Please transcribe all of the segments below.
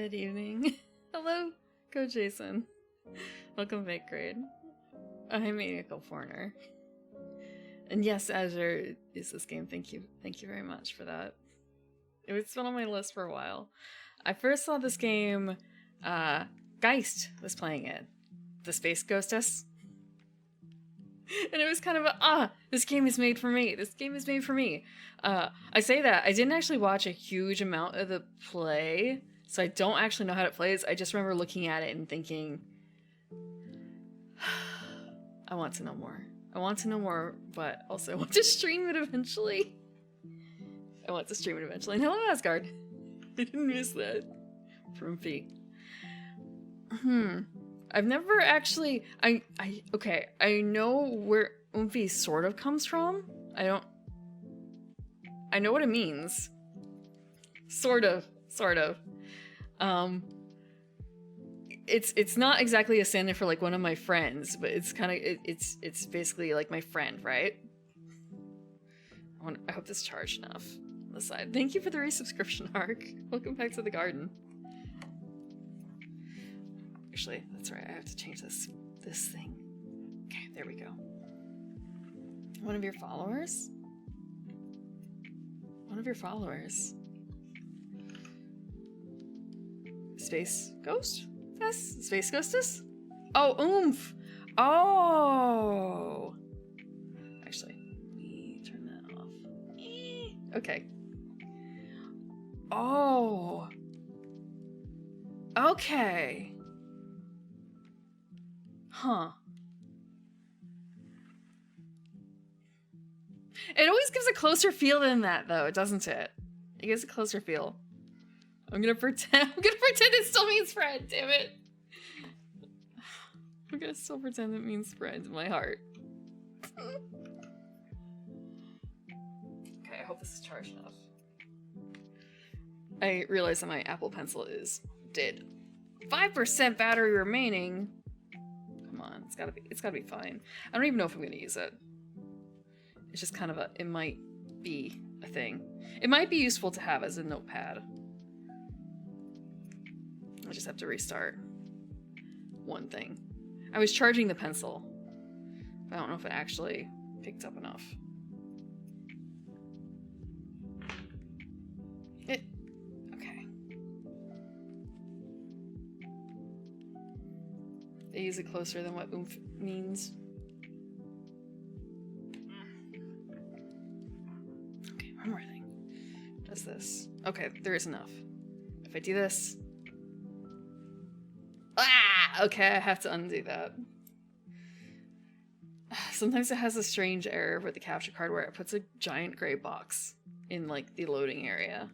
Good evening. Hello, Go Jason. Welcome back, grade. I'm Maniacal Foreigner. And yes, Azure is this game. Thank you very much for that. It's been on my list for a while. I first saw this game, Geist was playing it. The Space Ghostess. And it was kind of a, this game is made for me. This game is made for me. I say that. I didn't actually watch a huge amount of the play, so I don't actually know how it plays. I just remember looking at it and thinking, I want to know more. I want to know more, but also I want to stream it eventually. I want to stream it eventually. And hello, Asgard. I didn't miss that. From Fee. I've never actually... Okay, I know where Oomphy sort of comes from. I know what it means. Sort of. It's not exactly a stand-in for like one of my friends, but it's kind of it's basically like my friend, right? I hope this charged enough on the side. Thank you for the resubscription, Ark. Welcome back to the garden. Actually, that's right. I have to change this thing. Okay, there we go. One of your followers? One of your followers. Space Ghost? Yes, Space Ghostess? Oh, oomph! Oh! Actually, let me turn that off. Okay. Oh! Okay. Huh. It always gives a closer feel than that, though, doesn't it? It gives a closer feel. I'm gonna pretend it still means friend, damn it. I'm gonna still pretend it means friend in my heart. Okay, I hope this is charged enough. I realize that my Apple Pencil is dead. 5% battery remaining. Come on, it's gotta be fine. I don't even know if I'm gonna use it. It's just kind of it might be a thing. It might be useful to have as a notepad. I just have to restart one thing. I was charging the pencil, but I don't know if it actually picked up enough. Okay. They use it closer than what oomph means. Okay, one more thing. Does this? Okay, there is enough. If I do this. Okay, I have to undo that. Sometimes it has a strange error with the capture card where it puts a giant gray box in like the loading area.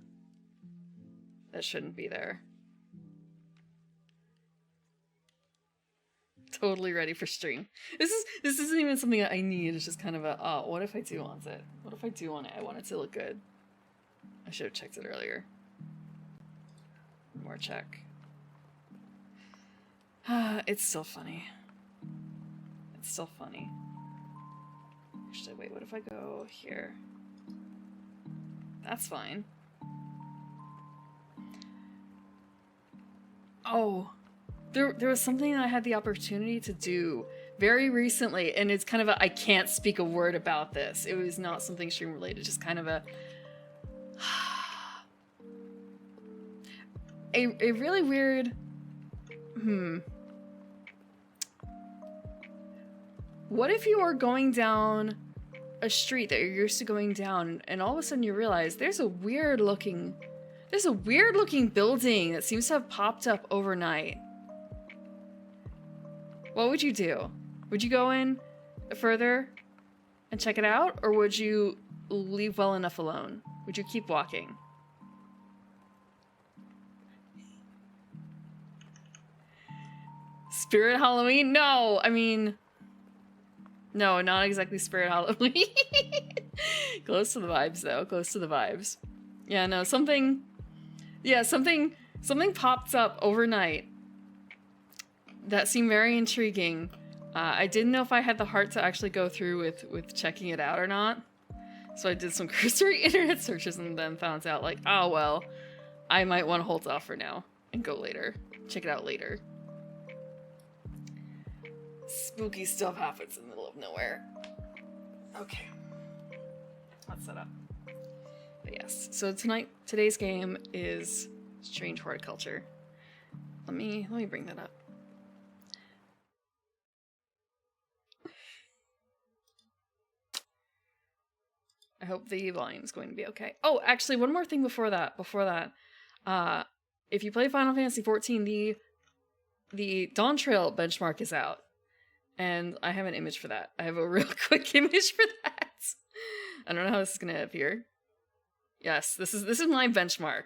That shouldn't be there. Totally ready for stream. This isn't even something that I need. It's just kind of a, oh, what if I do want it? What if I do want it? I want it to look good. I should have checked it earlier. One more check. It's still funny. It's still funny. Actually, wait, what if I go here? That's fine. Oh, there was something I had the opportunity to do very recently, and it's kind of a, I can't speak a word about this. It was not something stream related, just kind of a really weird, What if you are going down a street that you're used to going down, and all of a sudden you realize there's a weird looking building that seems to have popped up overnight? What would you do? Would you go in further and check it out, or would you leave well enough alone? Would you keep walking? Spirit Halloween? No, I mean... No, not exactly Spirit Halloween. Close to the vibes, though. Close to the vibes. Yeah, no, something popped up overnight that seemed very intriguing. I didn't know if I had the heart to actually go through with checking it out or not. So I did some cursory internet searches and then found out, like, oh, well, I might want to hold off for now. and go later. Check it out later. Spooky stuff happens in the middle of nowhere. Okay. Let's set up. But yes, so today's game is Strange Horticulture. Let me bring that up. I hope the volume is going to be okay. Oh, actually, one more thing before that. If you play Final Fantasy XIV, the Dawn Trail benchmark is out. And I have an image for that. I have a real quick image for that. I don't know how this is going to appear. Yes, this is my benchmark.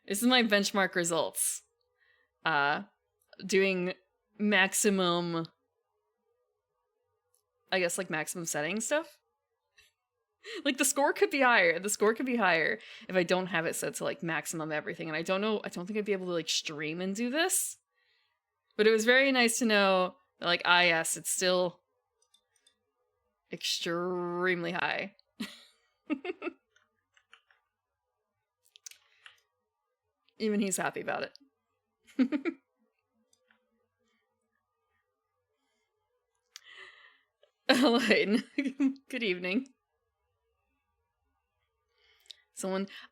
This is my benchmark results. Doing maximum, I guess, like maximum setting stuff. Like the score could be higher. The score could be higher if I don't have it set to like maximum everything. And I don't think I'd be able to like stream and do this. But it was very nice to know that, like, yes, it's still extremely high. Even he's happy about it. Elaine, good evening.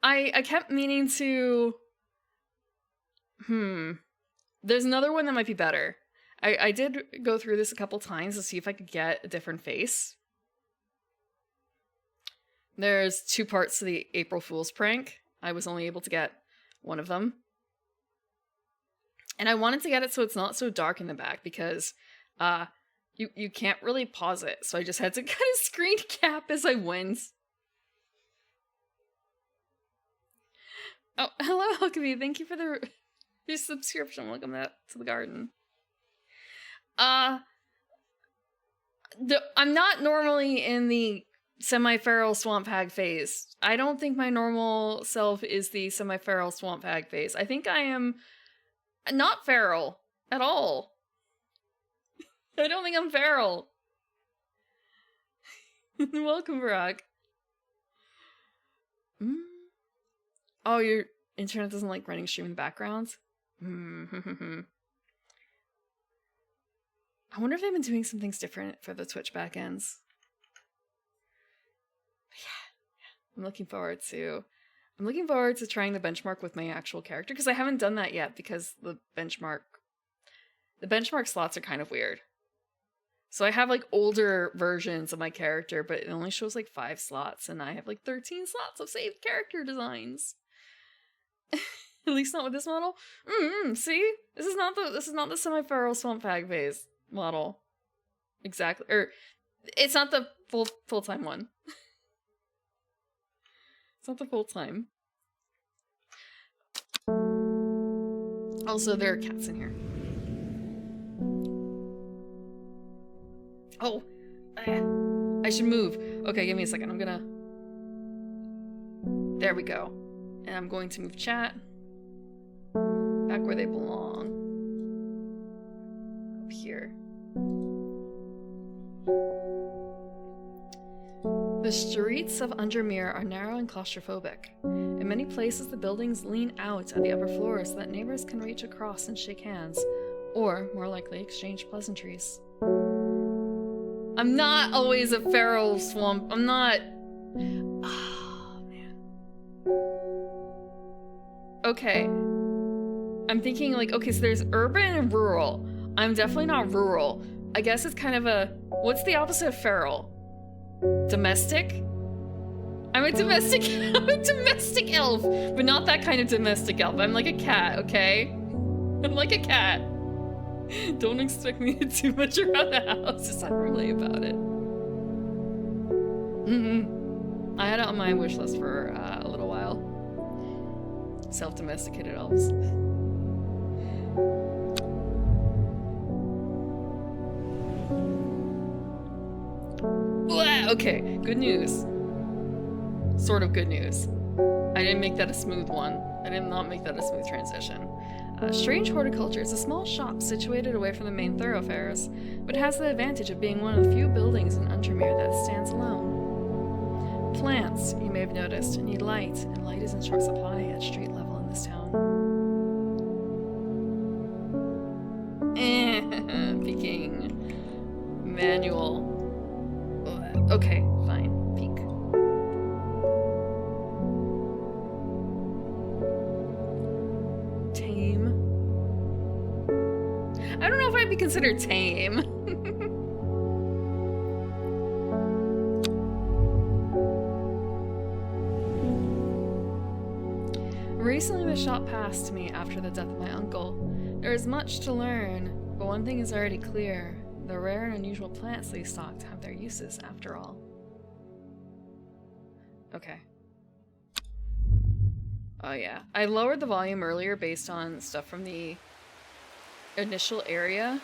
I kept meaning to... There's another one that might be better. I did go through this a couple times to see if I could get a different face. There's 2 parts to the April Fool's prank. I was only able to get one of them. And I wanted to get it so it's not so dark in the back because you can't really pause it. So I just had to kind of screen cap as I went. Oh, hello, Alchemy. Thank you for your subscription. Welcome to the garden. I'm not normally in the semi-feral swamp hag phase. I don't think my normal self is the semi-feral swamp hag phase. I think I am not feral at all. I don't think I'm feral. Welcome, Barack. Oh, your internet doesn't like running stream in the background? I wonder if they've been doing some things different for the Twitch backends. Yeah. I'm looking forward to trying the benchmark with my actual character, because I haven't done that yet because the benchmark slots are kind of weird. So I have like older versions of my character, but it only shows like 5 slots, and I have like 13 slots of saved character designs. At least not with this model. See? This is not the semi-feral swamp hag phase model. Exactly. Or it's not the full-time one. It's not the full-time. Also, there are cats in here. Oh! I should move. Okay, give me a second. There we go. And I'm going to move chat back where they belong. Up here. The streets of Undermere are narrow and claustrophobic. In many places, the buildings lean out at the upper floors so that neighbors can reach across and shake hands, or, more likely, exchange pleasantries. I'm not always a feral swamp. I'm not... Oh, man. Okay. I'm thinking, like, okay, so there's urban and rural. I'm definitely not rural. I guess it's kind of a... What's the opposite of feral? Domestic? I'm a domestic elf, but not that kind of domestic elf. I'm like a cat, okay? I'm like a cat. Don't expect me to do much around the house, just not really about it. I had it on my wish list for a little while. Self-domesticated elves. Okay, good news. Sort of good news. I didn't make that a smooth one. I did not make that a smooth transition. Strange Horticulture is a small shop situated away from the main thoroughfares, but has the advantage of being one of the few buildings in Undermere that stands alone. Plants, you may have noticed, need light, and light is in short supply at street level in this town. manual. Okay, fine. Peek. Tame. I don't know if I'd be considered tame. Recently the shop passed me after the death of my uncle. There is much to learn, but one thing is already clear. The rare and unusual plants they stocked have their uses after all. Okay. Oh yeah. I lowered the volume earlier based on stuff from the initial area.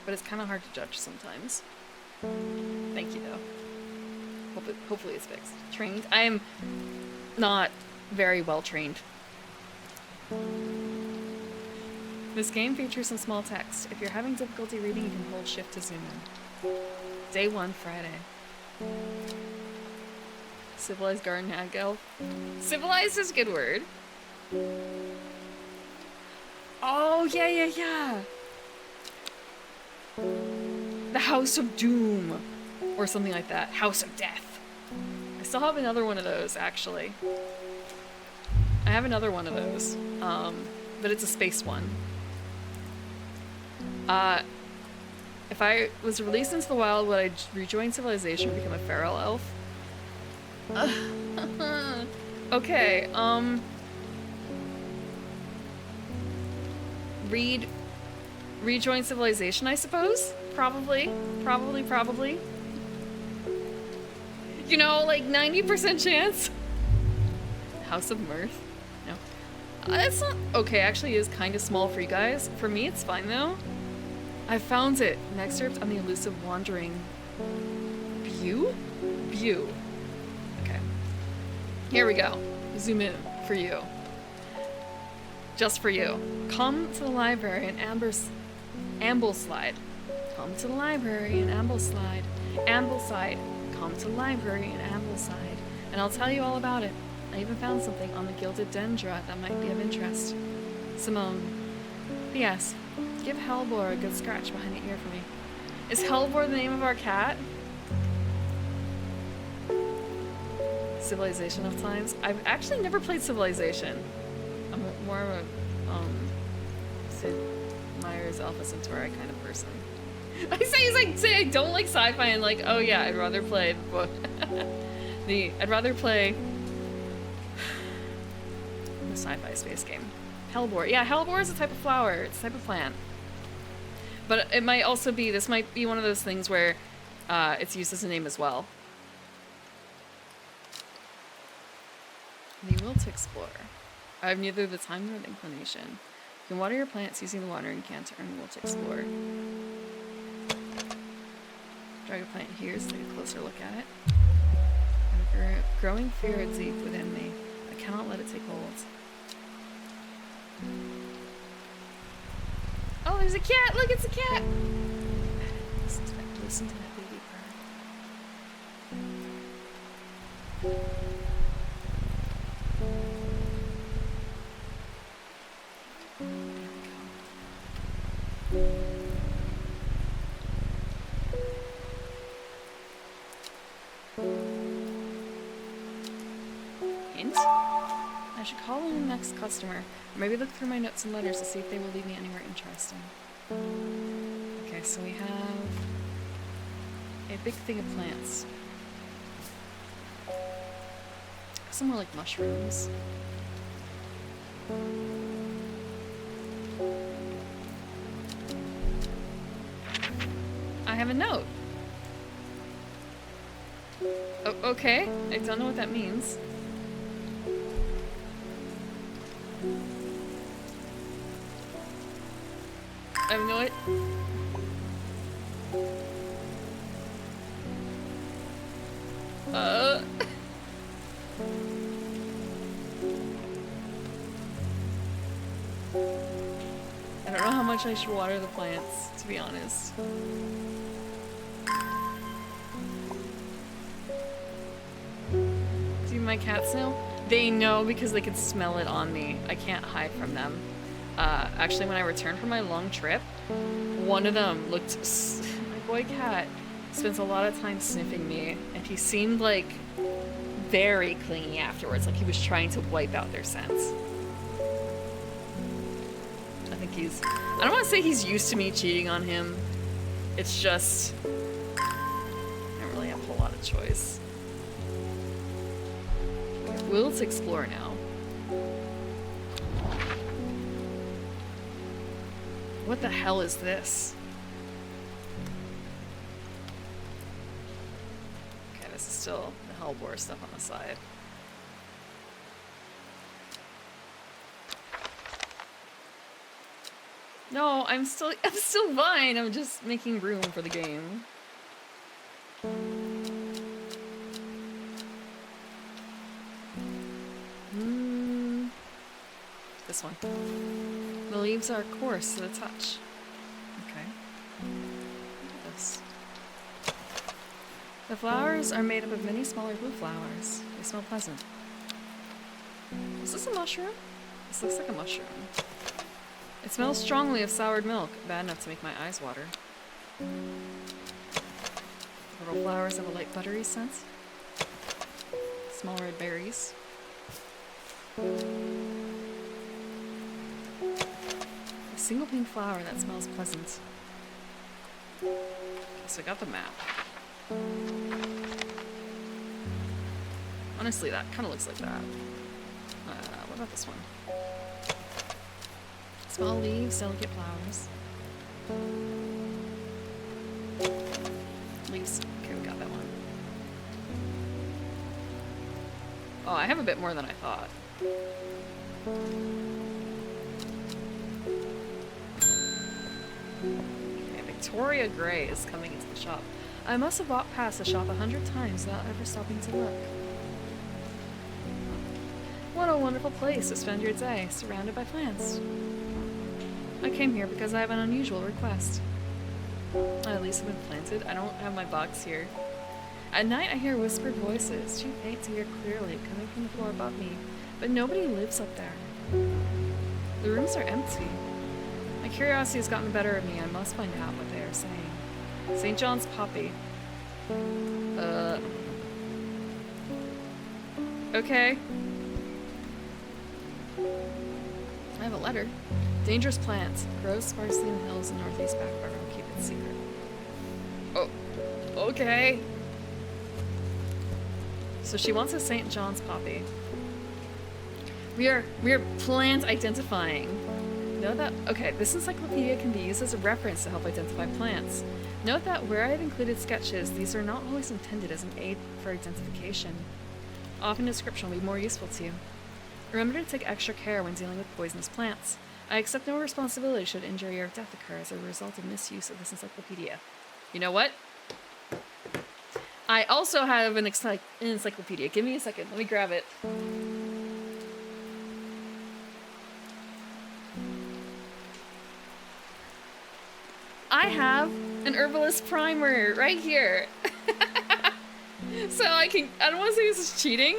But it's kind of hard to judge sometimes. Thank you though. Hopefully it's fixed. Trained? I am not very well trained. This game features some small text. If you're having difficulty reading, you can hold shift to zoom in. Day 1, Friday. Civilized garden hag elf. Civilized is a good word. Oh, yeah. The House of Doom. Or something like that. House of Death. I still have another one of those, actually. I have another one of those. But it's a space one. If I was released into the wild, would I rejoin civilization or become a feral elf? Okay, rejoin civilization, I suppose? Probably. You know, like 90% chance. House of Mirth? No. It's not... Okay, actually it is kind of small for you guys. For me, it's fine though. I found it. An excerpt on the elusive wandering... Bew? Okay. Here we go. Zoom in for you. Just for you. Come to the library and Ambleside. Come to the library and Ambleside. Come to the library in Ambleside, and I'll tell you all about it. I even found something on the Gilded Dendra that might be of interest. Simone. P.S. Give Hellbor a good scratch behind the ear for me. Is Hellbor the name of our cat? Civilization of times. I've actually never played Civilization. I'm more of a Sid Meier's Alpha Centauri kind of person. I say I don't like sci-fi and like, oh yeah, I'd rather play the book. I'd rather play the sci-fi space game. Hellbor. Yeah, Hellbor is a type of flower. It's a type of plant. But it might also be, this might be one of those things where it's used as a name as well. The will to explore. I have neither the time nor the inclination. You can water your plants using the watering can to earn the will to explore. Drag a plant here so take a closer look at it. A growing fear is deep within me. I cannot let it take hold. Oh, there's a cat! Look, it's a cat! Listen to that baby purr. Hint? I should call in the next customer, or maybe look through my notes and letters to see if they will lead me anywhere interesting. Okay, so we have a big thing of plants. Some more like mushrooms. I have a note. Oh, okay, I don't know what that means. I have no idea. I don't know how much I should water the plants, to be honest. Do my cats know? They know because they can smell it on me. I can't hide from them. Actually, when I returned from my long trip, one of them looked... My boy cat spends a lot of time sniffing me, and he seemed like very clingy afterwards, like he was trying to wipe out their scents. I think he's... I don't want to say he's used to me cheating on him. It's just... I don't really have a whole lot of choice. Well, let's explore now. What the hell is this? Okay, this is still the Hellbore stuff on the side. No, I'm still fine. I'm just making room for the game. This one. The leaves are coarse to the touch. Okay. Look at this. The flowers are made up of many smaller blue flowers. They smell pleasant. Is this a mushroom? This looks like a mushroom. It smells strongly of soured milk, bad enough to make my eyes water. Little flowers have a light buttery scent. Small red berries. A single pink flower that smells pleasant. Okay, so I got the map. Honestly, that kind of looks like that. What about this one? Small leaves, delicate flowers. Leaves. Okay, we got that one. Oh, I have a bit more than I thought. Okay, Victoria Gray is coming into the shop. I must have walked past the shop 100 times without ever stopping to look. What a wonderful place to spend your day, surrounded by plants. I came here because I have an unusual request. At least have been planted. I don't have my box here. At night I hear whispered voices, too faint to hear clearly, coming from the floor above me, but nobody lives up there. The rooms are empty. My curiosity has gotten the better of me. I must find out what they are saying. St. John's Poppy. Okay. I have a letter. Dangerous plant. Grows sparsely in the hills in northeast Backborough. Keep it secret. Oh, okay. So she wants a St. John's Poppy. We are plant identifying. Note that, okay, this encyclopedia can be used as a reference to help identify plants. Note that where I have included sketches, these are not always intended as an aid for identification. Often description will be more useful to you. Remember to take extra care when dealing with poisonous plants. I accept no responsibility should injury or death occur as a result of misuse of this encyclopedia. You know what? I also have an encyclopedia. Give me a second. Let me grab it. I have an herbalist primer right here. So I don't want to say this is cheating.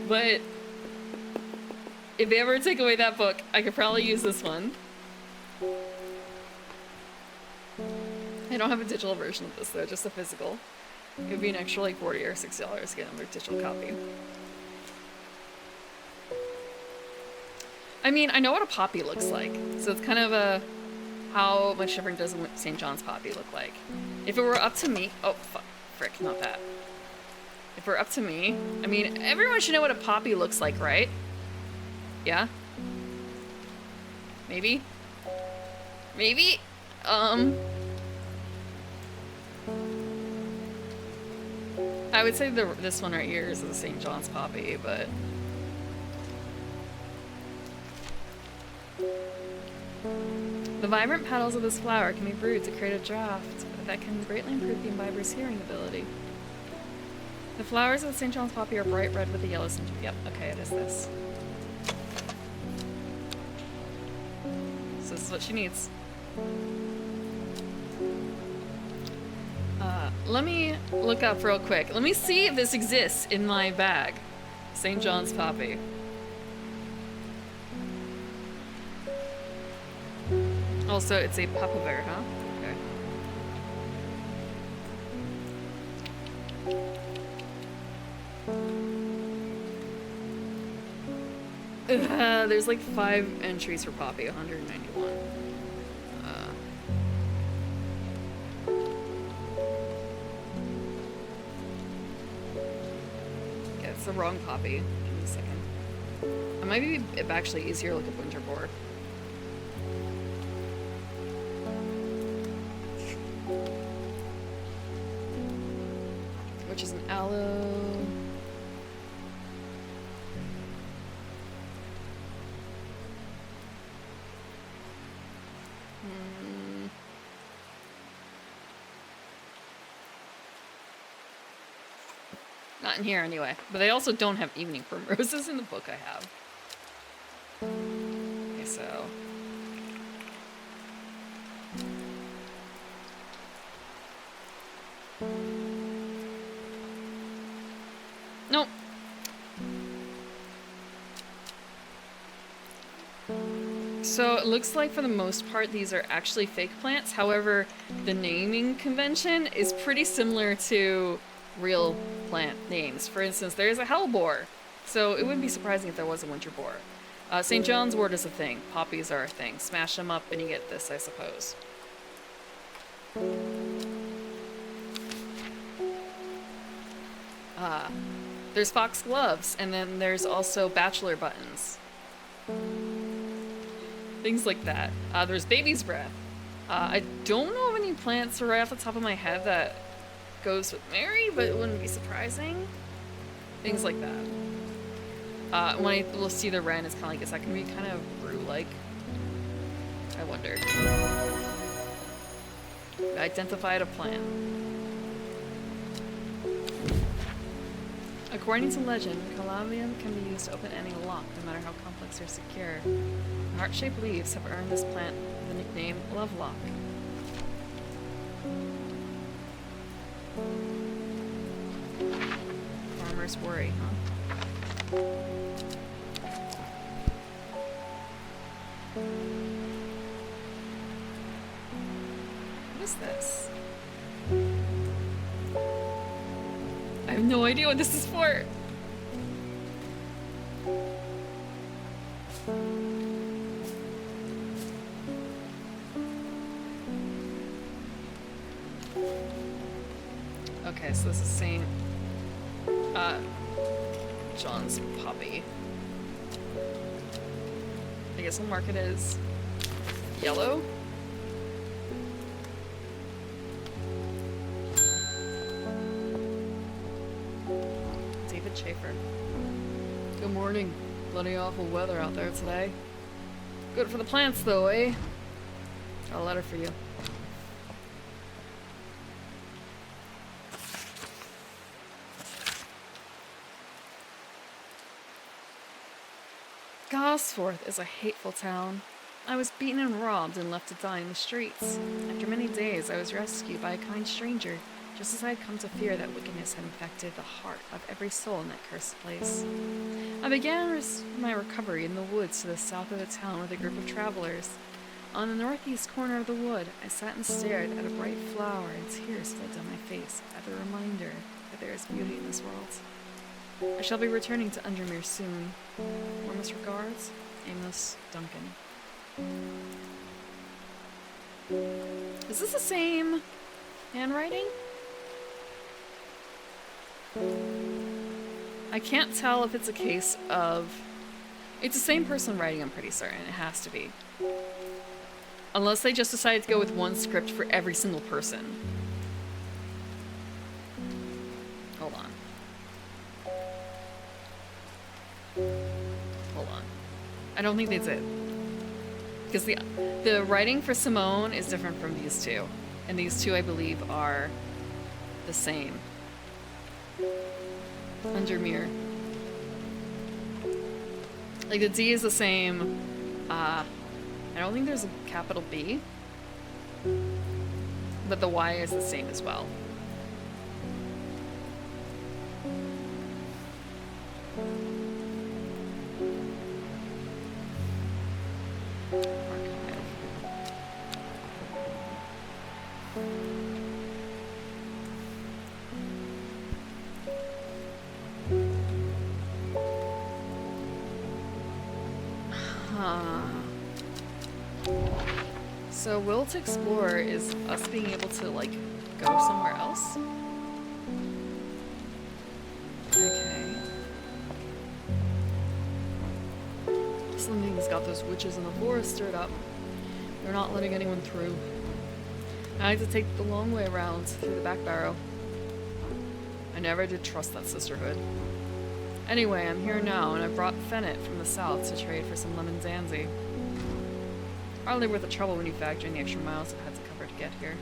But if they ever take away that book, I could probably use this one. I don't have a digital version of this though, just a physical. It would be an extra like $40 or $60 to get another digital copy. I mean, I know what a poppy looks like, so it's kind of how much different does St. John's Poppy look like? If it were up to me, oh fuck, frick, not that. If it were up to me, I mean, everyone should know what a poppy looks like, right? Yeah? Maybe? Maybe? I would say this one right here is the St. John's Poppy, but... The vibrant petals of this flower can be brewed to create a draft that can greatly improve the imbiber's hearing ability. The flowers of the St. John's Poppy are bright red with a yellow center. Yep, okay, it is this. So this is what she needs. Let me look up real quick. Let me see if this exists in my bag. St. John's Poppy. Also, it's a papaver, huh? Okay. There's like 5 entries for Poppy, 191. Yeah, it's the wrong Poppy. Give me a second. It might be actually easier to look up Winter Boar. Which is an aloe. Not in here anyway. But they also don't have evening primroses in the book I have. Okay, so... Nope. So it looks like for the most part these are actually fake plants. However, the naming convention is pretty similar to real plant names. For instance, there's a hellebore. So it wouldn't be surprising if there was a winter boar. St. John's wort is a thing. Poppies are a thing. Smash them up and you get this, I suppose. There's foxgloves, and then there's also bachelor buttons. Things like that. There's baby's breath. I don't know of any plants right off the top of my head that goes with Mary, but it wouldn't be surprising. Things like that. When I will see the wren, it's kind of like, is that going to be kind of brew-like? I wonder. I identified a plant. According to legend, calamium can be used to open any lock, no matter how complex or secure. Heart-shaped leaves have earned this plant the nickname Lovelock. Farmer's worry, huh? What is this? I have no idea what this is for. Okay, so this is St. John's poppy. I guess we'll mark it as yellow. David Schaefer. Good morning. Bloody awful weather out there today. Good for the plants though, eh? Got a letter for you. Gosforth is a hateful town. I was beaten and robbed and left to die in the streets. After many days, I was rescued by a kind stranger, just as I had come to fear that wickedness had infected the heart of every soul in that cursed place. I began my recovery in the woods to the south of the town with a group of travelers. On the northeast corner of the wood, I sat and stared at a bright flower, and tears flowed down my face at the reminder that there is beauty in this world. I shall be returning to Undermere soon. Warmest regards, Amos Duncan. Is this the same handwriting? I can't tell if it's a case of... It's the same person writing, I'm pretty certain. It has to be. Unless they just decided to go with one script for every single person. Hold on. Hold on. I don't think they did. Because the writing for Simone is different from these two. And these two, I believe, are the same. Undermere. Like, the D is the same. I don't think there's a capital B. But the Y is the same as well. Archive. So will to explore is us being able to like go somewhere else? Okay. Something's got those witches in the forest stirred up. They're not letting anyone through. I like to take the long way around through the back barrow. I never did trust that sisterhood. Anyway, I'm here now, and I brought Fennett from the south to trade for some lemon zanzi. Hardly worth the trouble when you factor in the extra miles I've had to cover to get here.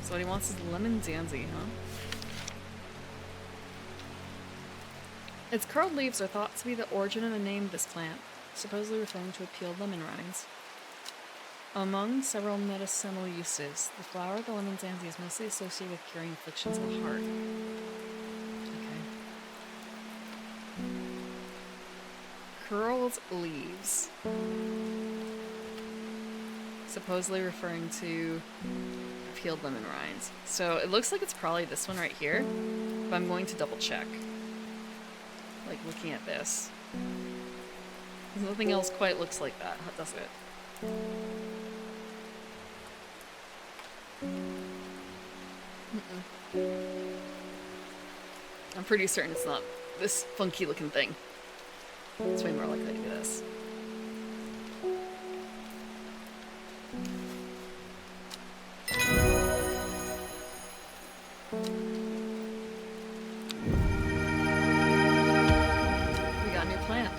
So what he wants is lemon zanzi, huh? Its curled leaves are thought to be the origin of the name of this plant, supposedly referring to a peeled lemon rinds. Among several medicinal uses, the flower of the lemon zanzi is mostly associated with curing afflictions of the heart. Okay. Curled leaves. Supposedly referring to peeled lemon rinds. So it looks like it's probably this one right here, but I'm going to double check. Like looking at this. Nothing else quite looks like that, does it? I'm pretty certain it's not this funky looking thing. It's way more likely to be this. We got a new plant.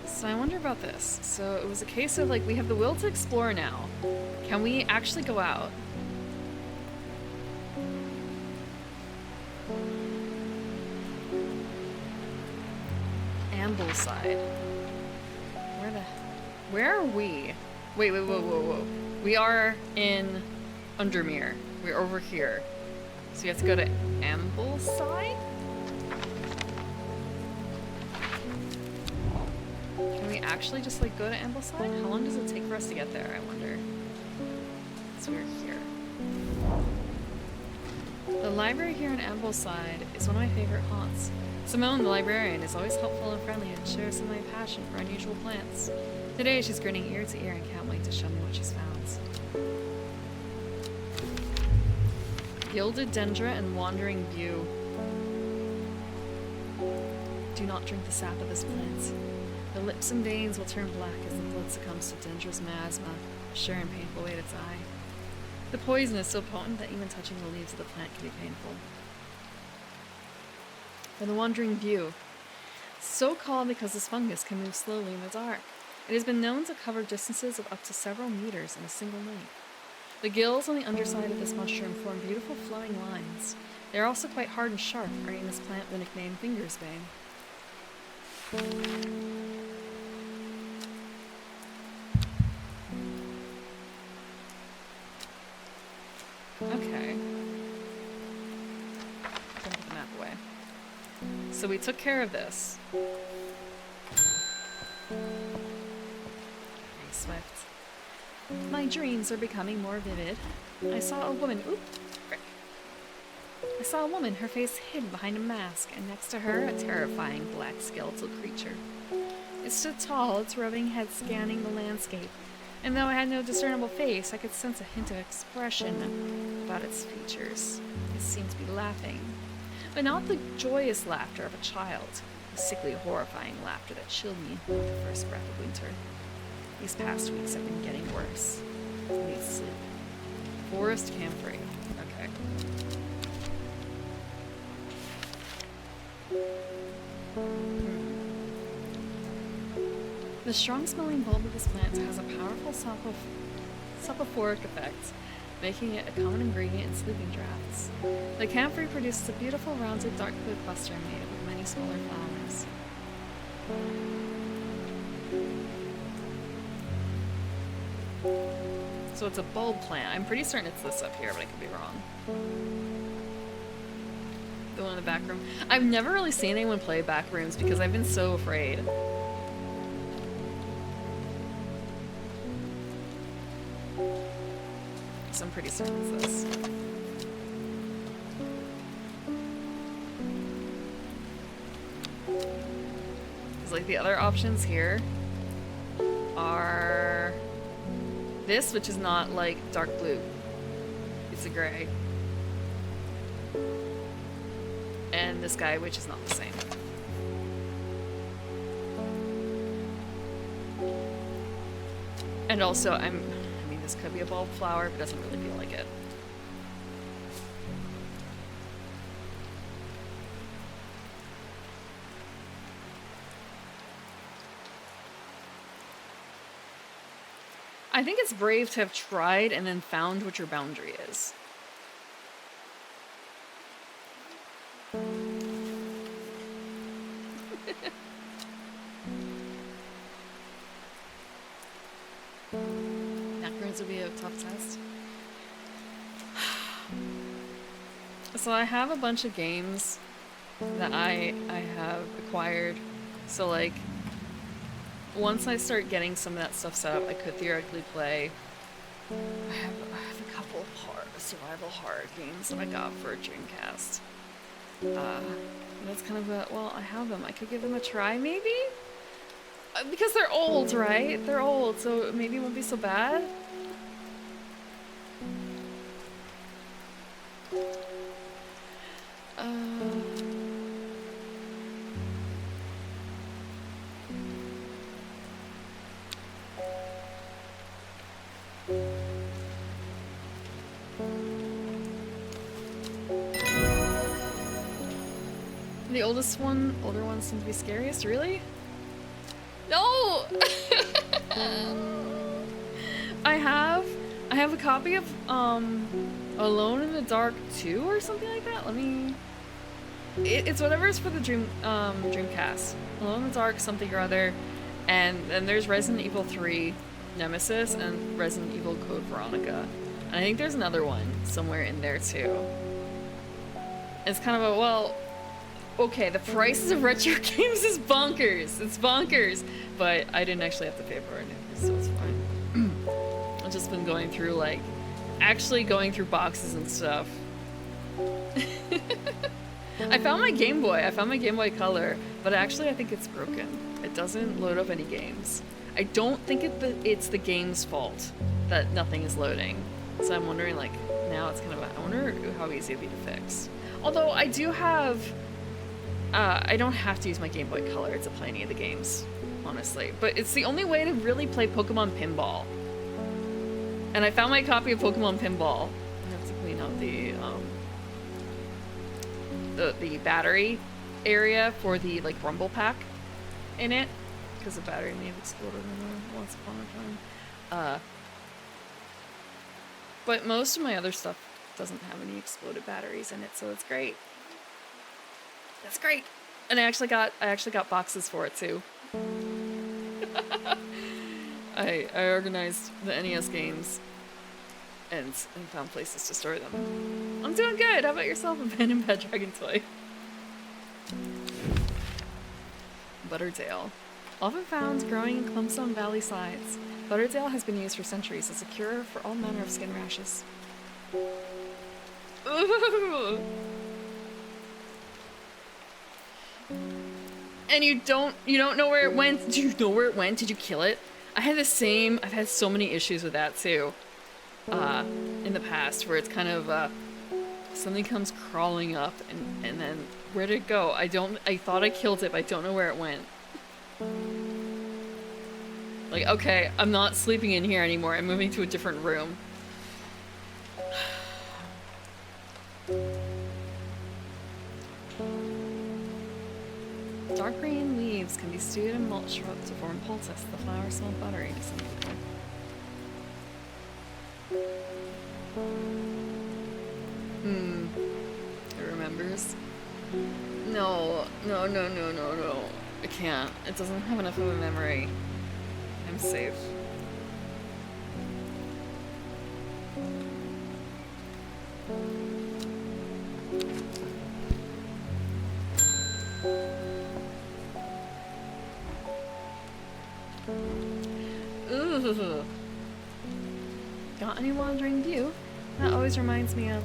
So I wonder about this. So it was a case of like, we have the will to explore now. Can we actually go out? Ambleside. Where are we? Wait, whoa. We are in Undermere. We're over here. So you have to go to Ambleside? Can we actually just like go to Ambleside? How long does it take for us to get there, I wonder? So we're here. The library here in Ambleside is one of my favorite haunts. Simone, the librarian, is always helpful and friendly and shares some of my passion for unusual plants. Today she's grinning ear to ear and can't wait to show me what she's found. Gilded dendra and wandering view. Do not drink the sap of this plant. The lips and veins will turn black as the blood succumbs to dendra's miasma, a sure and painful way to die. The poison is so potent that even touching the leaves of the plant can be painful. And the wandering view. So called because this fungus can move slowly in the dark. It has been known to cover distances of up to several meters in a single night. The gills on the underside of this mushroom form beautiful flowing lines. They are also quite hard and sharp, earning this plant the nickname Finger's Bane. Okay. Put the map away. So we took care of this. Very swift. My dreams are becoming more vivid. I saw a woman. Oop! Frick. I saw a woman, her face hidden behind a mask, and next to her, a terrifying black skeletal creature. It stood tall, its roving head scanning the landscape, and though I had no discernible face, I could sense a hint of expression about its features. It seemed to be laughing, but not the joyous laughter of a child, the sickly, horrifying laughter that chilled me with the first breath of winter. These past weeks have been getting worse. I need sleep. Forest camphor. Okay. The strong-smelling bulb of this plant has a powerful soporific effect, making it a common ingredient in sleeping draughts. The camphor produces a beautiful, rounded, dark-blue cluster made up of many smaller flowers. So it's a bulb plant. I'm pretty certain it's this up here, but I could be wrong. The go in the back room. I've never really seen anyone play back rooms because I've been so afraid. So I'm pretty certain it's this. Because like the other options here are this, which is not like dark blue. It's a gray. And this guy, which is not the same. And also, I mean, this could be a bulb flower, but it doesn't really feel like it. I think it's brave to have tried and then found what your boundary is. Macarons would be a tough test. So I have a bunch of games that I have acquired. So like, once I start getting some of that stuff set up, I could theoretically play. I have a couple of survival horror games that I got for Dreamcast. That's kind of a, well, I have them. I could give them a try, maybe? Because they're old, right? They're old, so maybe it won't be so bad. The older ones seem to be scariest, really? No! I have a copy of Alone in the Dark 2 or something like that. Let me it's whatever is for the Dreamcast. Alone in the Dark something or other. And then there's Resident Evil 3 Nemesis and Resident Evil Code Veronica. And I think there's another one somewhere in there too. It's kind of a, well, okay, the prices of retro games is bonkers. It's bonkers. But I didn't actually have to pay for it, so it's fine. I've just been going through, like, actually going through boxes and stuff. I found my Game Boy. I found my Game Boy Color, but actually I think it's broken. It doesn't load up any games. I don't think it's the game's fault that nothing is loading. So I'm wondering, like, now it's kind of, I wonder how easy it'd be to fix. Although I do have, I don't have to use my Game Boy Color to play any of the games, honestly. But it's the only way to really play Pokemon Pinball. And I found my copy of Pokemon Pinball. I have to clean out the battery area for the, like, Rumble Pack in it. Because the battery may have exploded once upon a time. But most of my other stuff doesn't have any exploded batteries in it, so it's great. That's great. And I actually got boxes for it too. I organized the NES games and found places to store them. I'm doing good. How about yourself, Abandoned Pet Dragon Toy? Butterdale. Often found growing in Clumstone Valley sides, Butterdale has been used for centuries as a cure for all manner of skin rashes. Ooh. And you don't know where it went. Do you know where it went? Did you kill it? I've had so many issues with that too. In the past, where it's kind of something comes crawling up and then where did it go? I thought I killed it, but I don't know where it went. Like, okay, I'm not sleeping in here anymore. I'm moving to a different room. Dark green leaves can be stewed in mulch shrub to form poultice. The flowers smell buttery to some people. It remembers? No. I can't. It doesn't have enough of a memory. I'm safe. Ooh. Got any wandering view? That always reminds me of...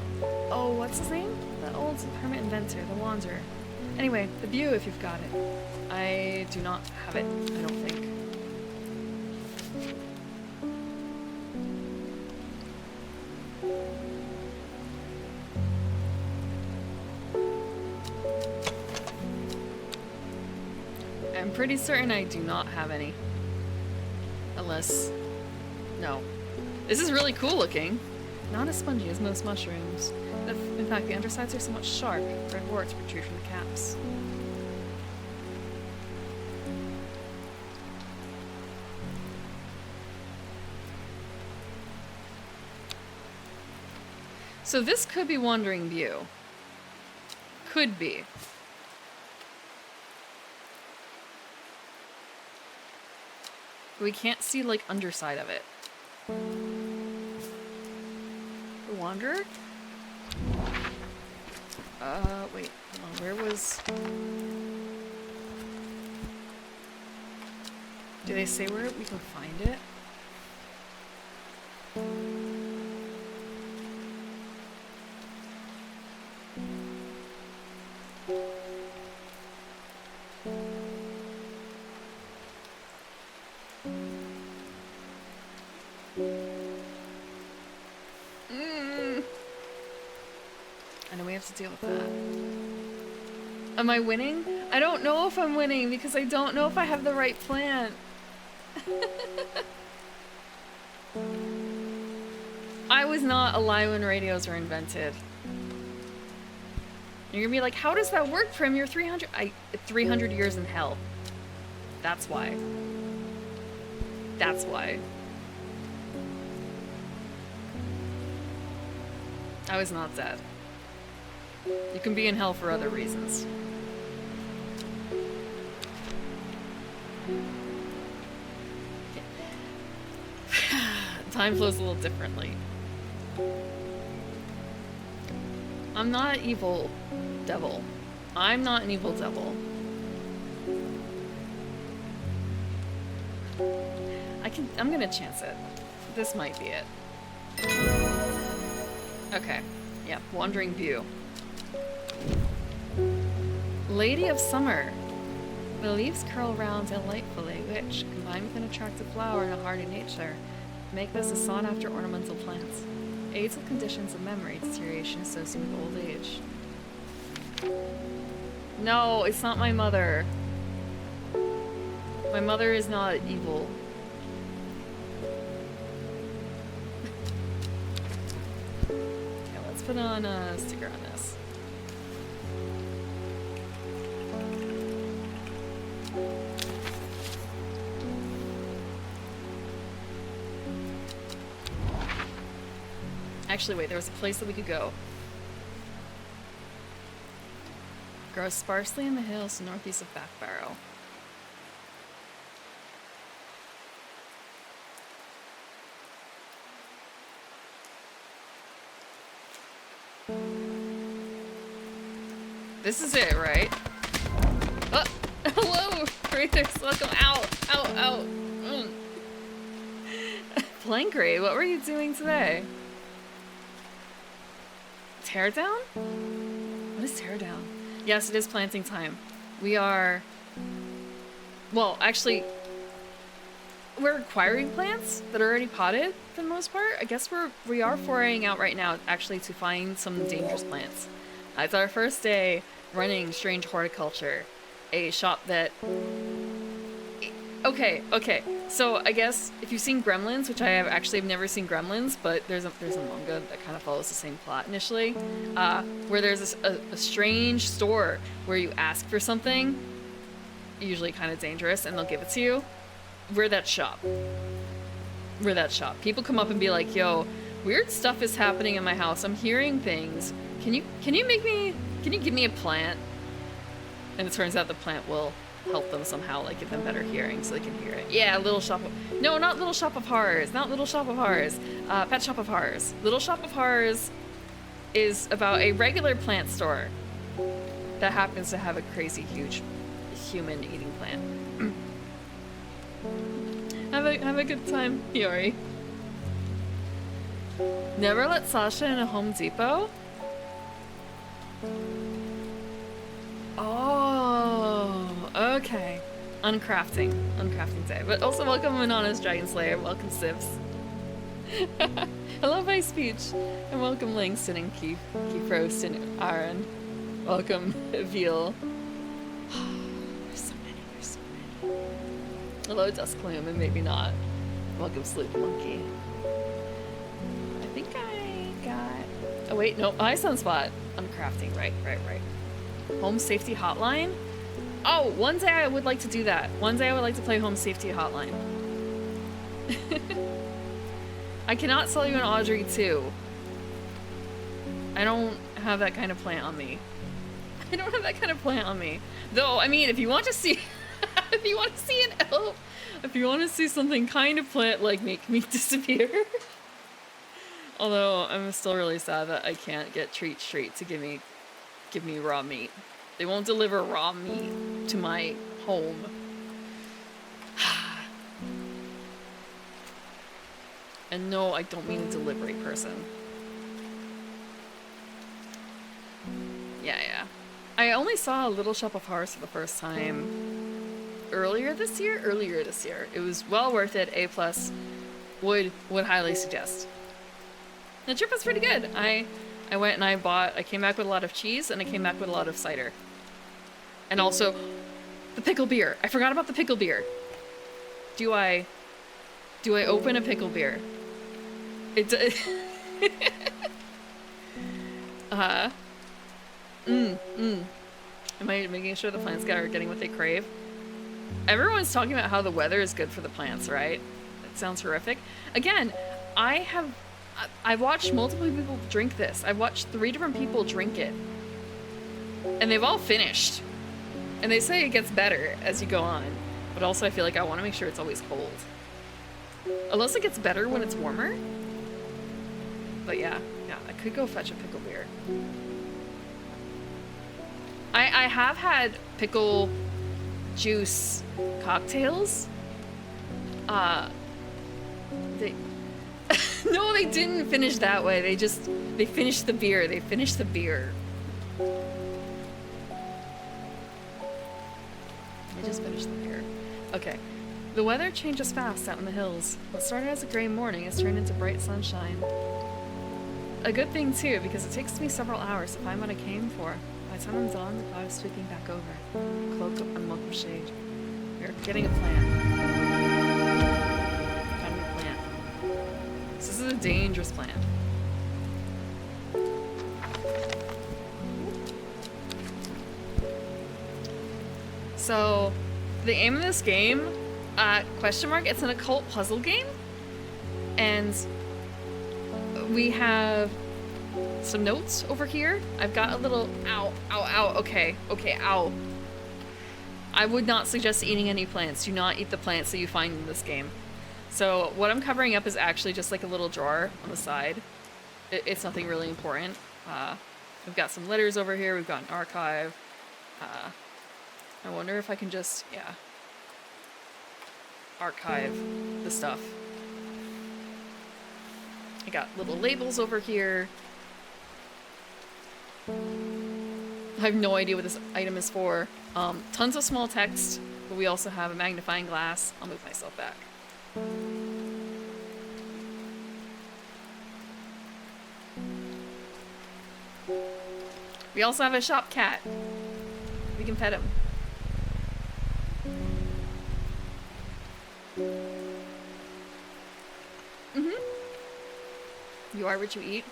Oh, what's his name? The old hermit inventor, the wanderer. Anyway, the view if you've got it. I do not have it, I don't think. I'm pretty certain I do not have any. Unless... No. This is really cool looking. Not as spongy as most mushrooms. In fact, the undersides are somewhat sharp. Red warts protrude from the caps. So this could be Wandering View. Could be. We can't see, like, underside of it. The Wanderer? Wait, hold on, where was... Do they say where we can find it? To deal with that. Am I winning? I don't know if I'm winning because I don't know if I have the right plant. I was not alive when radios were invented. You're gonna be like, how does that work, Prim? You're 300 years in hell. That's why. That's why. I was not dead. You can be in hell for other reasons. Time flows a little differently. I'm not an evil devil. I'm not an evil devil. I'm gonna chance it. This might be it. Okay. Yeah, Wandering View. Lady of Summer. The leaves curl round delightfully, which, combined with an attractive flower and a hardy nature, make this a sought-after ornamental plant. Aids with conditions of memory deterioration associated with old age. No, it's not my mother. My mother is not evil. Yeah, let's put on a sticker on this. Actually, wait, there was a place that we could go. Grows sparsely in the hills northeast of Backbarrow. This is it, right? Oh, hello, Kratos, welcome. Ow, ow, ow. Blankry, what were you doing today? Teardown? What is teardown? Yes, it is planting time. We are... Well, actually, we're acquiring plants that are already potted for the most part. I guess we are foraying out right now actually to find some dangerous plants. It's our first day running Strange Horticulture, a shop that... Okay. So I guess if you've seen Gremlins, which I have never seen Gremlins, but there's a manga that kind of follows the same plot initially, where there's a strange store where you ask for something, usually kind of dangerous, and they'll give it to you. We're that shop. People come up and be like, "Yo, weird stuff is happening in my house. I'm hearing things. Can you give me a plant?" And it turns out the plant will help them somehow, like give them better hearing so they can hear it. Yeah, Little Shop of... No, not Little Shop of Horrors. Not Little Shop of Horrors. Pet Shop of Horrors. Little Shop of Horrors is about a regular plant store that happens to have a crazy huge human eating plant. Have a good time, Yori. Never let Sasha in a Home Depot? Oh, okay. Uncrafting day. But also welcome Anonymous Dragon Slayer, welcome Sibs. Hello Vice Speech, and welcome Langston and Keith Roast and Aaron. Welcome Veal. There's so many. Hello Duskloom, and maybe not. Welcome Sloop Monkey. I think I got... Oh wait, no, I Sunspot. Uncrafting, right. Home Safety Hotline? Oh, one day I would like to do that. One day I would like to play Home Safety Hotline. I cannot sell you an Audrey 2. I don't have that kind of plant on me. Though, I mean, if you want to see... if you want to see an elf... If you want to see something kind of plant, like, make me disappear. Although, I'm still really sad that I can't get Treat Street to give me raw meat. They won't deliver raw meat to my home. And no, I don't mean a delivery person. Yeah. I only saw Little Shop of Horrors for the first time earlier this year. It was well worth it. A+. Would highly suggest. The trip was pretty good. I went and I came back with a lot of cheese and I came back with a lot of cider. And also, the pickle beer. I forgot about the pickle beer. Do I open a pickle beer? Am I making sure the plants are getting what they crave? Everyone's talking about how the weather is good for the plants, right? That sounds horrific. Again, I've watched multiple people drink this. I've watched 3 different people drink it. And they've all finished. And they say it gets better as you go on. But also I feel like I want to make sure it's always cold. Unless it gets better when it's warmer. But yeah, I could go fetch a pickle beer. I have had pickle juice cocktails. No, they didn't finish that way. They finished the beer. They finished the beer. Okay. The weather changes fast out in the hills. What started as a gray morning has turned into bright sunshine. A good thing too, because it takes me several hours to find what I came for. By the time I'm done, the cloud is sweeping back over. Cloak of unwelcome shade. We're getting a plant. Got a new plant. This is a dangerous plant. So, the aim of this game, question mark, it's an occult puzzle game. And we have some notes over here. I've got a little, ow, okay, ow. I would not suggest eating any plants. Do not eat the plants that you find in this game. So what I'm covering up is actually just like a little drawer on the side. It's nothing really important. We've got some letters over here. We've got an archive. I wonder if I can just, archive the stuff. I got little labels over here. I have no idea what this item is for. Tons of small text, but we also have a magnifying glass. I'll move myself back. We also have a shop cat. We can pet him. You are what you eat.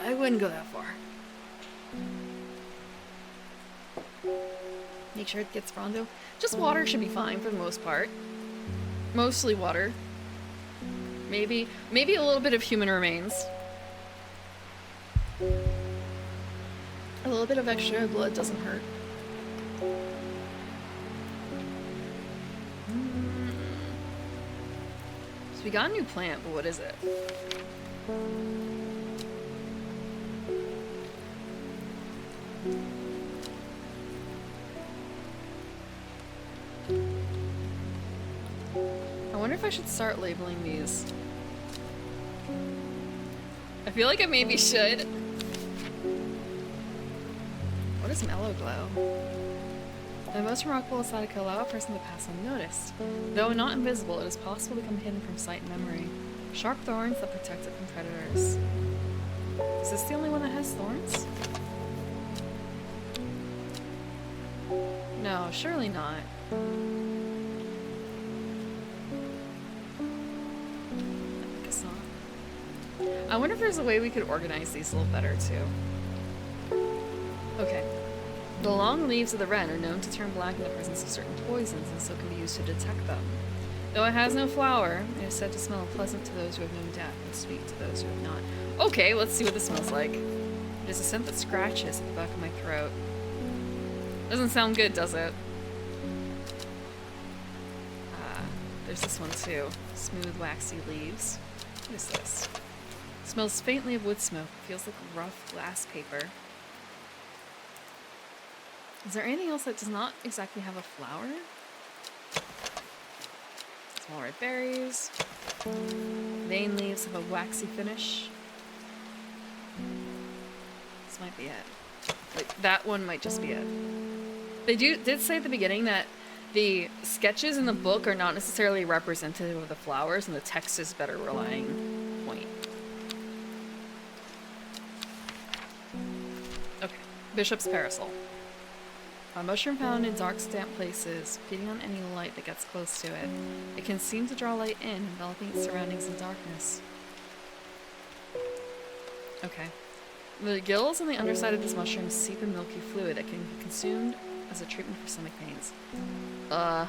I wouldn't go that far. Make sure it gets Rondo. Just water should be fine for the most part. Mostly water. Maybe a little bit of human remains. A little bit of extra blood doesn't hurt. So we got a new plant, but what is it? wonder if I should start labeling these. I feel like I maybe should. What is mellow glow? The most remarkable is that it can allow a person to pass unnoticed. Though not invisible, it is possible to become hidden from sight and memory. Sharp thorns that protect it from predators. Is this the only one that has thorns? No, surely not. I guess not. I wonder if there's a way we could organize these a little better too. Okay. The long leaves of the wren are known to turn black in the presence of certain poisons and so can be used to detect them. Though it has no flower, it is said to smell pleasant to those who have known death and sweet to those who have not. Okay, let's see what this smells like. It is a scent that scratches at the back of my throat. Doesn't sound good, does it? There's this one too. Smooth, waxy leaves. What is this? Smells faintly of wood smoke. Feels like rough glass paper. Is there anything else that does not exactly have a flower? Small red berries. Vein leaves have a waxy finish. This might be it. Like, that one might just be it. They did say at the beginning that the sketches in the book are not necessarily representative of the flowers, and the text is better relying point. Okay, Bishop's Parasol. A mushroom found in dark, damp places, feeding on any light that gets close to it. It can seem to draw light in, enveloping its surroundings in darkness. Okay. The gills on the underside of this mushroom seep a milky fluid that can be consumed as a treatment for stomach pains. I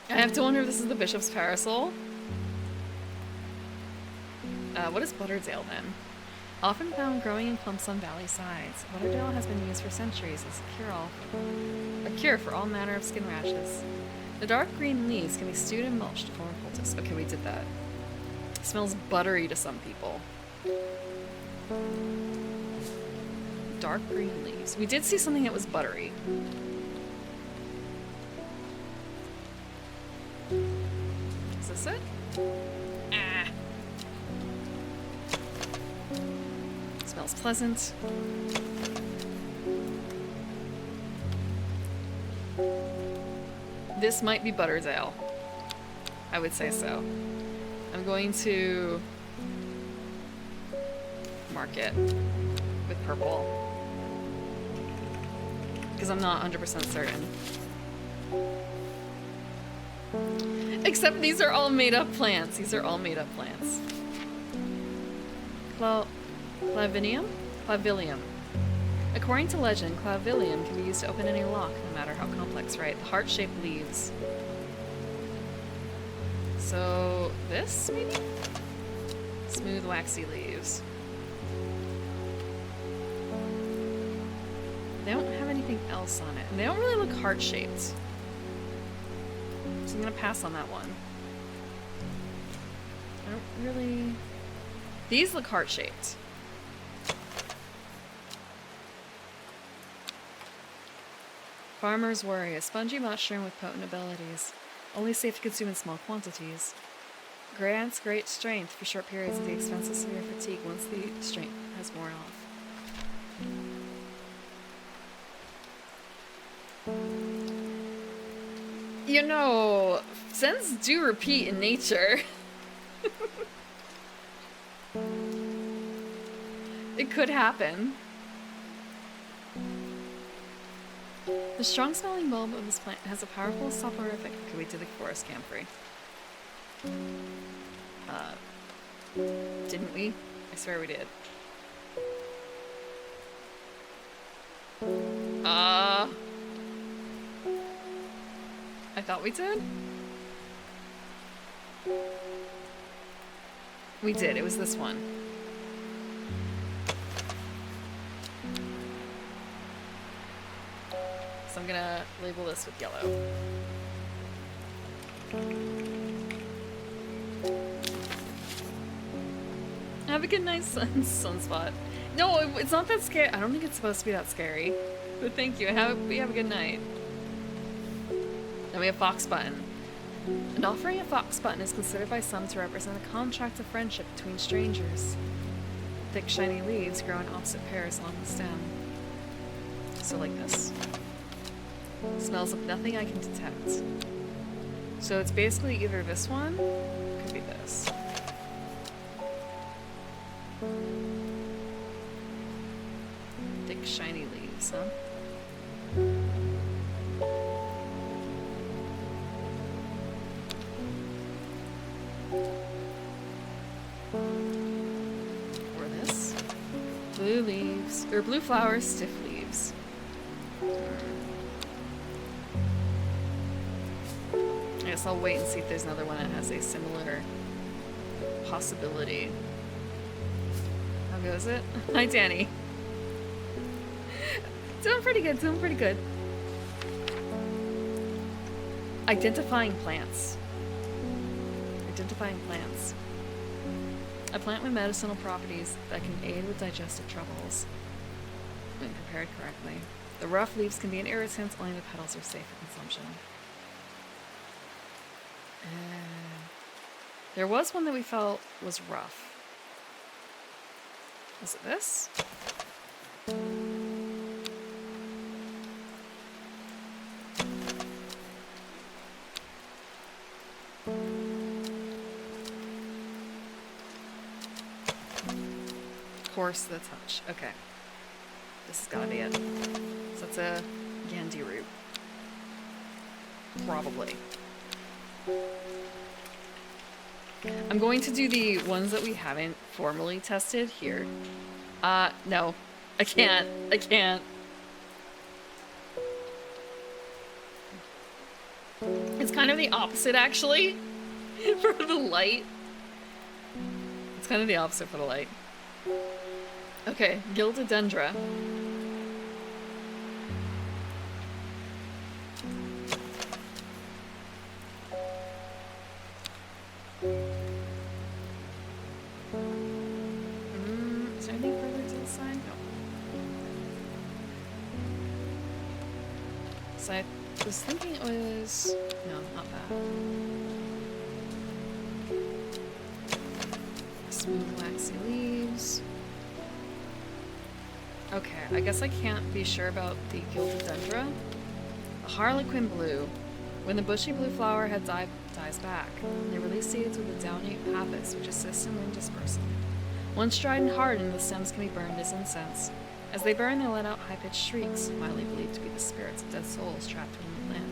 have to wonder if this is the Bishop's Parasol. What is Butterdale then? Often found growing in clumps on valley sides, Butterdale has been used for centuries as a cure for all manner of skin rashes. The dark green leaves can be stewed and mulched to form a poultice. Okay, we did that. It smells buttery to some people. Dark green leaves. We did see something that was buttery. Is this it? Ah. Smells pleasant. This might be Butterdale. I would say so. I'm going to mark it with purple because I'm not 100% certain. Except these are all made up plants. These are all made up plants. Clavinium? Clavilium. According to legend, clavilium can be used to open any lock, no matter how complex, right? The heart-shaped leaves. So, this, maybe? Smooth, waxy leaves. They don't have anything else on it. And they don't really look heart-shaped. So I'm gonna pass on that one. I don't really... These look heart-shaped. Farmer's Worry, a spongy mushroom with potent abilities. Only safe to consume in small quantities. Grants great strength for short periods at the expense of severe fatigue once the strength has worn off. You know, scents do repeat in nature. It could happen. The strong-smelling bulb of this plant has a powerful soporific. Okay, we did the forest camphor. Didn't we? I swear we did. I thought we did? We did, it was this one. So I'm gonna label this with yellow. Have a good night, sunspot. No, it's not that scary. I don't think it's supposed to be that scary. But thank you. We have a good night. Then we have fox button. And offering a fox button is considered by some to represent a contract of friendship between strangers. Thick, shiny leaves grow in opposite pairs along the stem. So like this. Smells of nothing I can detect. So it's basically either this one, or it could be this. Thick, shiny leaves, huh? Or this. Blue leaves, or blue flowers, stiff leaves. I guess I'll wait and see if there's another one that has a similar possibility. How goes it? Hi, Danny. Doing pretty good, doing pretty good. Identifying plants. Identifying plants. A plant with medicinal properties that can aid with digestive troubles when prepared correctly. The rough leaves can be an irritant, only the petals are safe for consumption. There was one that we felt was rough. Was it this? Coarse to the touch. Okay. This has gotta be it. So that's a Gandhi root. Probably. I'm going to do the ones that we haven't formally tested here. No. I can't. I can't. It's kind of the opposite, actually, for the light. It's kind of the opposite for the light. Okay, Gildodendra. Is there anything further to the side? No. So I was thinking it was... No, not that. Smooth waxy leaves. Okay, I guess I can't be sure about the Gildodendra. A harlequin blue. When the bushy blue flower head dies back, they release seeds with a downy pappus, which assists in wind dispersal. Once dried and hardened, the stems can be burned as incense. As they burn, they let out high-pitched shrieks, widely believed to be the spirits of dead souls trapped within the plant.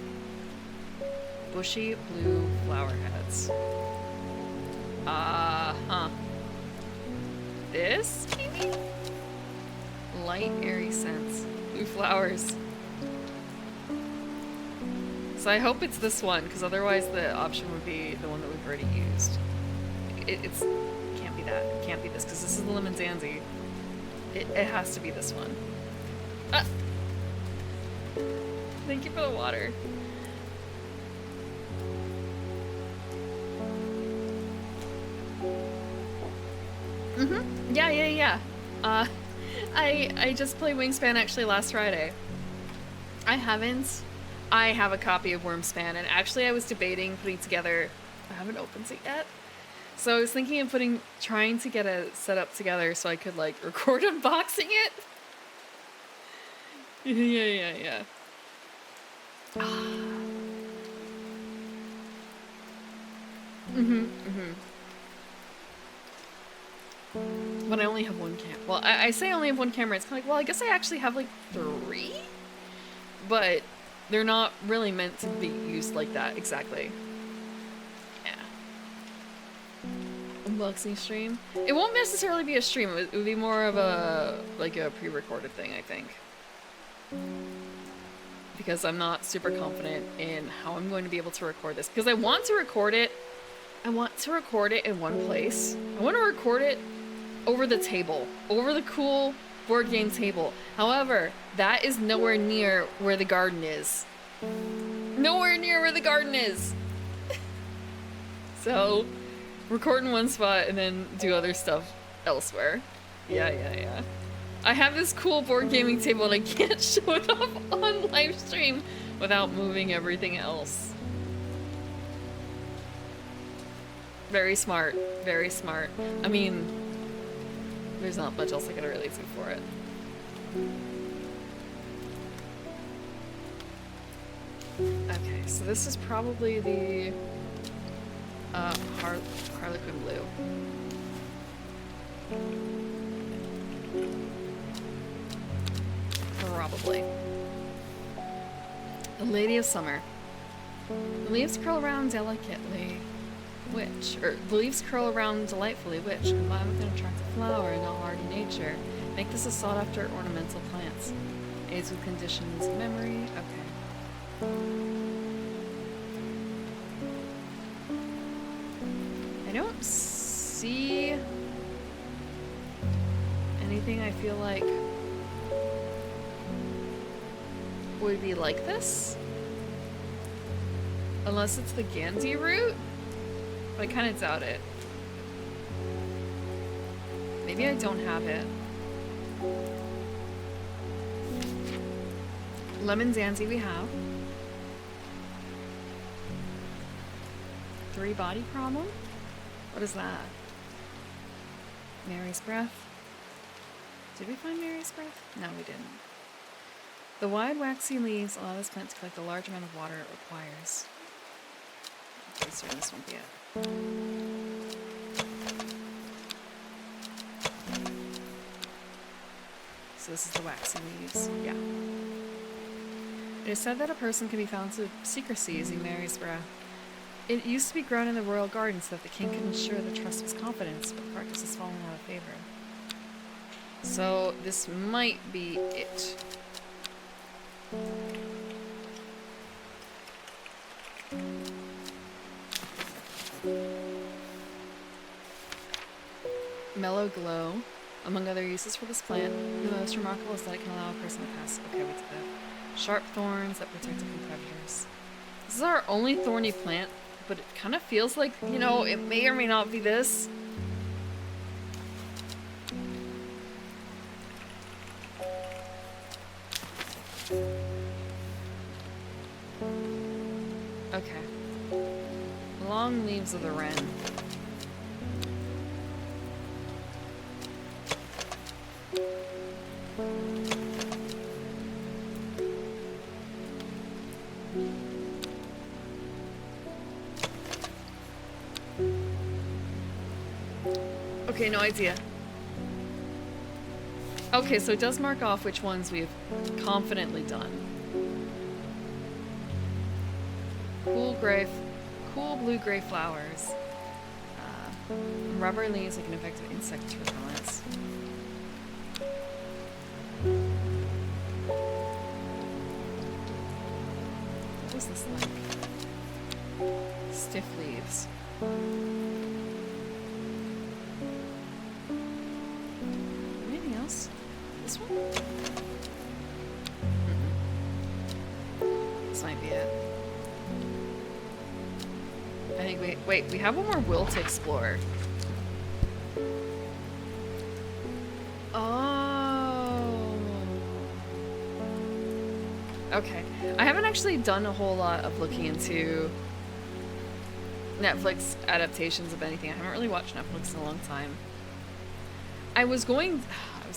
Bushy blue flower heads. Huh. This, maybe? Light, airy scents. Blue flowers. So I hope it's this one, because otherwise the option would be the one that we've already used. It can't be that. It can't be this, because this is the Lemon Zanzi. It has to be this one. Ah! Thank you for the water. Yeah. I just played Wingspan actually last Friday. I haven't. I have a copy of Wormspan, and actually I was debating putting together... I haven't opened it yet. So I was thinking of trying to get a setup together so I could, like, record unboxing it. Yeah. But I only have one camera. Well, I say I only have one camera. It's kind of like, well, I guess I actually have, like, 3? But they're not really meant to be used like that, exactly. Yeah. Unboxing stream. It won't necessarily be a stream. It would be more of a, like, a pre-recorded thing, I think. Because I'm not super confident in how I'm going to be able to record this. Because I want to record it. I want to record it in one place. I want to record it over the table. Over the cool board game table. However, that is nowhere near where the garden is. Nowhere near where the garden is. So, record in one spot and then do other stuff elsewhere. Yeah. I have this cool board gaming table and I can't show it off on live stream without moving everything else. Very smart. Very smart. I mean, there's not much else I could really do for it. Okay, so this is probably the Harlequin Blue. Probably. The Lady of Summer. The leaves curl around delicately, which, or the leaves curl around delightfully, which, combined with an attractive flower and a hardy nature, make this a sought-after ornamental plant. Aids with conditions of memory. Okay. I don't see anything I feel like would be like this. Unless it's the Gandhi root? But I kind of doubt it. Maybe I don't have it. Lemon Zanzi we have. 3 body problem? What is that? Mary's Breath. Did we find Mary's Breath? No, we didn't. The wide, waxy leaves allow this plant to collect the large amount of water it requires. Okay, so this won't be it. So this is the waxy leaves. Yeah. It is said that a person can be found to secrecy using Mary's Breath. It used to be grown in the royal garden so that the king could ensure the trust was confidence, but practice has fallen out of favor. So this might be it. Mellow Glow. Among other uses for this plant, the most remarkable is that it can allow a person to pass. Okay, we did that. Sharp thorns that protect it from predators. This is our only thorny plant, but it kind of feels like, you know, it may or may not be this. Okay. Long leaves of the wren. Okay, no idea. Okay, so it does mark off which ones we've confidently done. Cool blue-gray flowers. Rubber leaves like an effective insect repellents. What was this like? Stiff leaves. Anything else? This one? This might be it. I think wait, we have one more will to explore. Oh. Okay. I haven't actually done a whole lot of looking into Netflix adaptations of anything. I haven't really watched Netflix in a long time. I was going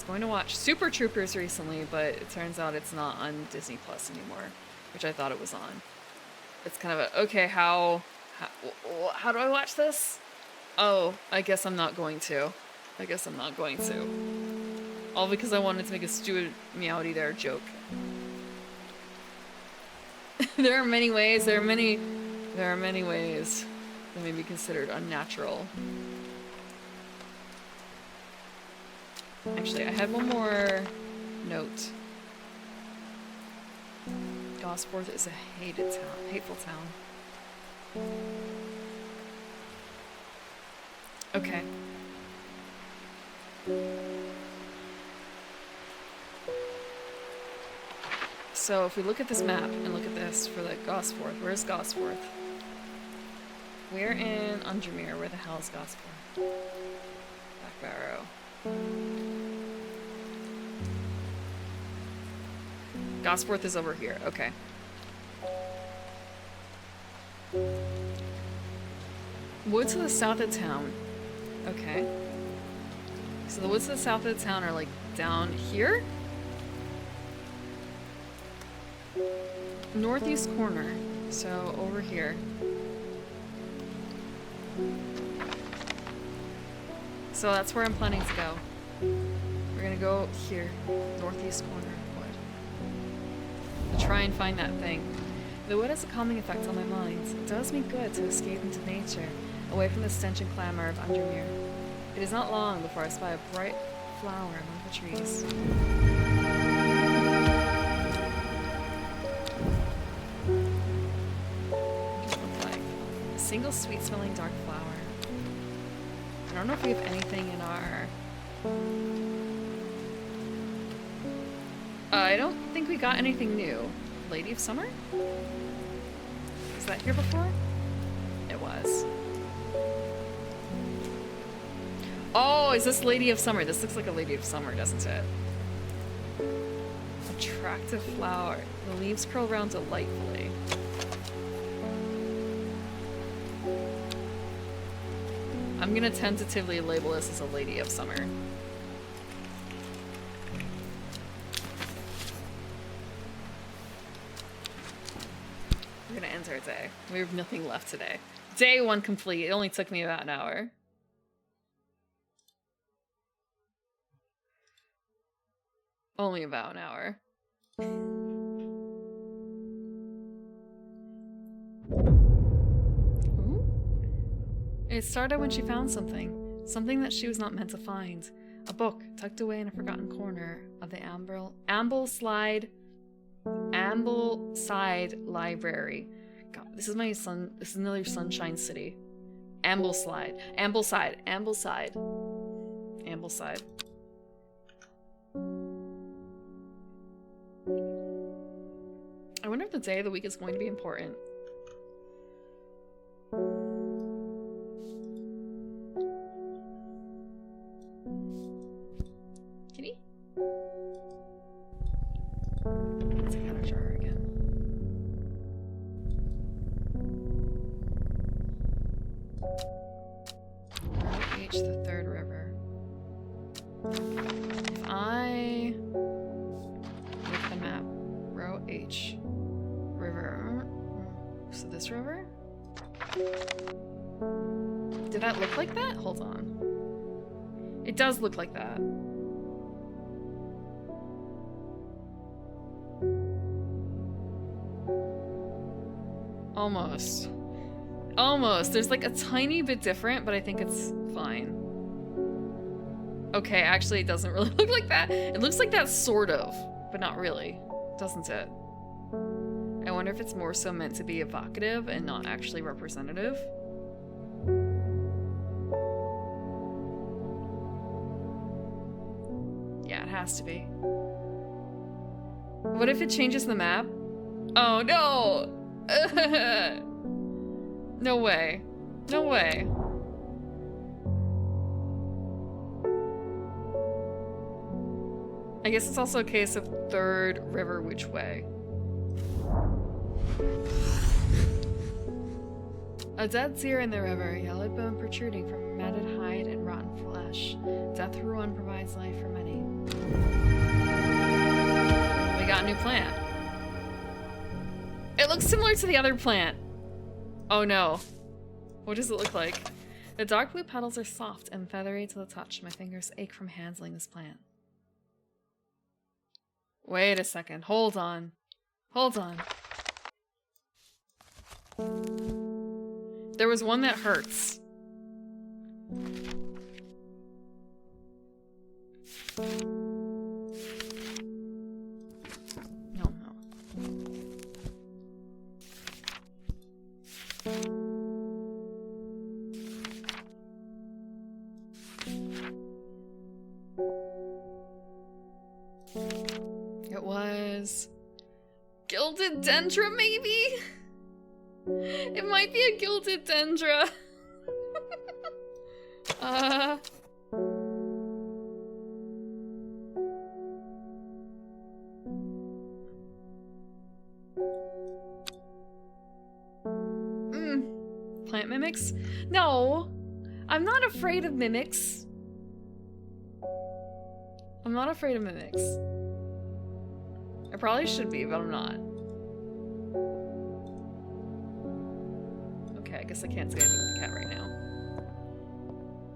to watch Super Troopers recently, but it turns out it's not on Disney Plus anymore, which I thought it was on. It's kind of a, okay, how do I watch this? Oh, I guess I'm not going to. All because I wanted to make a stupid Meowdy there joke. There are many ways that may be considered unnatural. Actually, I had one more note. Gosforth is a hateful town. Okay. So if we look at this map and look at this for the Gosforth, where's Gosforth? We're in Undermere. Where the hell is Gosforth? Back Barrow. Gosforth is over here. Okay. Woods to the south of town. Okay. So the woods to the south of the town are like down here? Northeast corner. So over here. So that's where I'm planning to go. We're gonna go here. Northeast corner of wood. To try and find that thing. The wood has a calming effect on my mind. It does me good to escape into nature, away from the stench and clamor of Undermere. It is not long before I spy a bright flower among the trees. What does it look like? A single sweet-smelling dark flower. I don't know if we have anything in our... I don't think we got anything new. Lady of Summer? Was that here before? It was. Oh, is this Lady of Summer? This looks like a Lady of Summer, doesn't it? Attractive flower. The leaves curl around delightfully. I'm gonna tentatively label this as a Lady of Summer. We're gonna end our day. We have nothing left today. Day 1 complete. It only took me about an hour. Only about an hour. Ooh. It started when she found something. Something that she was not meant to find. A book tucked away in a forgotten corner of the Ambleside Library. God, this is my son. This is another Sunshine City. Ambleside. I wonder if the day of the week is going to be important. Kitty? Let's take out our jar again. Route H, the third river. If I look at the map, row H, river. So this river? Did that look like that? Hold on. It does look like that. Almost. Almost. There's like a tiny bit different, but I think it's fine. Okay, actually it doesn't really look like that. It looks like that sort of, but not really, doesn't it? I wonder if it's more so meant to be evocative and not actually representative. Yeah, it has to be. What if it changes the map? Oh no! No way. No way. I guess it's also a case of third river which way. A dead deer in the river, yellow bone protruding from matted hide and rotten flesh. Death through one provides life for many. We got a new plant. It looks similar to the other plant. Oh no. What does it look like? The dark blue petals are soft and feathery to the touch. My fingers ache from handling this plant. Wait a second. Hold on. Hold on. There was one that hurts. No. It was Gilded Dendra, maybe? It might be a Gilded Dendra. plant mimics? No! I'm not afraid of mimics. I'm not afraid of mimics. I probably should be, but I'm not. Okay, I guess I can't say anything with the cat right now.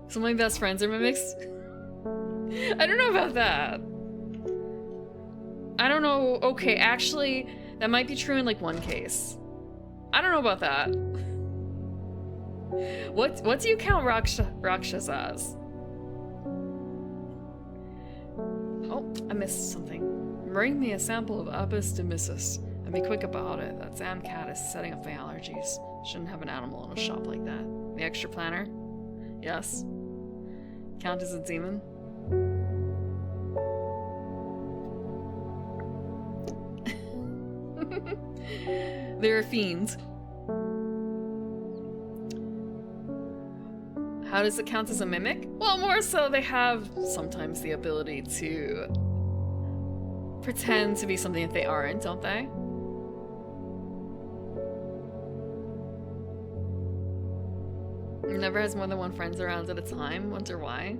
So my best friends are mimics? I don't know about that. I don't know. Okay, actually, that might be true in like one case. I don't know about that. What do you count Rakshas as? Oh, I missed something. Bring me a sample of Apis demyssus and be quick about it. That damn cat is setting up my allergies. Shouldn't have an animal in a shop like that. The extra planner? Yes. Count as a demon? They're a fiend. How does it count as a mimic? Well, more so they have sometimes the ability to pretend to be something that they aren't, don't they? Never has more than one friends around at a time. Wonder why?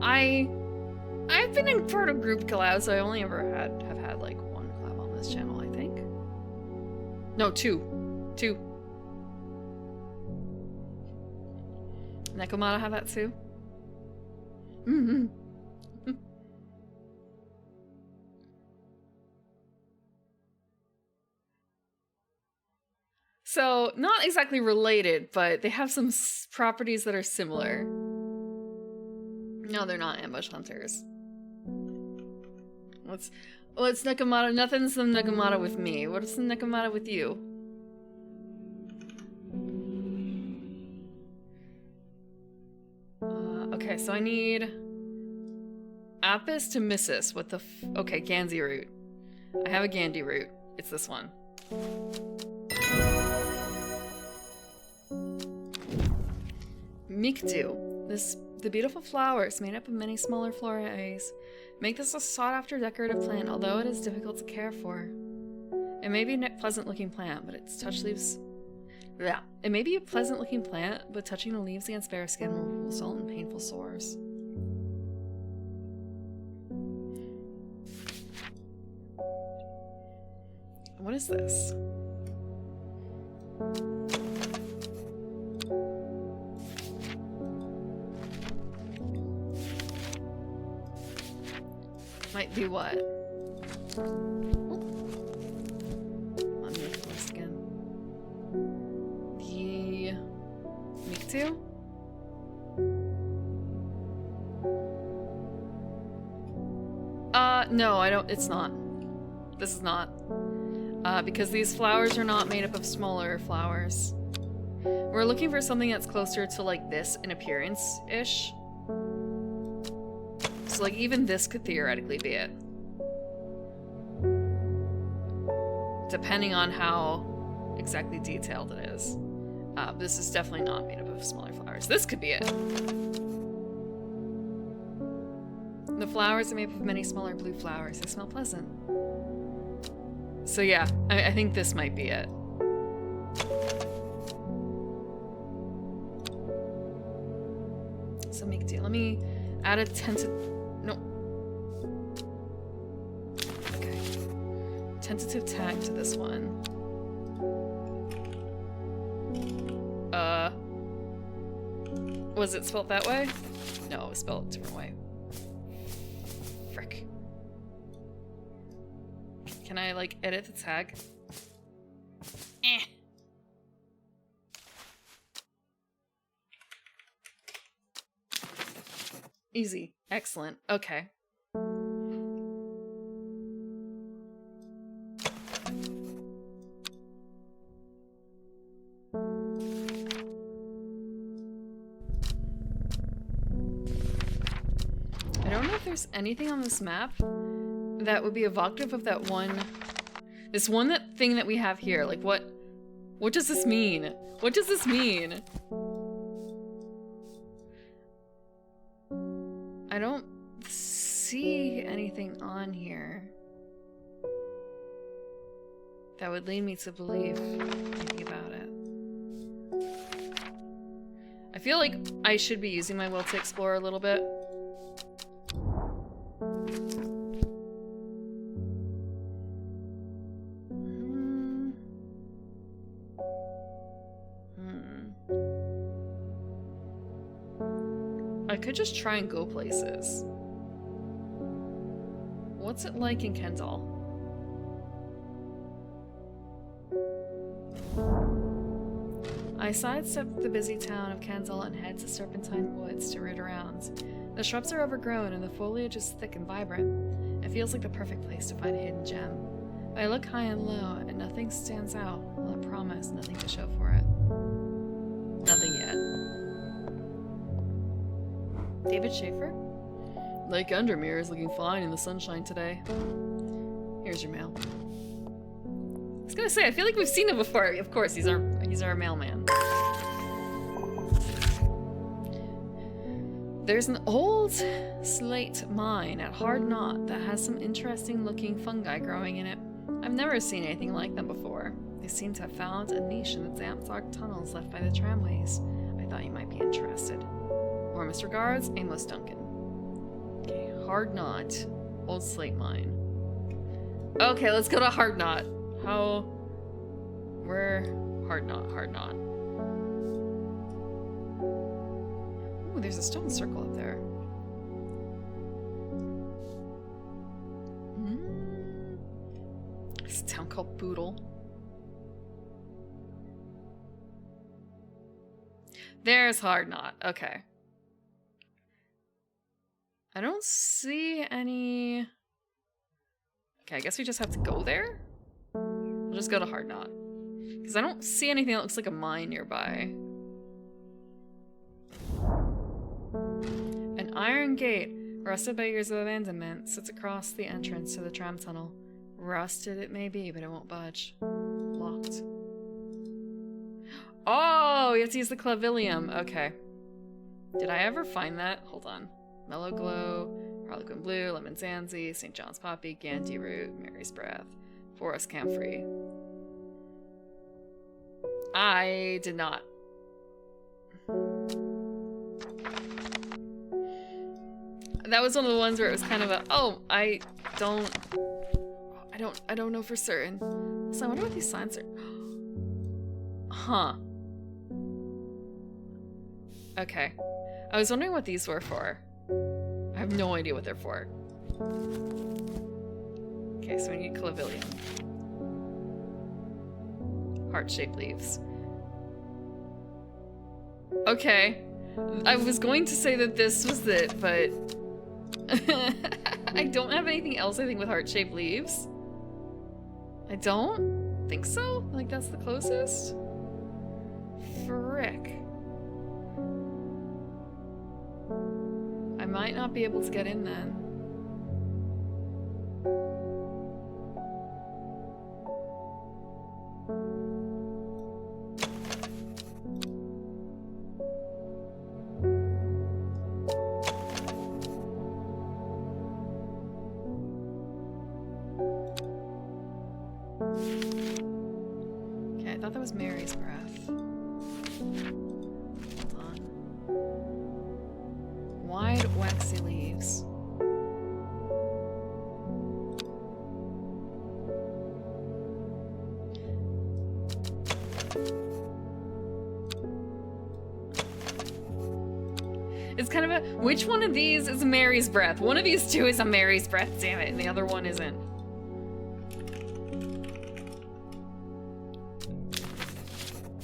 I've been in part of group collabs, so I only ever have had like one collab on this channel, I think. No, two. Nekomata have that too? Mm-hmm. So, not exactly related, but they have some properties that are similar. No, they're not ambush hunters. What's Nekomata? Nothing's the Nekomata with me. What's the Nekomata with you? Okay, so I need Apis to Missus. What the okay, Gansey root. I have a Gandhi root. It's this one. Mikdu. The beautiful flowers made up of many smaller florets make this a sought-after decorative plant, although it is difficult to care for. It may be a pleasant-looking plant, but its touch leaves... Yeah. It may be a pleasant-looking plant, but touching the leaves against bare skin will result in painful sores. What is this? Might be what? Let me look at this again. The Miktu? No, I don't. It's not. This is not. Because these flowers are not made up of smaller flowers. We're looking for something that's closer to like this in appearance-ish. So like even this could theoretically be it. Depending on how exactly detailed it is. This is definitely not made up of smaller flowers. This could be it. The flowers are made up of many smaller blue flowers. They smell pleasant. So yeah, I think this might be it. So make deal. Let me add a tentative... No. Okay. Tentative tag to this one. Was it spelled that way? No, it was spelled a different way. Frick. Can I, like, edit the tag? Eh. Easy. Excellent. Okay. I don't know if there's anything on this map that would be evocative of that one... This one thing that we have here. Like, what does this mean? What does this mean? I don't see anything on here that would lead me to believe anything about it. I feel like I should be using my will to explore a little bit. I could just try and go places. What's it like in Kendall? I sidestep the busy town of Kendall and head to Serpentine Woods to root around. The shrubs are overgrown and the foliage is thick and vibrant. It feels like the perfect place to find a hidden gem. I look high and low and nothing stands out. Well, I promise nothing to show for it. Nothing yet. David Schaefer? Lake Undermere is looking fine in the sunshine today. Here's your mail. I was gonna say, I feel like we've seen him before. Of course, he's our mailman. There's an old slate mine at Hard Knot that has some interesting looking fungi growing in it. I've never seen anything like them before. They seem to have found a niche in the damp, dark tunnels left by the tramways. I thought you might be interested. Warmest regards, Amos Duncan. Okay, Hard Knot. Old slate mine. Okay, let's go to Hard Knot. Where? Hard Knot, Hard Knot. Ooh, there's a stone circle up there. It's a town called Boodle. There's Hard Knot. Okay. I don't see any... Okay, I guess we just have to go there? We'll just go to Hard Knot. Because I don't see anything that looks like a mine nearby. An iron gate, rusted by years of abandonment, sits across the entrance to the tram tunnel. Rusted it may be, but it won't budge. Locked. Oh, we have to use the clavilium. Okay. Did I ever find that? Hold on. Mellow Glow, Harlequin Blue, Lemon Zanzi, St. John's Poppy, Gandy Root, Mary's Breath, Forest Camphor. I did not. That was one of the ones where it was kind of a, oh, I don't know for certain. So I wonder what these signs are. Huh. Okay. I was wondering what these were for. I have no idea what they're for. Okay, so we need clavilium. Heart-shaped leaves. Okay. I was going to say that this was it, but... I don't have anything else, I think, with heart-shaped leaves. I don't think so? Like, that's the closest? Frick. I might not be able to get in then. Okay, I thought that was Mary's Breath. Hold on. Wide, waxy leaves. It's kind of a, which one of these is Mary's Breath? One of these two is a Mary's Breath, damn it, and the other one isn't.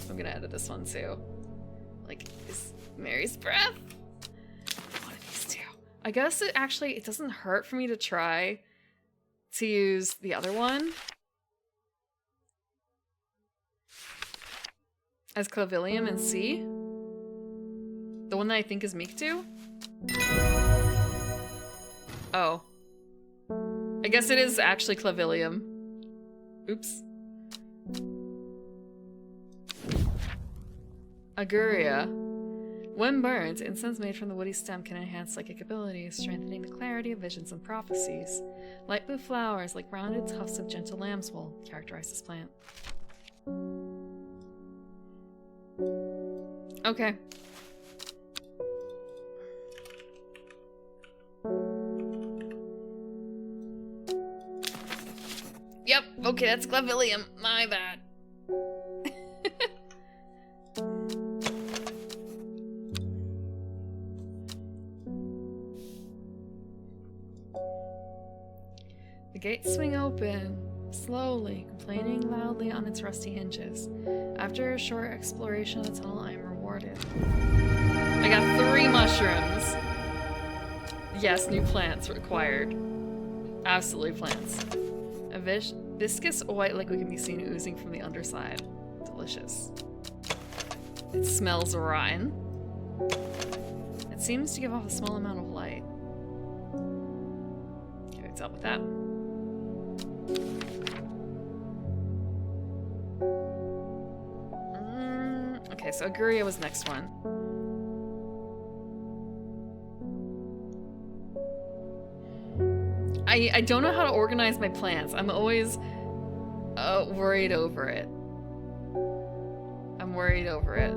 I'm gonna edit this one too. Like, is Mary's Breath? One of these two. I guess it actually, it doesn't hurt for me to try to use the other one as clavilium and see. The one that I think is Miktu? Oh. I guess it is actually clavilium. Oops. Auguria. When burned, incense made from the woody stem can enhance psychic abilities, strengthening the clarity of visions and prophecies. Light blue flowers, like rounded tufts of gentle lambswool, characterize this plant. Okay. Yep, okay, that's Clavilium. My bad. The gates swing open, slowly, complaining loudly on its rusty hinges. After a short exploration of the tunnel, I am rewarded. I got 3 mushrooms. Yes, new plants required. Absolutely plants. A viscous white liquid can be seen oozing from the underside. Delicious. It smells rotten. It seems to give off a small amount of light. Okay, what's up with that? Okay, so Aguria was next one. I don't know how to organize my plants. I'm always worried over it. I'm worried over it.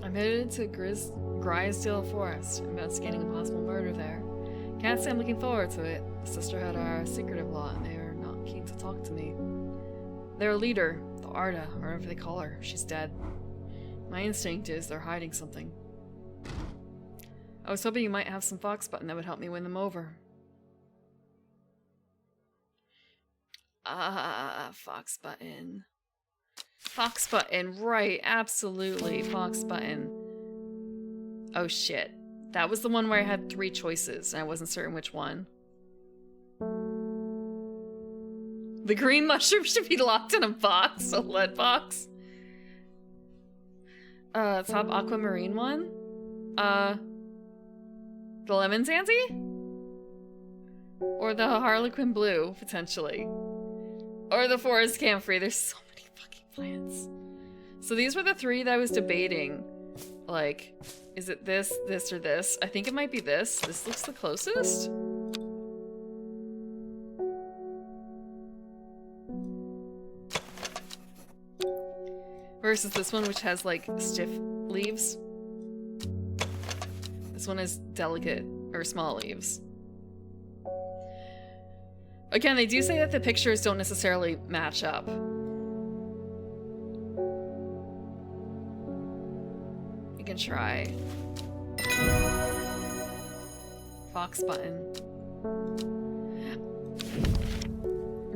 I'm headed to Grisdale Forest, investigating a possible murder there. Can't say I'm looking forward to it. The sisterhood are a secretive lot, and they are not keen to talk to me. Their leader, the Arda, or whatever they call her, she's dead. My instinct is they're hiding something. I was hoping you might have some fox button that would help me win them over. Fox button. Fox button, right, absolutely, fox button. Oh shit. That was the one where I had 3 choices, and I wasn't certain which one. The green mushroom should be locked in a box, a lead box. Top aquamarine one? The lemon tansy? Or the harlequin blue, potentially. Or the forest camphor. There's so many fucking plants. So these were the 3 that I was debating. Like, is it this, this, or this? I think it might be this. This looks the closest. Versus this one, which has, like, stiff leaves. This one is delicate, or small leaves. Again, they do say that the pictures don't necessarily match up. You can try. Fox button.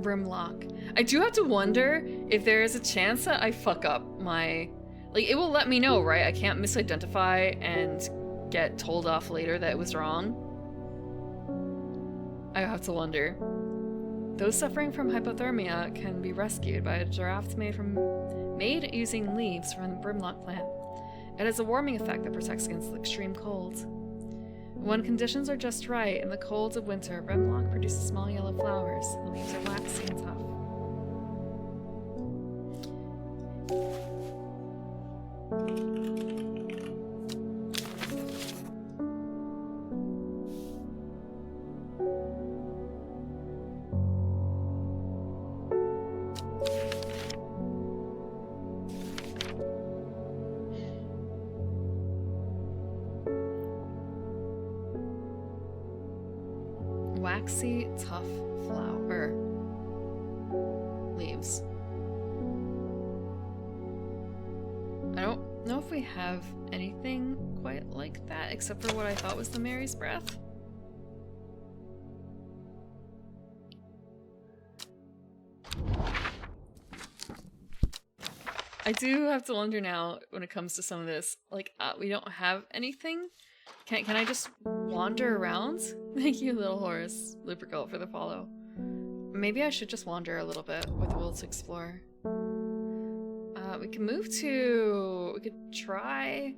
Brimlock. I do have to wonder if there is a chance that I fuck up my... Like, it will let me know, right? I can't misidentify and get told off later that it was wrong. I have to wonder. Those suffering from hypothermia can be rescued by a giraffe made using leaves from the brimlock plant. It has a warming effect that protects against the extreme cold. When conditions are just right, in the colds of winter, brimlock produces small yellow flowers. The leaves are waxy and tough. Waxy, tough flower leaves. I don't know if we have anything quite like that, except for what I thought was the Mary's Breath. I do have to wonder now when it comes to some of this, like, we don't have anything. Can I just wander around? Thank you, Little Horse, Lupergold, for the follow. Maybe I should just wander a little bit with the will to explore. We can move to... We could try...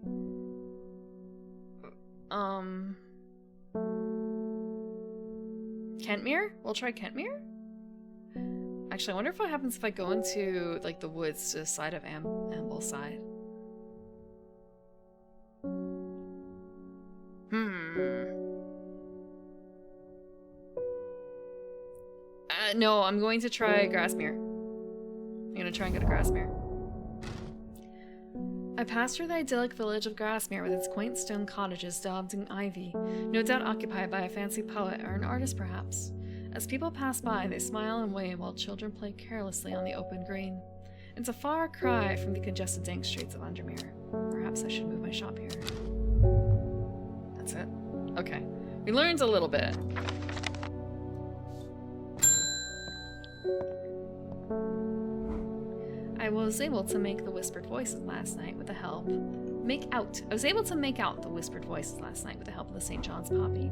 Kentmere? We'll try Kentmere? Actually, I wonder if what happens if I go into, like, the woods to the side of Ambleside. No, I'm going to try Grassmere. I'm gonna try and go to Grassmere. I passed through the idyllic village of Grassmere with its quaint stone cottages daubed in ivy, no doubt occupied by a fancy poet or an artist perhaps. As people pass by, they smile and wave while children play carelessly on the open green. It's a far cry from the congested dank streets of Undermere. Perhaps I should move my shop here. That's it? Okay. We learned a little bit. I was able to make the whispered voices last night with the help. I was able to make out the whispered voices last night with the help of the St. John's Poppy.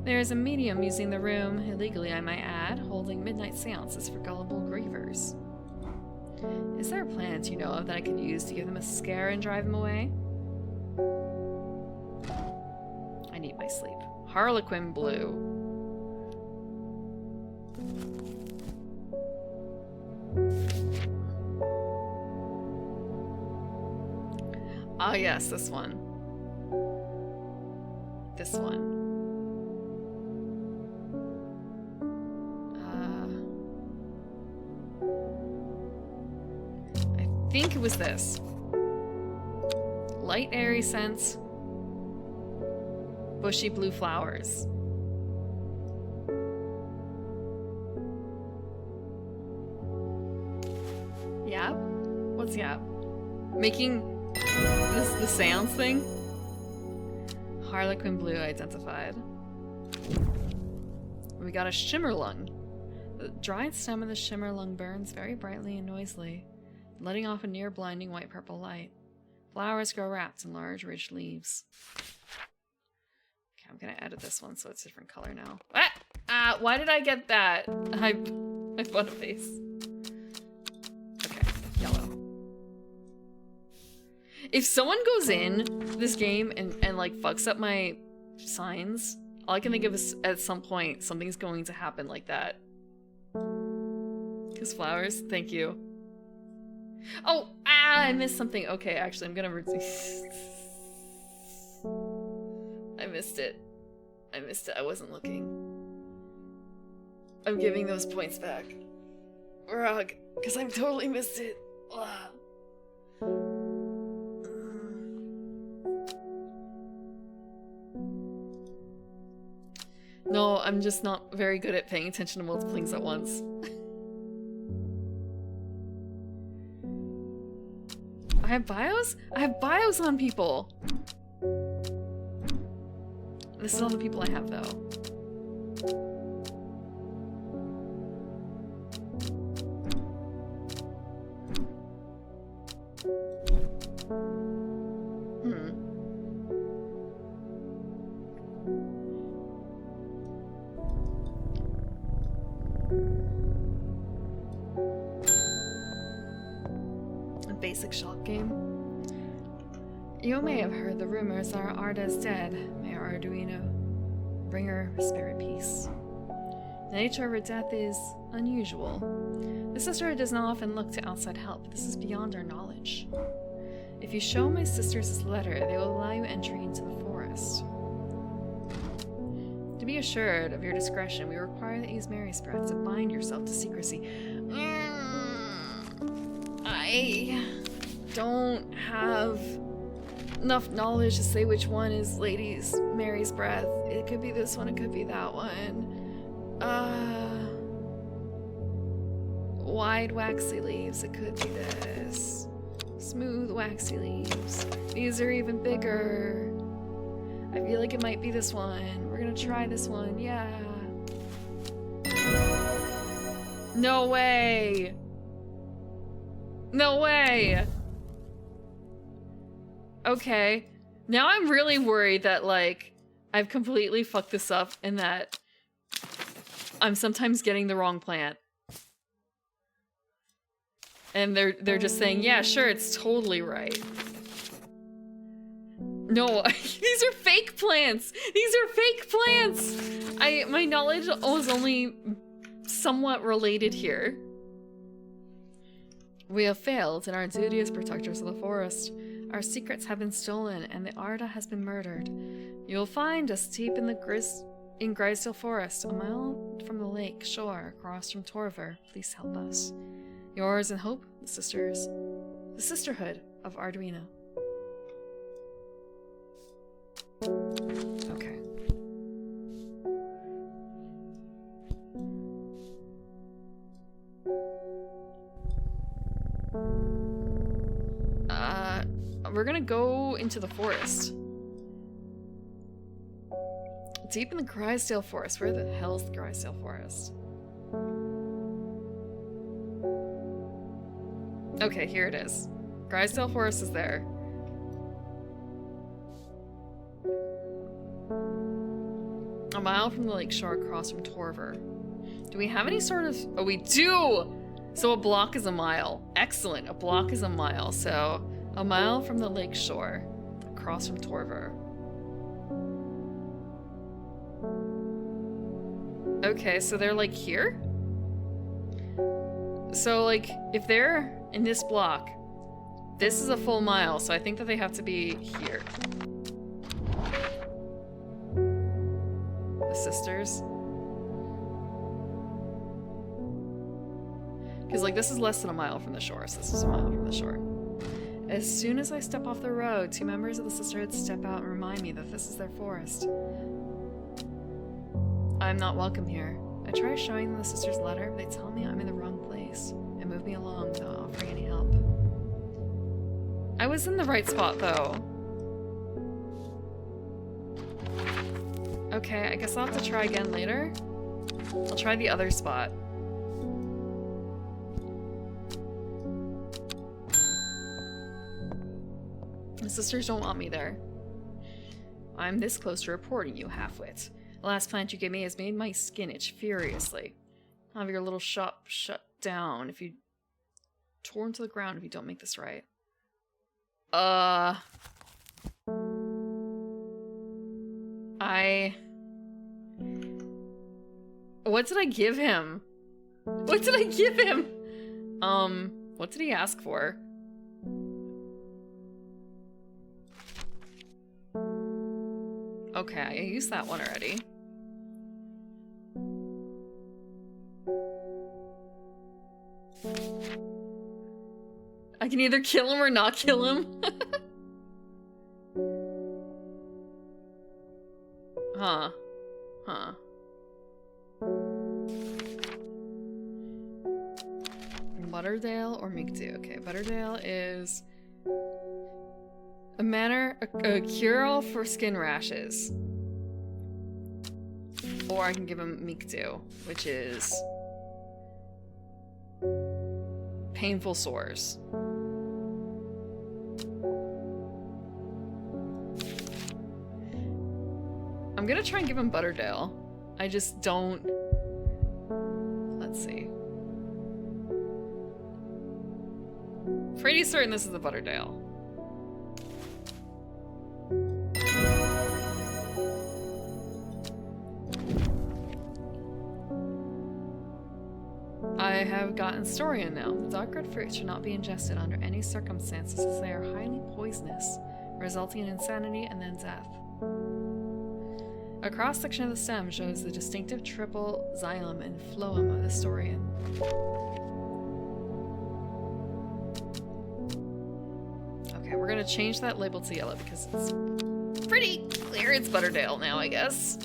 There is a medium using the room, illegally I might add, holding midnight seances for gullible grievers. Is there a planet you know of that I could use to give them a scare and drive them away? I need my sleep. Harlequin blue. Ah, yes, this one. This one. I think it was this. Light, airy scents. Bushy blue flowers. Yap? What's yap? Making the seance thing? Harlequin blue identified. We got a shimmerlung. The dried stem of the shimmerlung burns very brightly and noisily, letting off a near blinding white purple light. Flowers grow wrapped in large rich leaves. Okay, I'm gonna edit this one so it's a different color now. Ah! Why did I get that? I bought a face. Okay, yellow. If someone goes in this game and like fucks up my signs, all I can think of is at some point something's going to happen like that. Because flowers, thank you. Oh, I missed something. Okay, actually, I'm gonna I missed it. I missed it. I wasn't looking. I'm giving those points back. Rug, because I've totally missed it. Ugh. No, I'm just not very good at paying attention to multiple things at once. I have bios? I have bios on people! This is all the people I have, though. Basic shop game. You may have heard the rumors our Arda is dead. May our Arduino bring her spirit peace. The nature of her death is unusual. The sister does not often look to outside help. This is beyond our knowledge. If you show my sisters this letter, they will allow you entry into the forest. To be assured of your discretion, we require that you use Mary's breath to bind yourself to secrecy. I don't have enough knowledge to say which one is Mary's breath. It could be this one, it could be that one. Wide waxy leaves, it could be this. Smooth waxy leaves. These are even bigger. I feel like it might be this one. We're gonna try this one, yeah. No way! No way! Okay. Now I'm really worried that, like, I've completely fucked this up and that I'm sometimes getting the wrong plant. And they're just saying, yeah, sure, it's totally right. No, these are fake plants! These are fake plants! My knowledge was only somewhat related here. We have failed in our duty as protectors of the forest. Our secrets have been stolen, and the Arda has been murdered. You will find us deep in the Grisdale Forest, a mile from the lake shore, across from Torver. Please help us. Yours in hope, the Sisterhood of Arduino. Okay. We're gonna go into the forest. Deep in the Grisdale Forest. Where the hell's the Grisdale Forest? Okay, here it is. Grisdale Forest is there. A mile from the lake shore across from Torver. Do we have any sort of... Oh, we do! So a block is a mile. Excellent. A block is a mile. So a mile from the lake shore across from Torver. Okay, so they're like here? So like if they're in this block, this is a full mile, so I think that they have to be here. The sisters. Because like this is less than a mile from the shore, so this is a mile from the shore. As soon as I step off the road, 2 members of the sisterhood step out and remind me that this is their forest. I'm not welcome here. I try showing them the sister's letter, but they tell me I'm in the wrong place and move me along without offering any help. I was in the right spot, though. Okay, I guess I'll have to try again later. I'll try the other spot. The sisters don't want me there. I'm this close to reporting you, halfwit. The last plant you gave me has made my skin itch furiously. I'll have your little shop shut down if you... torn to the ground if you don't make this right. What did I give him? What did I give him? What did he ask for? Okay, I used that one already. I can either kill him or not kill him. Huh. Huh. Butterdale or Migdu? Okay, Butterdale is a cure-all for skin rashes. Or I can give him Migdu, which is painful sores. I'm gonna try and give him Butterdale. I just don't... Let's see. Pretty certain this is the Butterdale. I have gotten Storian now. The dark red fruit should not be ingested under any circumstances as they are highly poisonous, resulting in insanity and then death. A cross-section of the stem shows the distinctive triple xylem and phloem of the Storian. Okay, we're gonna change that label to yellow because it's pretty clear it's Butterdale now, I guess.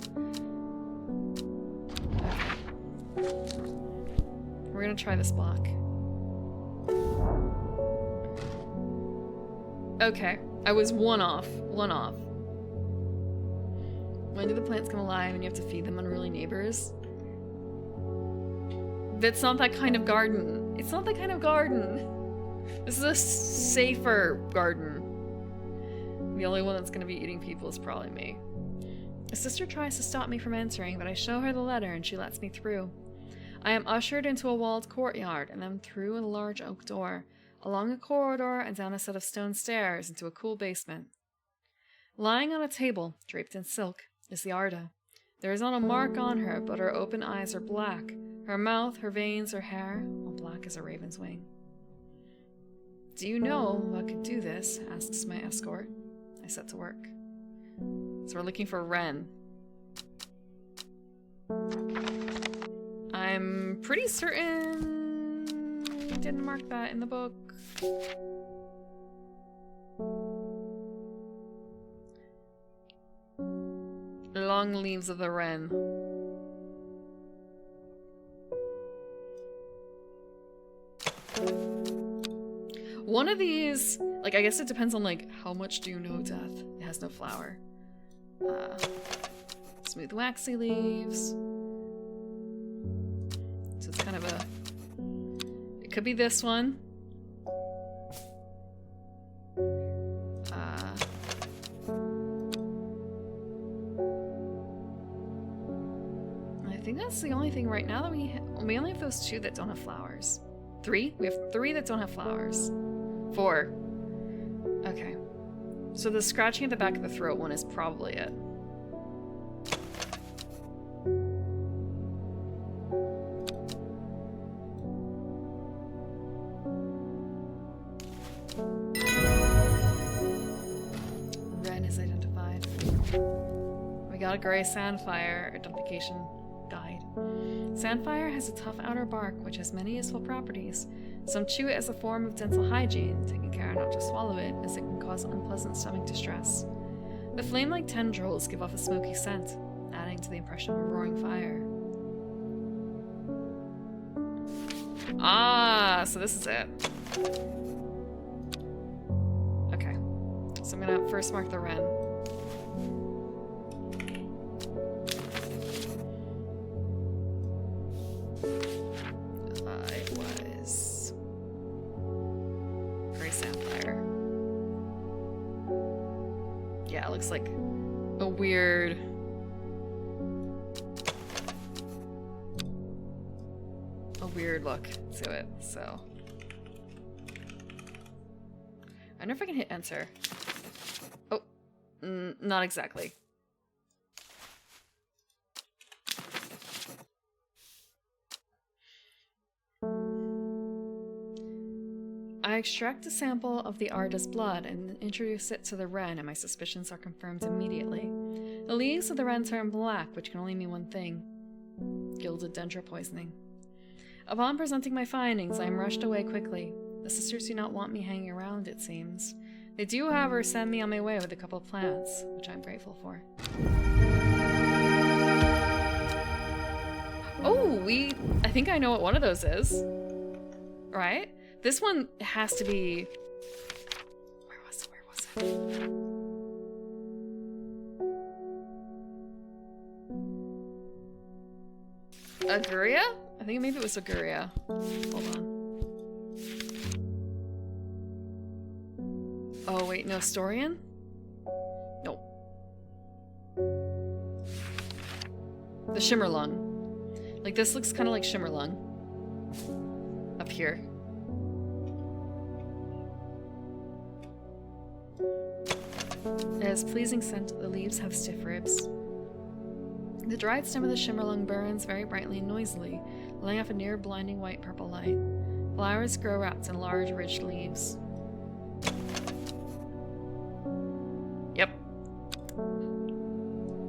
Okay. We're gonna try this block. Okay, I was one off. When do the plants come alive and you have to feed them unruly neighbors? That's not that kind of garden. It's not that kind of garden. This is a safer garden. The only one that's gonna be eating people is probably me. A sister tries to stop me from entering, but I show her the letter and she lets me through. I am ushered into a walled courtyard and then through a large oak door, along a corridor and down a set of stone stairs into a cool basement. Lying on a table, draped in silk, is the Arda. There is not a mark on her, but her open eyes are black. Her mouth, her veins, her hair, all black as a raven's wing. Do you know what could do this? Asks my escort. I set to work. So we're looking for Wren. I'm pretty certain we didn't mark that in the book. Long leaves of the wren. One of these, like, I guess it depends on, like, how much do you know death? It has no flower. Smooth waxy leaves. So it's kind of a... It could be this one. I think that's the only thing right now that we only have those 2 that don't have flowers. 3? We have 3 that don't have flowers. 4. Okay. So the scratching at the back of the throat one is probably it. Wren is identified. We got a gray sandfire identification guide. Sandfire has a tough outer bark which has many useful properties. Some chew it as a form of dental hygiene, taking care not to swallow it as it can cause unpleasant stomach distress. The flame-like tendrils give off a smoky scent, adding to the impression of a roaring fire. Ah, so this is it. Okay, so I'm gonna first mark the wren. It was gray sapphire. Yeah, it looks like a weird look to it, so I wonder if I can hit enter. Oh, not exactly. I extract a sample of the Arda's blood and introduce it to the wren, and my suspicions are confirmed immediately. The leaves of the wren turn black, which can only mean one thing: gilded dendra poisoning. Upon presenting my findings, I am rushed away quickly. The sisters do not want me hanging around, it seems. They do, however, send me on my way with a couple of plants, which I'm grateful for. Oh, I think I know what one of those is. Right? This one has to be... Where was it? Aguria? I think maybe it was Aguria. Hold on. Oh wait, no, Storian? Nope. The Shimmerlung. Like, this looks kind of like Shimmerlung. Up here. It has pleasing scent. The leaves have stiff ribs. The dried stem of the Shimmerlung burns very brightly and noisily, laying off a near blinding white purple light. Flowers grow wrapped in large, rich leaves. Yep.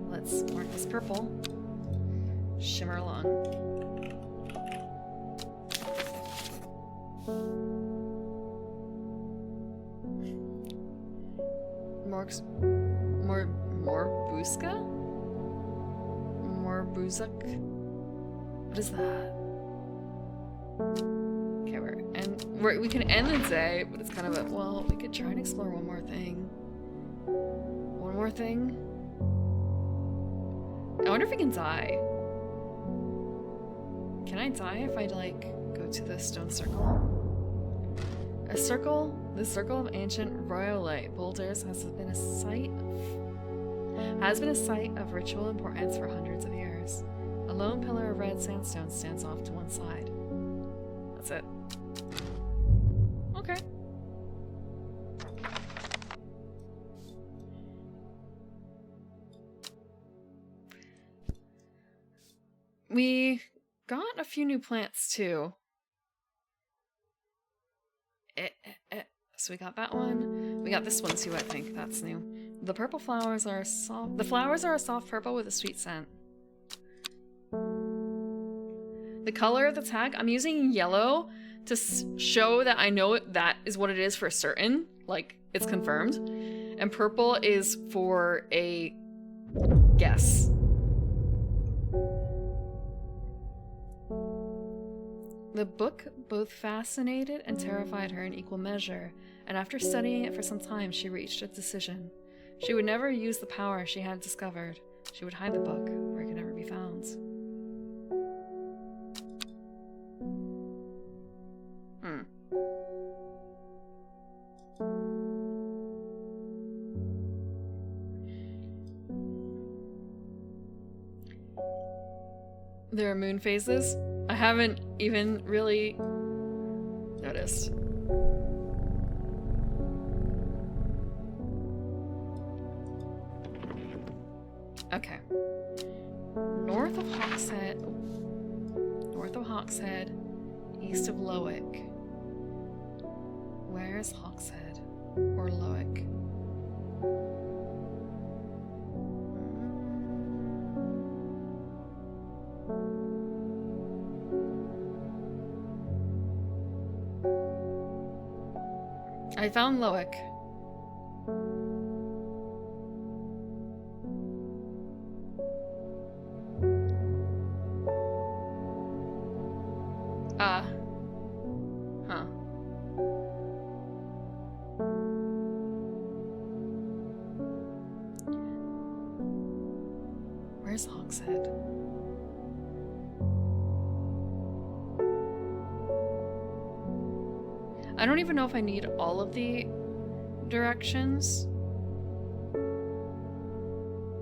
Let's mark this purple. Shimmerlung. Morbuska? Morbuzak? What is that? Okay, we can end the day, but it's kind of a, well, we could try and explore one more thing. One more thing? I wonder if we can die. Can I die if I, like, go to the stone circle? The circle of ancient rhyolite boulders has been a site of ritual importance for hundreds of years. A lone pillar of red sandstone stands off to one side. That's it. Okay. We got a few new plants too. So we got that one. We got this one too, I think. That's new. The purple flowers are soft. The flowers are a soft purple with a sweet scent. The color of the tag, I'm using yellow to show that I know that is what it is for certain. Like, it's confirmed. And purple is for a guess. The book both fascinated and terrified her in equal measure, and after studying it for some time, she reached a decision. She would never use the power she had discovered. She would hide the book where it could never be found. There are moon phases. I haven't even really noticed. Okay. North of Hawkshead. North of Hawkshead. East of Lowick. Where is Hawkshead? Or Lowick? I found Lowick. Huh. Where's Hawkshead? I don't even know if I need all of the directions.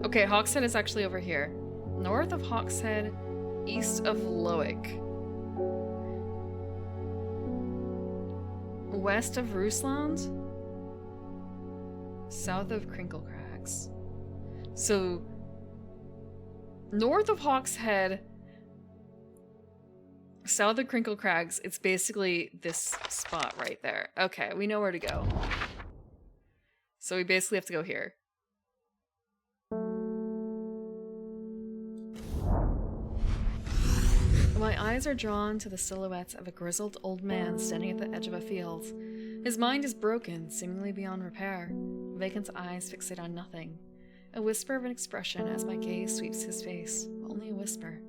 Okay, Hawkshead is actually over here. North of Hawkshead, east of Lowick. West of Rusland, south of Crinkle Crags. So, north of Hawkshead, south of Crinkle Crags, it's basically this spot right there. Okay, we know where to go. So we basically have to go here. My eyes are drawn to the silhouette of a grizzled old man standing at the edge of a field. His mind is broken, seemingly beyond repair. Vacant eyes fixate on nothing. A whisper of an expression as my gaze sweeps his face. Only a whisper.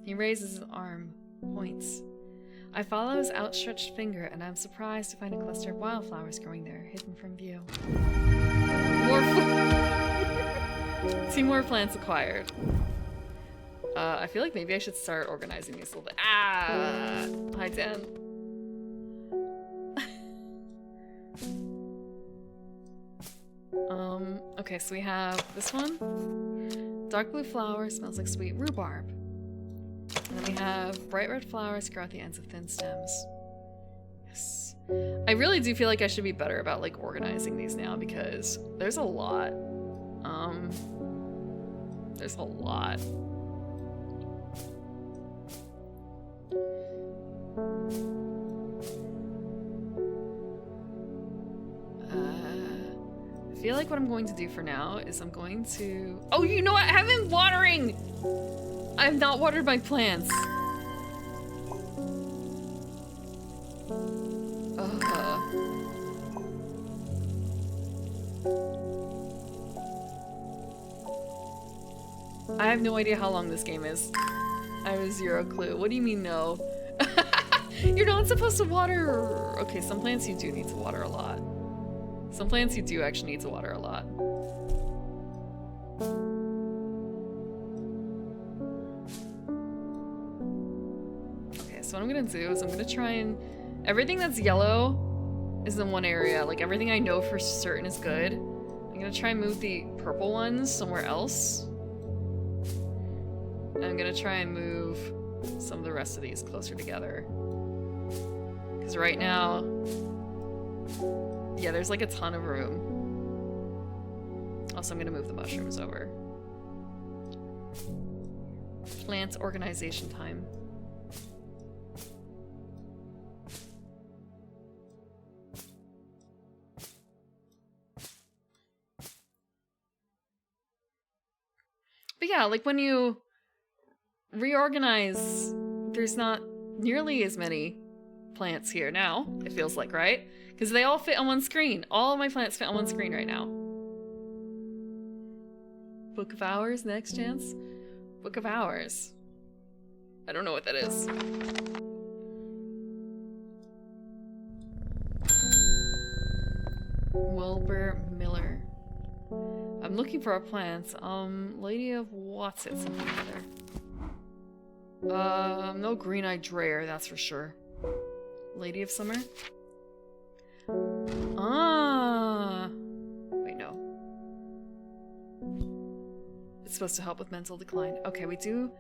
He raises his arm, points. I follow his outstretched finger, and I'm surprised to find a cluster of wildflowers growing there, hidden from view. Two more plants acquired. I feel like maybe I should start organizing these a little bit. Ah! Hi, Dan. Okay, so we have this one. Dark blue flower, smells like sweet rhubarb. And then we have bright red flowers grow at the ends of thin stems. Yes. I really do feel like I should be better about like organizing these now because there's a lot. There's a lot. I feel like what I'm going to do for now is I'm going to... Oh, you know what? I haven't been watering! I have not watered my plants. I have no idea how long this game is. I have zero clue. What do you mean no? You're not supposed to water... Okay, some plants you do need to water a lot. Some plants you do actually need to water a lot. Okay, so what I'm gonna do is I'm gonna try and... Everything that's yellow is in one area. Like, everything I know for certain is good. I'm gonna try and move the purple ones somewhere else. And I'm gonna try and move some of the rest of these closer together. Because right now... Yeah, there's like a ton of room. Also, I'm gonna move the mushrooms over. Plant organization time. But yeah, like when you reorganize, there's not nearly as many plants here now, it feels like, right? Because they all fit on one screen. All of my plants fit on one screen right now. Book of Hours, next chance? Book of Hours. I don't know what that is. Wilbur Miller. I'm looking for our plants. Lady of what's it? Something other. No green-eyed Dreyer, that's for sure. Lady of Summer? Ah! Wait, no. It's supposed to help with mental decline. Okay, we do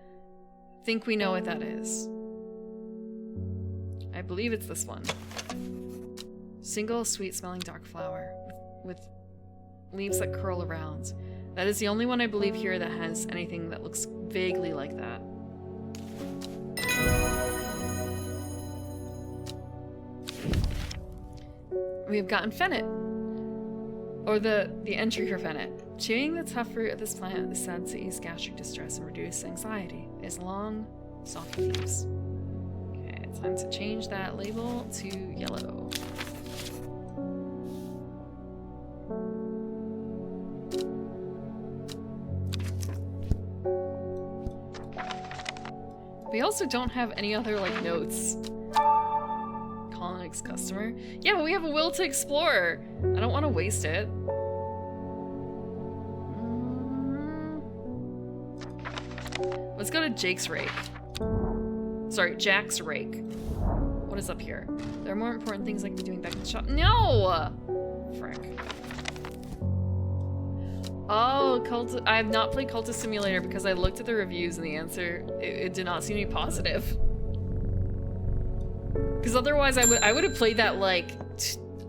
think we know what that is. I believe it's this one. Single, sweet-smelling dark flower with leaves that curl around. That is the only one I believe here that has anything that looks vaguely like that. We have gotten Fennit. Or the entry for Fennit. Chewing the tough fruit of this plant is said to ease gastric distress and reduce anxiety. It has long, soft leaves. Okay, time to change that label to yellow. We also don't have any other, like, notes. Call an ex-customer. Yeah, but we have a will to explore. I don't want to waste it. Let's go to Jake's Rake. Sorry, Jack's Rake. What is up here? There are more important things I can be doing back in the shop. No! Frick. Oh, I have not played Cultist Simulator because I looked at the reviews and the answer, it did not seem to be positive. Because otherwise I would have played that like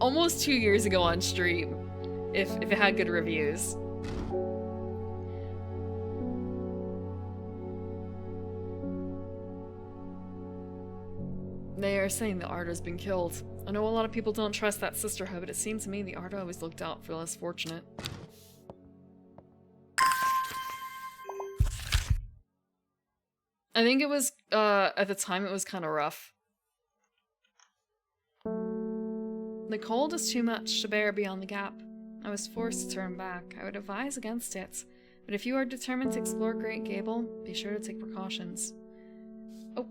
almost 2 years ago on stream if it had good reviews. They are saying the Arda has been killed. I know a lot of people don't trust that sisterhood, but it seems to me the Arda always looked out for the less fortunate. I think it was, at the time it was kind of rough. The cold is too much to bear beyond the gap. I was forced to turn back. I would advise against it. But if you are determined to explore Great Gable, be sure to take precautions. Oh.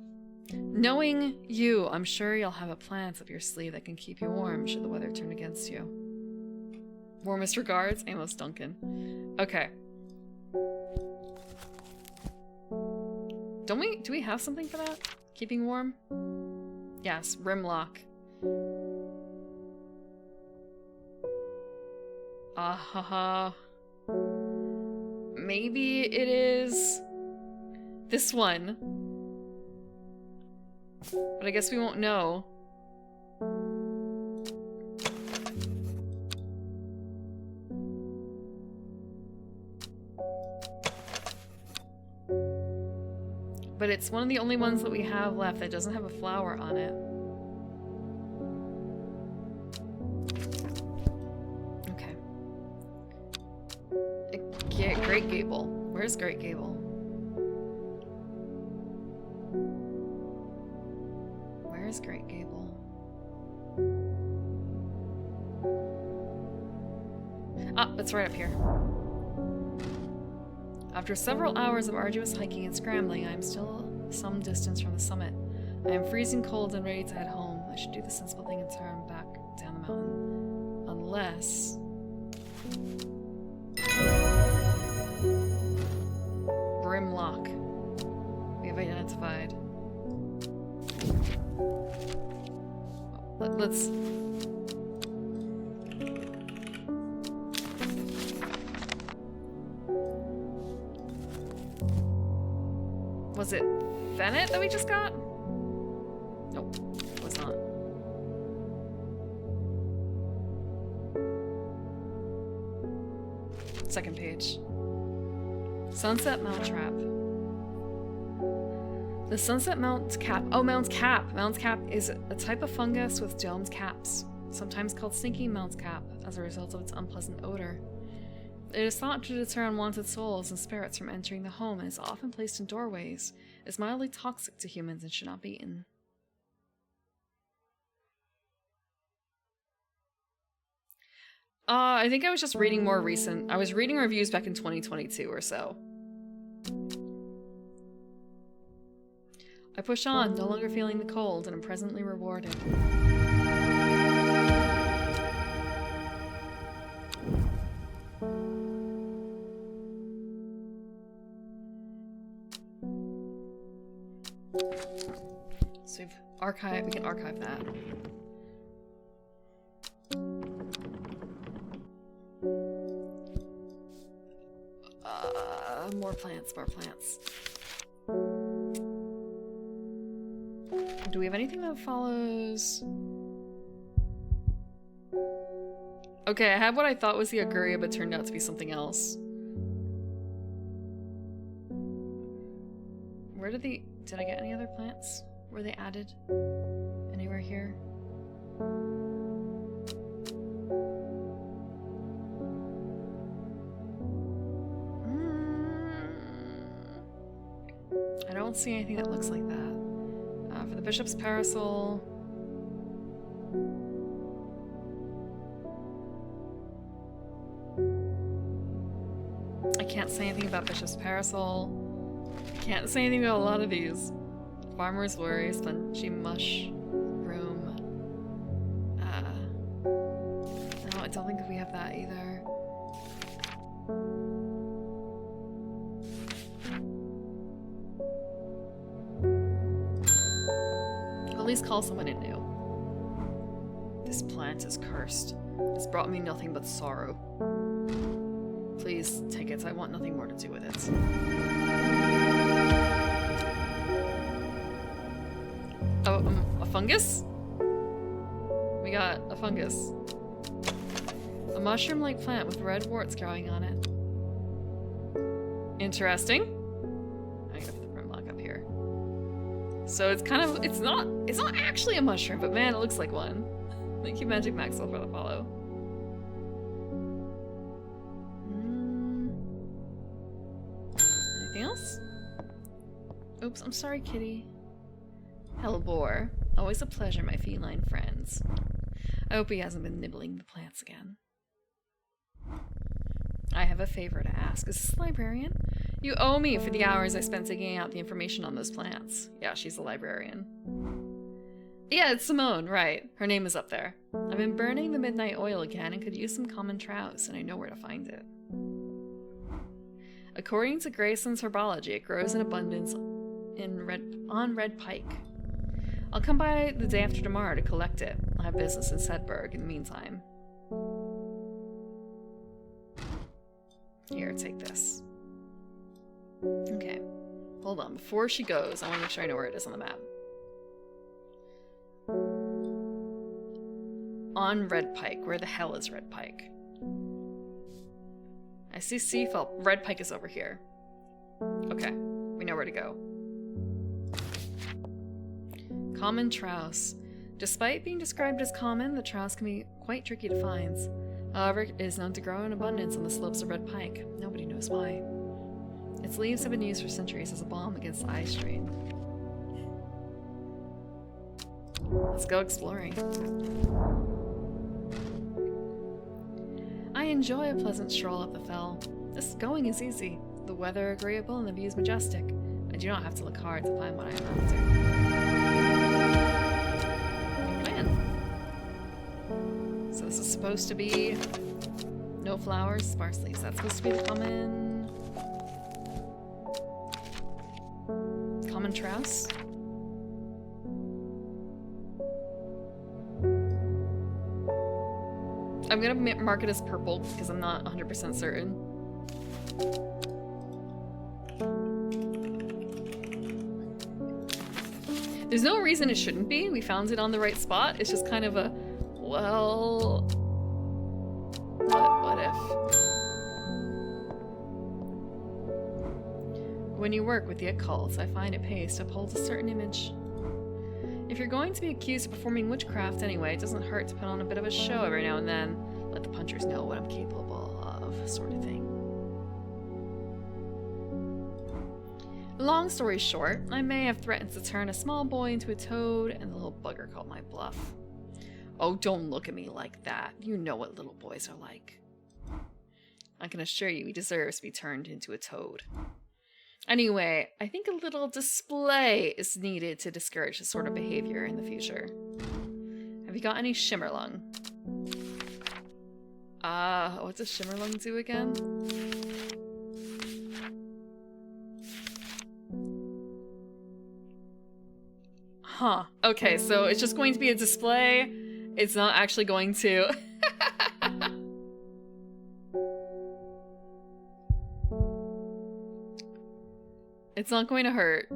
Knowing you, I'm sure you'll have a plant up your sleeve that can keep you warm should the weather turn against you. Warmest regards, Amos Duncan. Okay. Do we have something for that? Keeping warm? Yes, Rimlock. Maybe it is this one. But I guess we won't know. But it's one of the only ones that we have left that doesn't have a flower on it. Okay. Great Gable. Where's Great Gable? Where's Great Gable? Ah, it's right up here. After several hours of arduous hiking and scrambling, I am still some distance from the summit. I am freezing cold and ready to head home. I should do the sensible thing and turn back down the mountain. Unless... Brimlock. We have identified. Let's... Was it Fennit that we just got? Nope, it was not. Second page. Sunset Mounttrap. The Sunset Mount Cap. Oh, Mount's Cap. Mount's Cap is a type of fungus with domed caps, sometimes called stinking Mount's Cap as a result of its unpleasant odor. It is thought to deter unwanted souls and spirits from entering the home and is often placed in doorways. It is mildly toxic to humans and should not be eaten. I think I was just reading more recent. I was reading reviews back in 2022 or so. I push on, no longer feeling the cold, and am presently rewarded. So we can archive that. More plants. Do we have anything that follows? Okay, I had what I thought was the Auguria, but turned out to be something else. Where did I get any other plants? Were they added? Anywhere here? I don't see anything that looks like that. For the Bishop's Parasol... I can't say anything about Bishop's Parasol. I can't say anything about a lot of these. Farmer's Worry, Spongy Mushroom. No, I don't think we have that either. At least call someone in new. This plant is cursed. It's brought me nothing but sorrow. Please take it. I want nothing more to do with it. Oh, a fungus? We got a fungus. A mushroom-like plant with red warts growing on it. Interesting. I'm gonna put the rim block up here. So it's kind of, it's not actually a mushroom, but man, it looks like one. Thank you, Magic Maxwell, for the follow. Anything else? Oops, I'm sorry, kitty. Hellbore. Always a pleasure, my feline friends. I hope he hasn't been nibbling the plants again. I have a favor to ask. Is this a librarian? You owe me for the hours I spent digging out the information on those plants. Yeah, she's a librarian. Yeah, it's Simone, right. Her name is up there. I've been burning the midnight oil again and could use some common trouse, and I know where to find it. According to Grayson's herbology, it grows in abundance on Red Pike. I'll come by the day after tomorrow to collect it. I'll have business in Sedberg in the meantime. Here, take this. Okay. Hold on. Before she goes, I want to make sure I know where it is on the map. On Red Pike. Where the hell is Red Pike? I see Seafell. Red Pike is over here. Okay. We know where to go. Common trouse. Despite being described as common, the trouse can be quite tricky to find. However, it is known to grow in abundance on the slopes of Red Pike. Nobody knows why. Its leaves have been used for centuries as a balm against eye strain. Let's go exploring. I enjoy a pleasant stroll up the fell. This going is easy, the weather agreeable and the views majestic. I do not have to look hard to find what I am after. Good plan. So this is supposed to be no flowers, sparse leaves. That's supposed to be the common trouse. I'm gonna mark it as purple because I'm not 100% certain. There's no reason it shouldn't be. We found it on the right spot. It's just kind of a, well, what if? When you work with the occult, I find it pays to uphold a certain image. If you're going to be accused of performing witchcraft anyway, it doesn't hurt to put on a bit of a show every now and then. Let the punchers know what I'm capable of, sort of thing. Long story short, I may have threatened to turn a small boy into a toad, and the little bugger called my bluff. Oh, don't look at me like that. You know what little boys are like. I can assure you he deserves to be turned into a toad. Anyway, I think a little display is needed to discourage this sort of behavior in the future. Have you got any Shimmerlung? What does Shimmerlung do again? Huh. Okay, so it's just going to be a display. It's not actually going to... It's not going to hurt.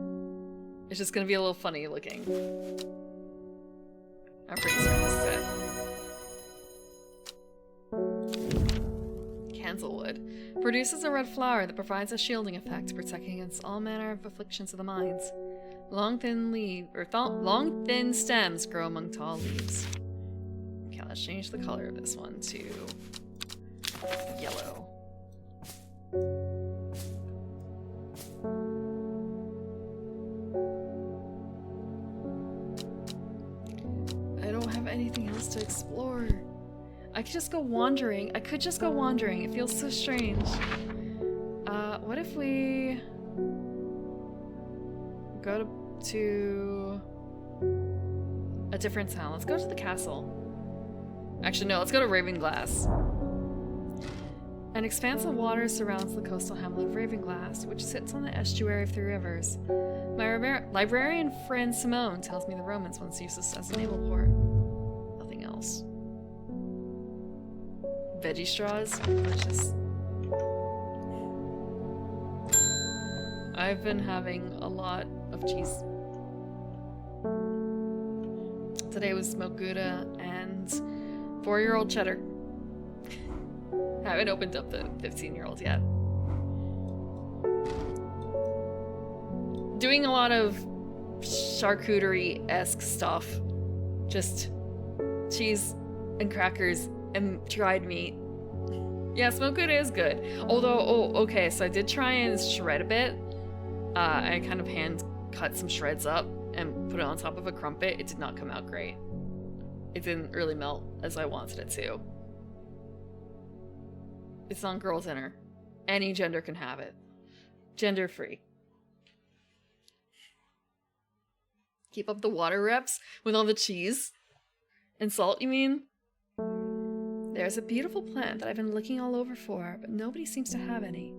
It's just going to be a little funny looking. I'm pretty certain this is it. Cancelwood. Produces a red flower that provides a shielding effect, protecting against all manner of afflictions of the mind. Long thin stems grow among tall leaves. Okay, let's change the color of this one to yellow. I don't have anything else to explore. I could just go wandering. It feels so strange. What if we go to a different town? Let's go to the castle. Actually, no, let's go to Ravenglass. An expanse of water surrounds the coastal hamlet of Ravenglass, which sits on the estuary of 3 rivers. My librarian friend Simone tells me the Romans once used this as a naval port. Nothing else. Veggie straws? Delicious. I've been having a lot of cheese. Today was smoked Gouda and 4-year-old cheddar. Haven't opened up the 15-year-old yet. Doing a lot of charcuterie-esque stuff. Just cheese and crackers and dried meat. Yeah, smoked Gouda is good. Although, okay, so I did try and shred a bit. I kind of hand cut some shreds up and put it on top of a crumpet. It did not come out great. It didn't really melt as I wanted it to. It's on girl dinner. Any gender can have it. Gender free. Keep up the water reps with all the cheese and salt, you mean? There's a beautiful plant that I've been looking all over for, but nobody seems to have any.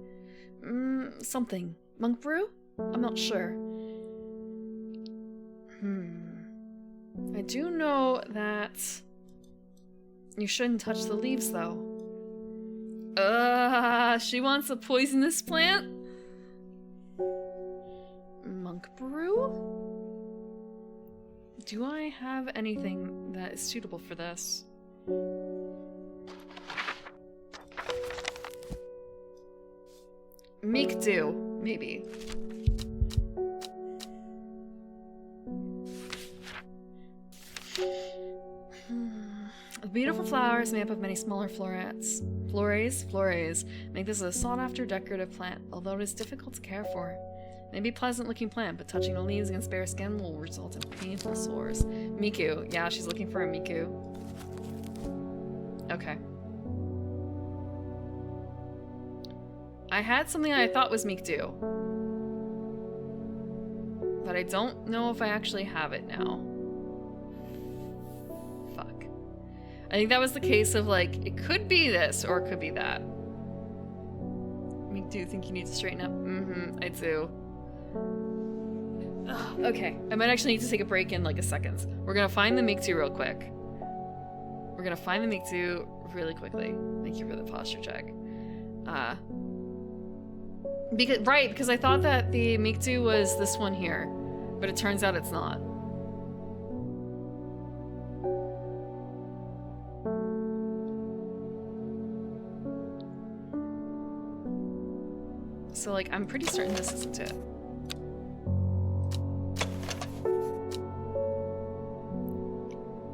Something. Monk brew? I'm not sure. I do know that you shouldn't touch the leaves, though. She wants a poisonous plant? Monk brew? Do I have anything that is suitable for this? Make do, maybe. The beautiful flowers made up of many smaller florets. Flores make this a sought-after decorative plant, although it is difficult to care for. It may be a pleasant-looking plant, but touching the leaves against bare skin will result in painful sores. Miku. Yeah, she's looking for a Miku. Okay. I had something I thought was Mikdu, but I don't know if I actually have it now. Fuck. I think that was the case of like, it could be this or it could be that. Mikdu, think you need to straighten up? I do. Ugh, okay, I might actually need to take a break in like a second. We're gonna find the Mikdu real quick. We're gonna find the Mikdu really quickly. Thank you for the posture check. Because I thought that the Mikdu was this one here, but it turns out it's not. So, like, I'm pretty certain this isn't it.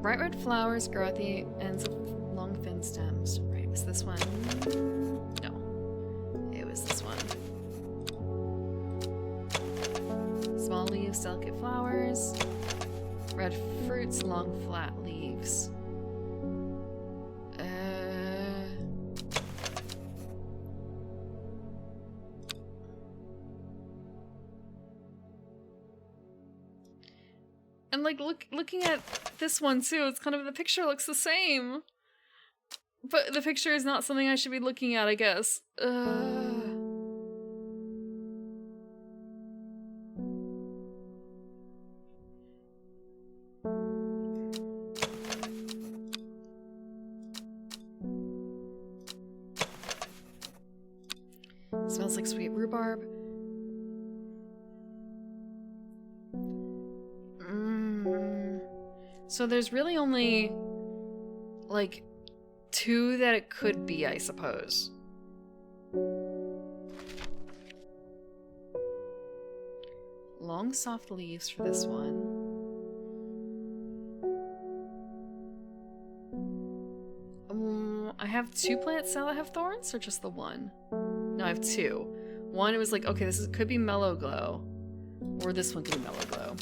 Bright red flowers grow at the ends of long, thin stems. Right, was this one? No. It was this one. loose, delicate flowers. Red fruits, long, flat leaves. And like looking at this one too, it's kind of, the picture looks the same. But the picture is not something I should be looking at, I guess. Smells like sweet rhubarb. So there's really only like 2 that it could be, I suppose. Long soft leaves for this one. I have 2 plants that have thorns, or just the one? No, I have 2. One, it was like, okay, this could be mellow glow, or this one could be mellow glow.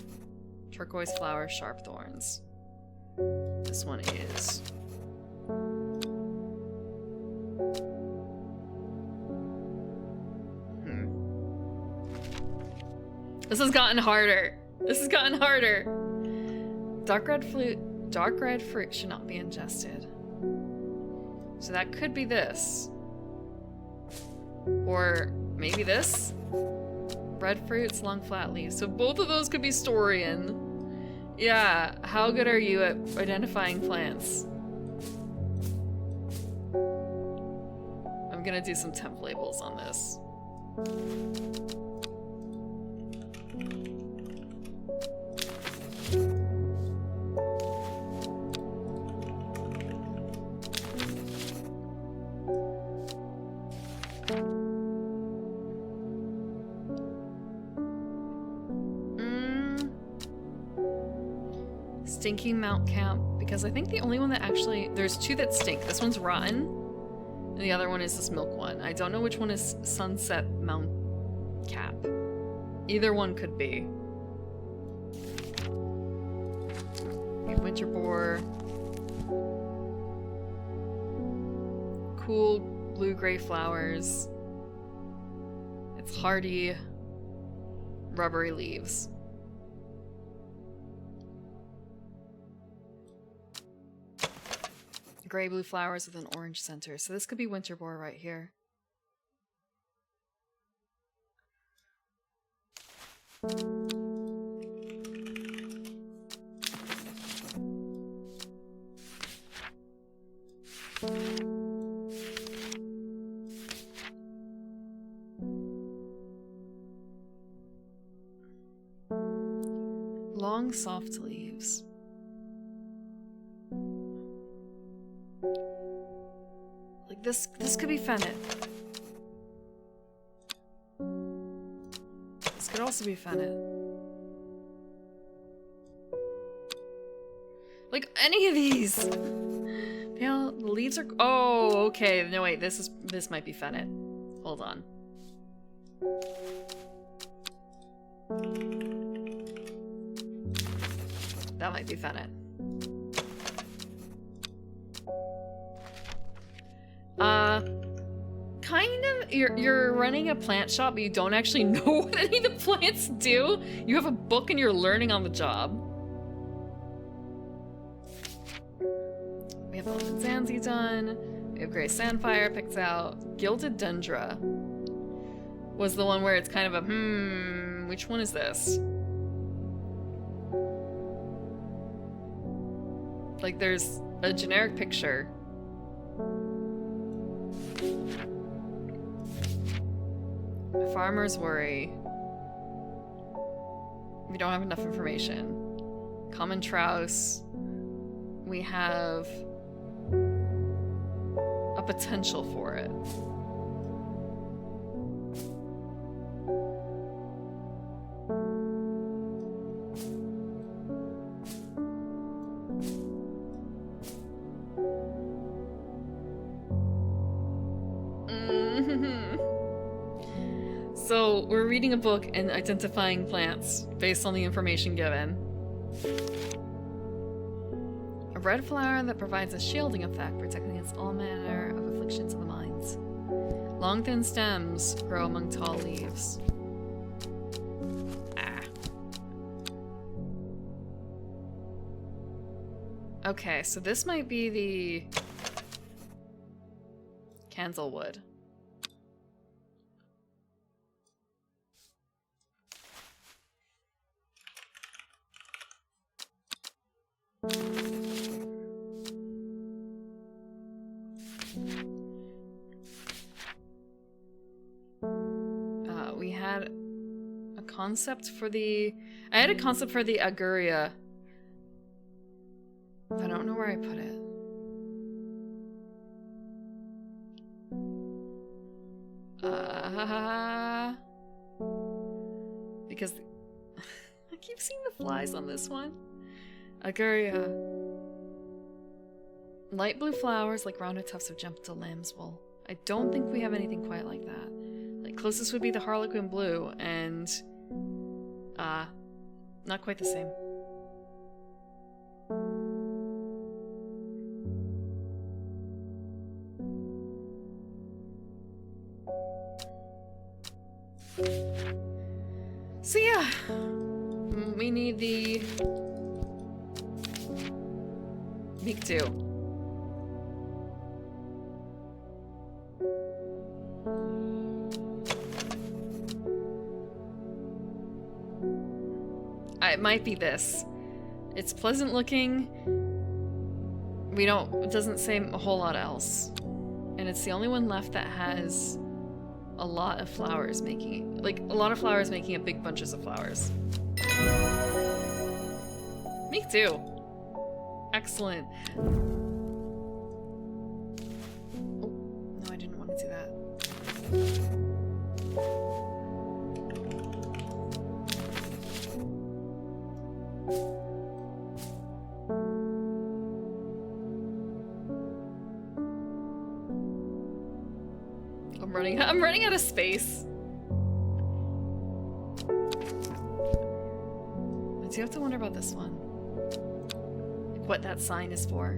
Turquoise flower, sharp thorns. This one is. This has gotten harder. This has gotten harder. Dark red fruit should not be ingested. So that could be this. Or maybe this? Red fruits, long flat leaves. So both of those could be Storian. Yeah, how good are you at identifying plants? I'm gonna do some temp labels on this. Stinking Mount Camp, because I think the only one that actually, there's 2 that stink. This one's rotten, and the other one is this milk one. I don't know which one is Sunset Mount Cap. Either one could be. We have winter boar. Cool blue-gray flowers. It's hardy, rubbery leaves. Gray blue flowers with an orange center. So this could be winter boar right here. Long soft leaves. Like this could be fennel. This could also be fennel. Like any of these. Pale, the leaves are, oh, okay. No wait, this might be fennel. Hold on. That might be fennel. Kind of, you're running a plant shop, but you don't actually know what any of the plants do. You have a book and you're learning on the job. We have Elephant Zanzi done. We have Gray Sandfire picked out. Gilded Dendra was the one where it's kind of a, which one is this? Like there's a generic picture. Farmer's worry. We don't have enough information. Common Trouse. We have a potential for it. So we're reading a book and identifying plants based on the information given. A red flower that provides a shielding effect, protecting against all manner of afflictions of the minds. Long thin stems grow among tall leaves. Okay, so this might be the Canzelwood. We had a concept for the... I had a concept for the Aguria. I don't know where I put it. Because I keep seeing the flies on this one. Aguria. Light blue flowers like rounded tufts of gentle lambswool. I don't think we have anything quite like that. Like closest would be the Harlequin blue and not quite the same. So yeah, we need the Meek 2. It might be this. It's pleasant looking. It doesn't say a whole lot else. And it's the only one left that has a lot of flowers making a big bunches of flowers. Me too. Excellent. Oh, no, I didn't want to do that. I'm running out of space. I do have to wonder about this one. Like what that sign is for.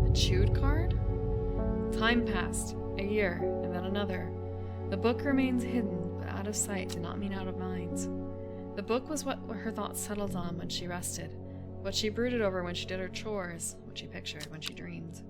A chewed card? Time passed. A year, and then another. The book remains hidden, but out of sight did not mean out of mind. The book was what her thoughts settled on when she rested. What she brooded over when she did her chores, what she pictured when she dreamed.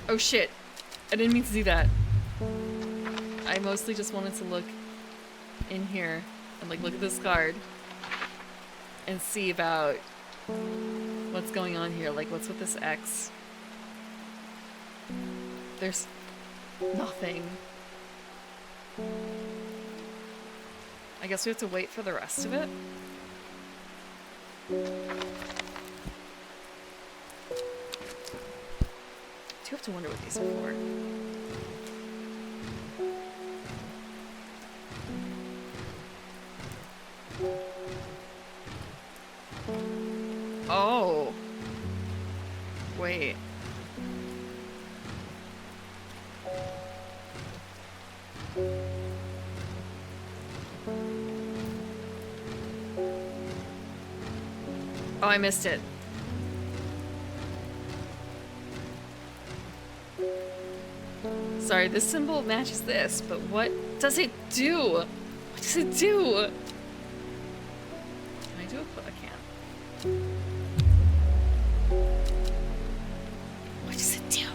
Oh shit, I didn't mean to do that. I mostly just wanted to look in here and like look at this card. And see about what's going on here. Like, what's with this X? There's nothing. I guess we have to wait for the rest of it. Do you have to wonder what these are for? Oh. Wait. Oh, I missed it. Sorry, this symbol matches this, but what does it do? What does it do? Can I do a clip? I can't. What does it do?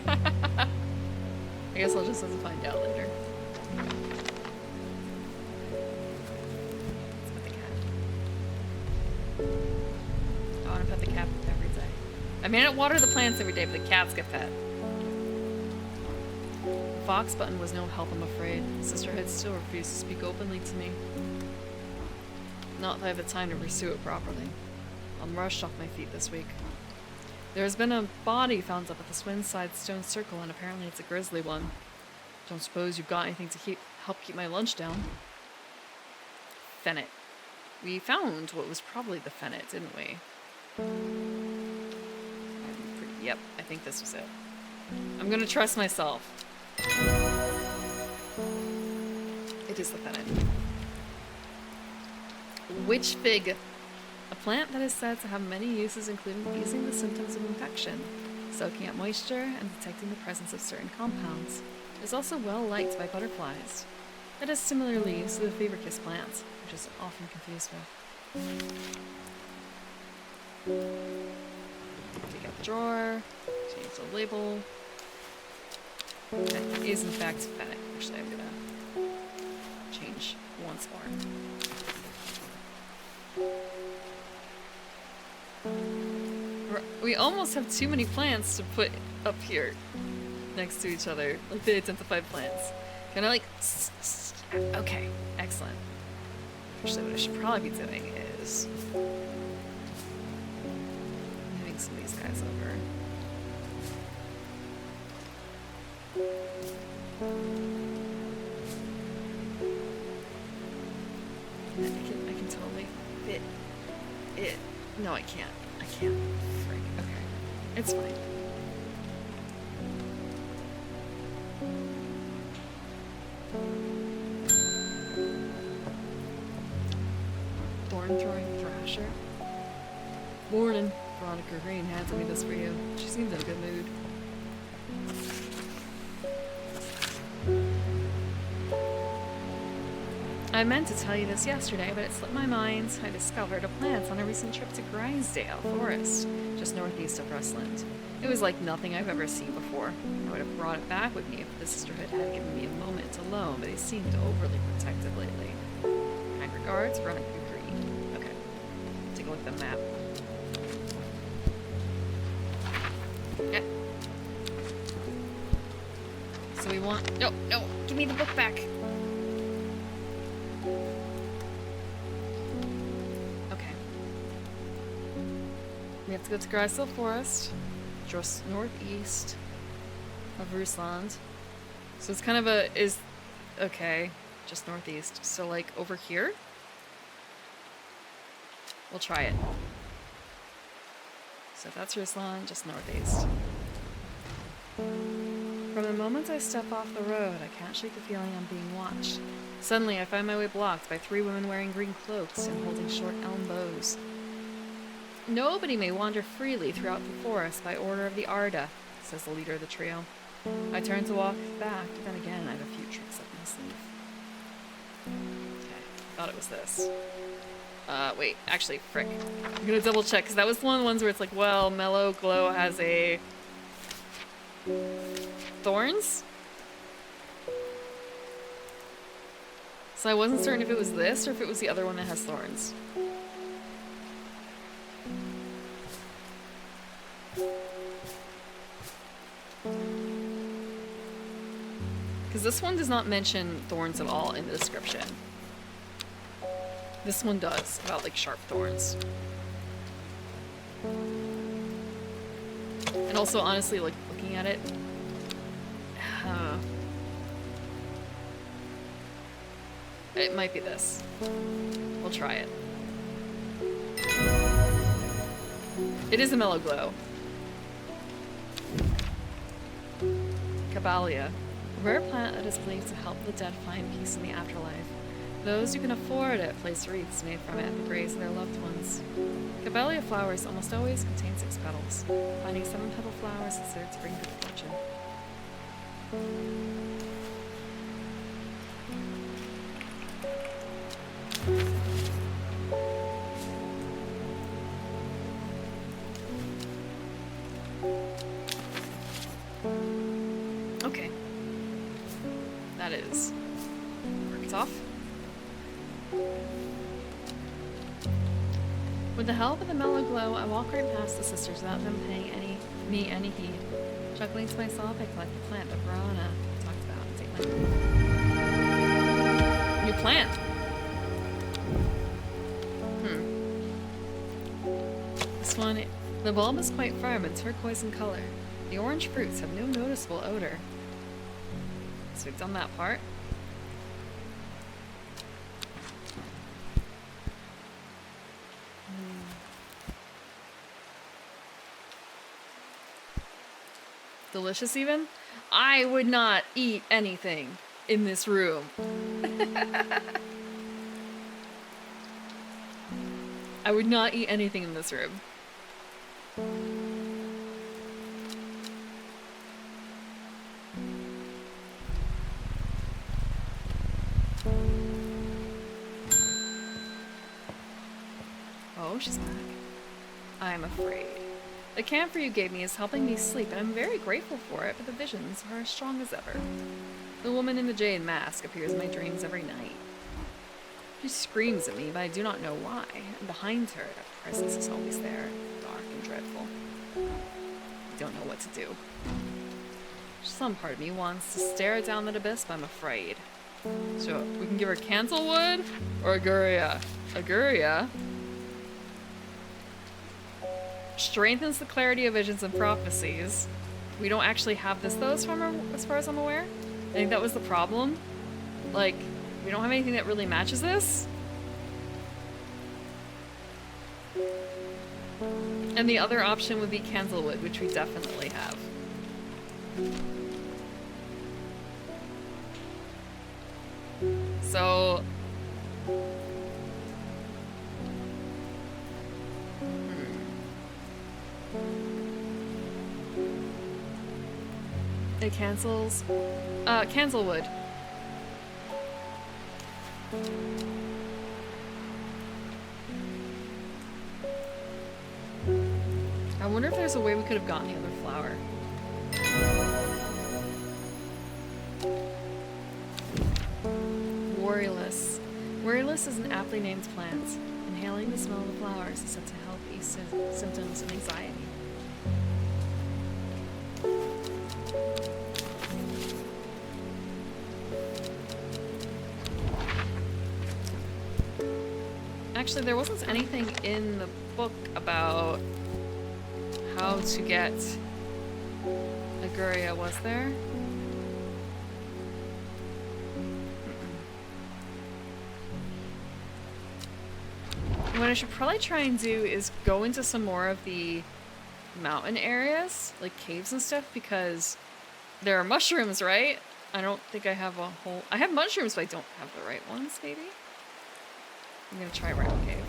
I guess I'll just have to find out later. Let's pet the cat. I want to pet the cat every day. I mean, I don't water the plants every day, but the cats get pet. The Fox button was no help, I'm afraid. Sisterhood still refused to speak openly to me. Not that I have the time to pursue it properly. I'm rushed off my feet this week. There has been a body found up at the Swinside Stone Circle, and apparently it's a grisly one. Don't suppose you've got anything to help keep my lunch down? Fennec. We found what was probably the Fennec, didn't we? Yep, I think this was it. I'm gonna trust myself. It is the Fennec. Witch fig. A plant that is said to have many uses, including easing the symptoms of infection, soaking up moisture, and detecting the presence of certain compounds. It is also well liked by butterflies. It has similar leaves to the fever kiss plant, which is often confused with. Take out the drawer, change the label. That is in fact Fennec. Actually, I'm gonna change once more. We almost have too many plants to put up here next to each other, like the identified plants. Can I like... Okay, excellent. Actually, what I should probably be doing is moving some of these guys over. I can totally fit it. No, I can't. I can't. Frick. Okay. It's fine. Thorn throwing thrasher. Morning. Veronica Green handed me this for you. She seemed in a good mood. I meant to tell you this yesterday, but it slipped my mind. I discovered a plant on a recent trip to Grisdale Forest, just northeast of Rustland. It was like nothing I've ever seen before. I would have brought it back with me if the Sisterhood had given me a moment alone, but they seemed overly protective lately. Kind regards, Veronica Green. Okay. Take a look at the map. Yeah. So we want... No, no! Give me the book back! We have to go to Grisdale Forest, just northeast of Rusland. So it's kind of okay, just northeast. So like over here? We'll try it. So that's Rusland, just northeast. From the moment I step off the road, I can't shake the feeling I'm being watched. Suddenly I find my way blocked by 3 women wearing green cloaks and holding short elm bows. Nobody may wander freely throughout the forest by order of the Arda, says the leader of the trio. I turn to walk back, but then again I have a few tricks up my sleeve. Okay, I thought it was this. Wait, actually, frick. I'm gonna double check, because that was one of the ones where it's like, well, Mellow Glow has a... thorns? So I wasn't certain if it was this, or if it was the other one that has thorns. Because this one does not mention thorns at all in the description. This one does, about like sharp thorns. And also, honestly, like looking at it, it might be this. We'll try it. It is a Mellow Glow. Caballia, a rare plant that is believed to help the dead find peace in the afterlife. Those who can afford it place wreaths made from it at the graves of their loved ones. Caballia flowers almost always contain 6 petals. Finding 7-petal flowers is considered to bring good fortune. It's off. With the help of the mellow glow, I walk right past the sisters without them paying me any heed. Chuckling to myself, I collect the plant that Verona talked about and take my new plant. This one, the bulb is quite firm and turquoise in color. The orange fruits have no noticeable odor. So we've done that part. Delicious even? I would not eat anything in this room. I would not eat anything in this room. Oh, she's back. I'm afraid. The camphor you gave me is helping me sleep, and I'm very grateful for it, but the visions are as strong as ever. The woman in the jade mask appears in my dreams every night. She screams at me, but I do not know why, and behind her, that presence is always there, dark and dreadful. I don't know what to do. Some part of me wants to stare down that abyss, but I'm afraid. So, we can give her Cancelwood or Aguria. Aguria strengthens the clarity of visions and prophecies. We don't actually have this though, as far as I'm aware. I think that was the problem. Like, we don't have anything that really matches this. And the other option would be Cancelwood, which we definitely have. So... It cancels. Cancelwood. I wonder if there's a way we could have gotten the other flower. Warriorless. Warriorless is an aptly named plant. Inhaling the smell of the flowers is said to help ease symptoms of anxiety. Actually, there wasn't anything in the book about how to get Aguria, was there? What I should probably try and do is go into some more of the mountain areas, like caves and stuff, because there are mushrooms, right? I don't think I have a whole... I have mushrooms, but I don't have the right ones, maybe? I'm gonna try Rhino Cave.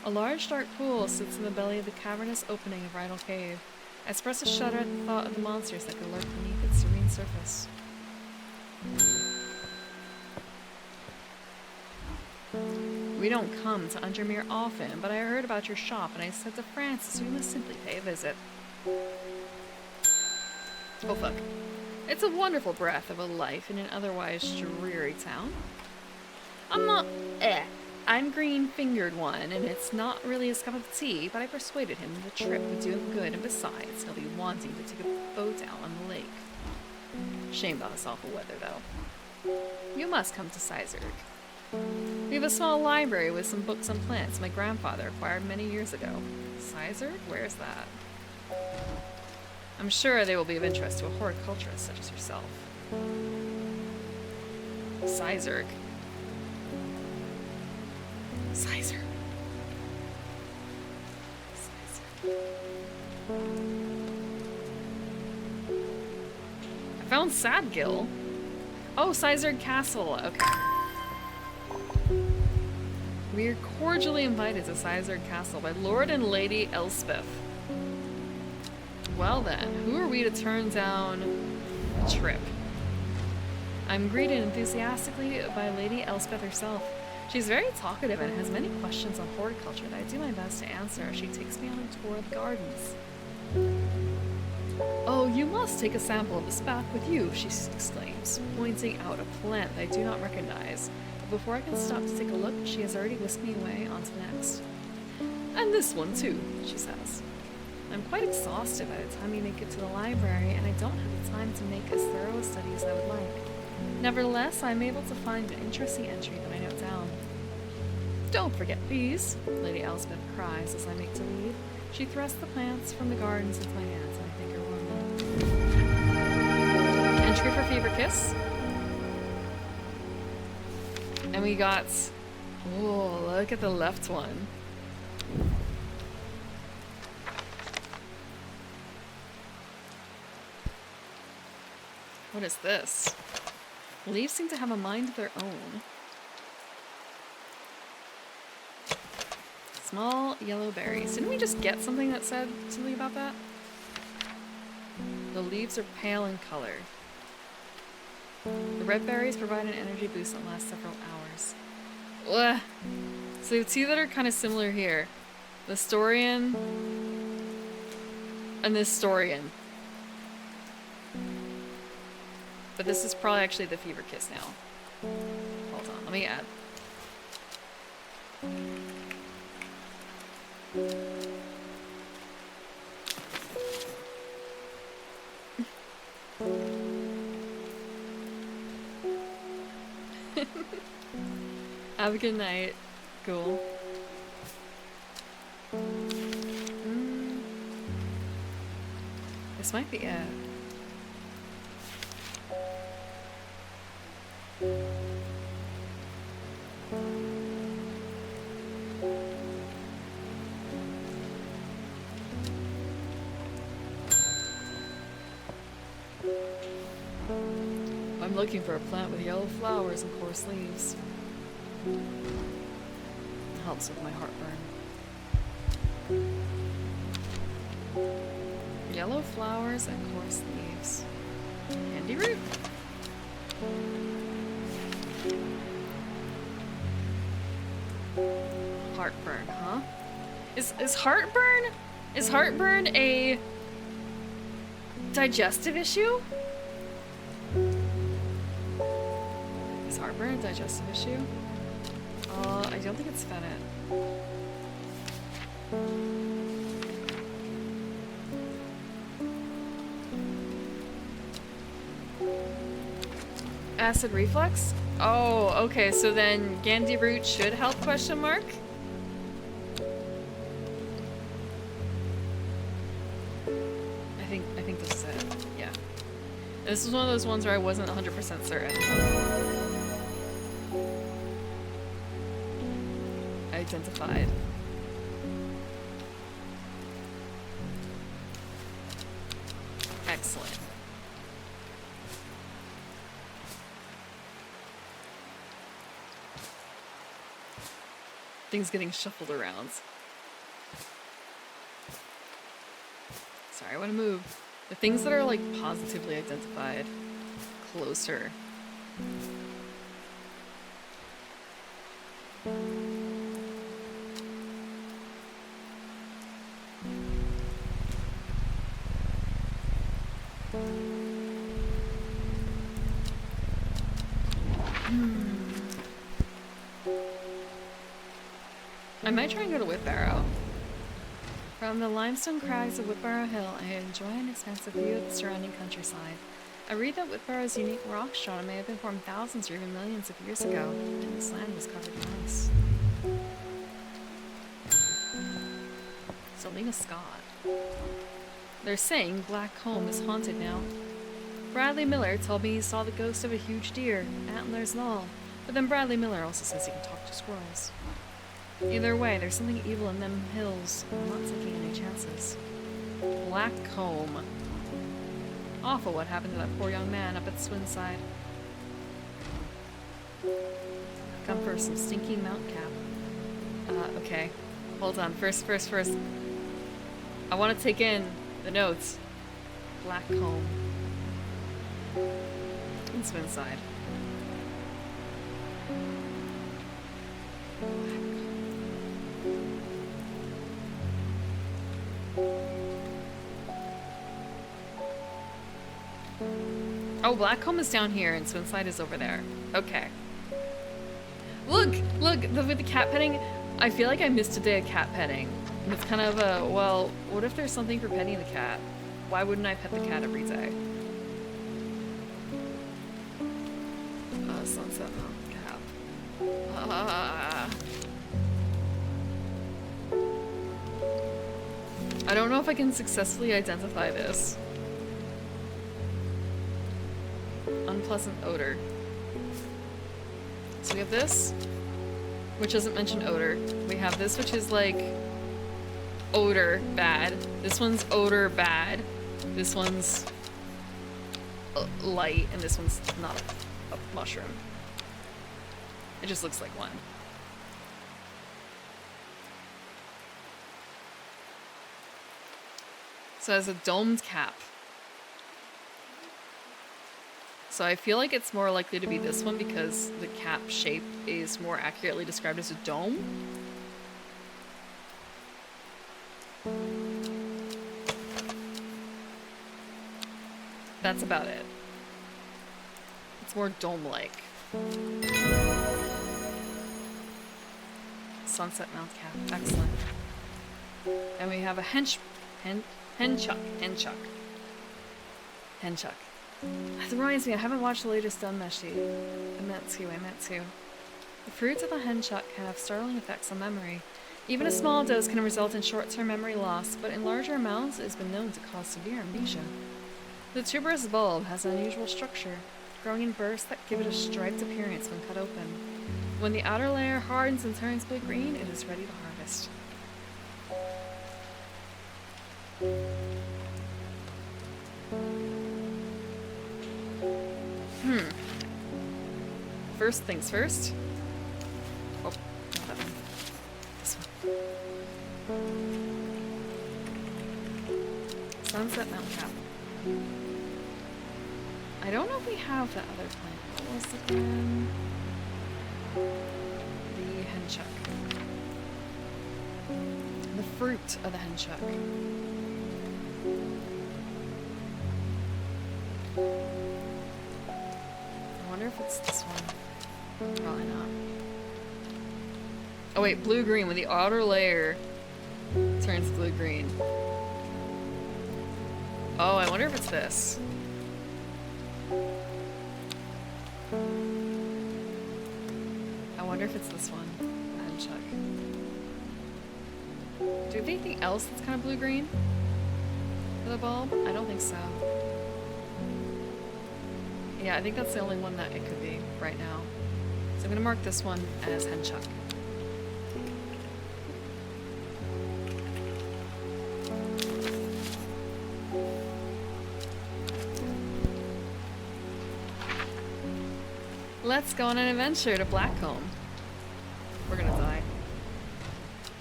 A large dark pool sits in the belly of the cavernous opening of Rhino Cave. I express a shudder at the thought of the monsters that could lurk beneath its serene surface. We don't come to Undermere often, but I heard about your shop and I said to Francis we must simply pay a visit. Oh fuck. It's a wonderful breath of a life in an otherwise dreary town. I'm green-fingered one, and it's not really his cup of tea, but I persuaded him the trip would do him good, and besides, he'll be wanting to take a boat out on the lake. Shame about this awful weather, though. You must come to Sizerg. We have a small library with some books and plants my grandfather acquired many years ago. Sizerg? Where's that? I'm sure they will be of interest to a horticulturist such as yourself. Sizerg. Sizerg. I found Sadgill. Oh, Sizerg Castle. Okay. We are cordially invited to Sizerg Castle by Lord and Lady Elspeth. Well then, who are we to turn down a trip? I'm greeted enthusiastically by Lady Elspeth herself. She's very talkative and has many questions on horticulture that I do my best to answer as she takes me on a tour of the gardens. Oh, you must take a sample of this back with you, she exclaims, pointing out a plant I do not recognize. But before I can stop to take a look, she has already whisked me away on to the next. And this one too, she says. I'm quite exhausted by the time we make it to the library, and I don't have the time to make as thorough a study as I would like. Nevertheless, I'm able to find an interesting entry that I note down. Don't forget these, Lady Elspeth cries as I make to leave. She thrusts the plants from the gardens into my hands, and I thank her warmly. Entry for Fever Kiss. And we got... Oh, look at the left one. What is this? Leaves seem to have a mind of their own. Small yellow berries. Didn't we just get something that said something about that? The leaves are pale in color. The red berries provide an energy boost that lasts several hours. Ugh. So two that are kind of similar here. The Storian and the Storian. But this is probably actually the Fever Kiss now. Hold on, let me add. Have a good night. Cool. This might be it. I'm looking for a plant with yellow flowers and coarse leaves. It helps with my heartburn. Yellow flowers and coarse leaves. Candy root? Heartburn, huh? Is heartburn a digestive issue? Is heartburn a digestive issue? I don't think it's fennel. Acid reflux? Oh, okay, so then Gandhi root should help, question mark? I think this is it, yeah. This is one of those ones where I wasn't 100% certain. Identified. Excellent. Things getting shuffled around. Sorry, I want to move. The things that are like positively identified closer. I might try and go to Whitbarrow. From the limestone crags of Whitbarrow Hill, I enjoy an expansive view of the surrounding countryside. I read that Whitbarrow's unique rock strata may have been formed thousands or even millions of years ago, and this land was covered in ice. Selena Scott. They're saying Black Combe is haunted now. Bradley Miller told me he saw the ghost of a huge deer, antlers and all, but then Bradley Miller also says he can talk to squirrels. Either way, there's something evil in them hills. I'm not taking any chances. Black Combe. Awful what happened to that poor young man up at Swinside. Come for some stinky Mount Cap. Okay. Hold on. First. I want to take in the notes. Black Combe. And Swinside. Oh, Blackcomb is down here and Swinside is over there. Okay. Look! Look! With the cat petting, I feel like I missed a day of cat petting. And it's kind of a, well, what if there's something for petting the cat? Why wouldn't I pet the cat every day? Sunset Mountain Cap. I don't know if I can successfully identify this. Unpleasant odor. So we have this, which doesn't mention odor. We have this, which is like odor bad. This one's odor bad. This one's light, and this one's not a mushroom. It just looks like one. So it has a domed cap. So I feel like it's more likely to be this one because the cap shape is more accurately described as a dome. That's about it. It's more dome-like. Sunset Mount Cap. Excellent. And we have a henchuck. That reminds me, I haven't watched the latest Dunmeshi. I meant to. The fruits of the henchuck can have startling effects on memory. Even a small dose can result in short-term memory loss, but in larger amounts it has been known to cause severe amnesia. The tuberous bulb has an unusual structure, growing in bursts that give it a striped appearance when cut open. When the outer layer hardens and turns blue-green, it is ready to harvest. First things first. Oh, not that one. This one. Sunset Mount Cap. I don't know if we have that other plant. What was it again? The henchuck. The fruit of the henchuck. I wonder if it's this one. Probably not. Oh wait, blue-green. When the outer layer turns blue-green. Oh, I wonder if it's this. I wonder if it's this one. Henchuck. Do you have anything else that's kind of blue-green for the bulb? I don't think so. Yeah, I think that's the only one that it could be right now. So I'm going to mark this one as henchuck. Let's go on an adventure to Blackcomb. We're gonna die.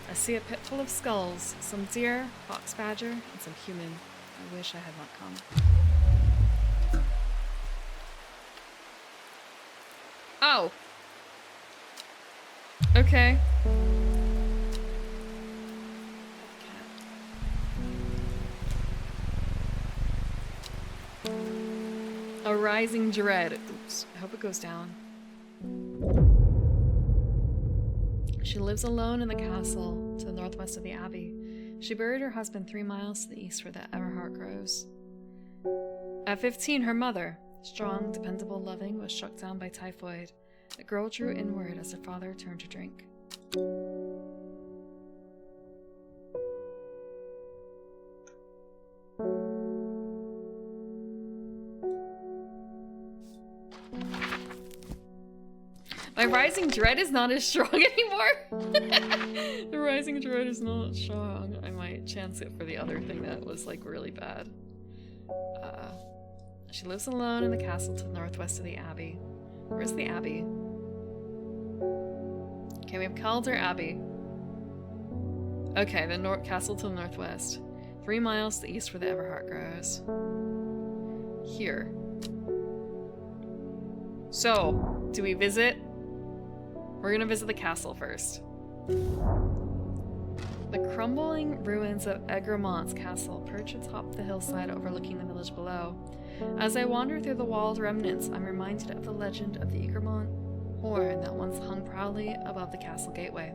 I see a pit full of skulls, some deer, fox badger, and some human. I wish I had not come. Oh! Okay. A rising dread. Oops. I hope it goes down. She lives alone in the castle to the northwest of the abbey. She buried her husband 3 miles to the east where the Everheart grows. At 15, her mother, strong, dependable, loving, was struck down by typhoid. The girl drew inward as her father turned to drink. My rising dread is not as strong anymore. The rising dread is not strong. I might chance it for the other thing that was like really bad. She lives alone in the castle to the northwest of the abbey. Where's the abbey? Okay, we have Calder Abbey. Okay, the castle to the northwest. 3 miles to the east where the Everheart grows. Here. So, do we visit? We're gonna visit the castle first. The crumbling ruins of Egremont's castle perch atop the hillside overlooking the village below. As I wander through the walled remnants, I'm reminded of the legend of the Egremont horn that once hung proudly above the castle gateway.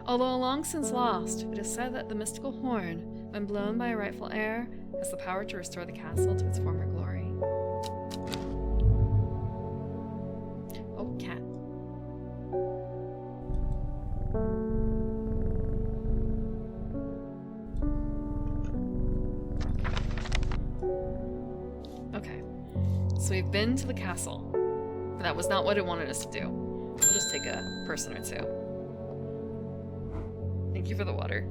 Although long since lost, it is said that the mystical horn, when blown by a rightful heir, has the power to restore the castle to its former glory. Oh, cat. Okay, so we've been to the castle. That was not what it wanted us to do. We'll just take a person or two. Thank you for the water.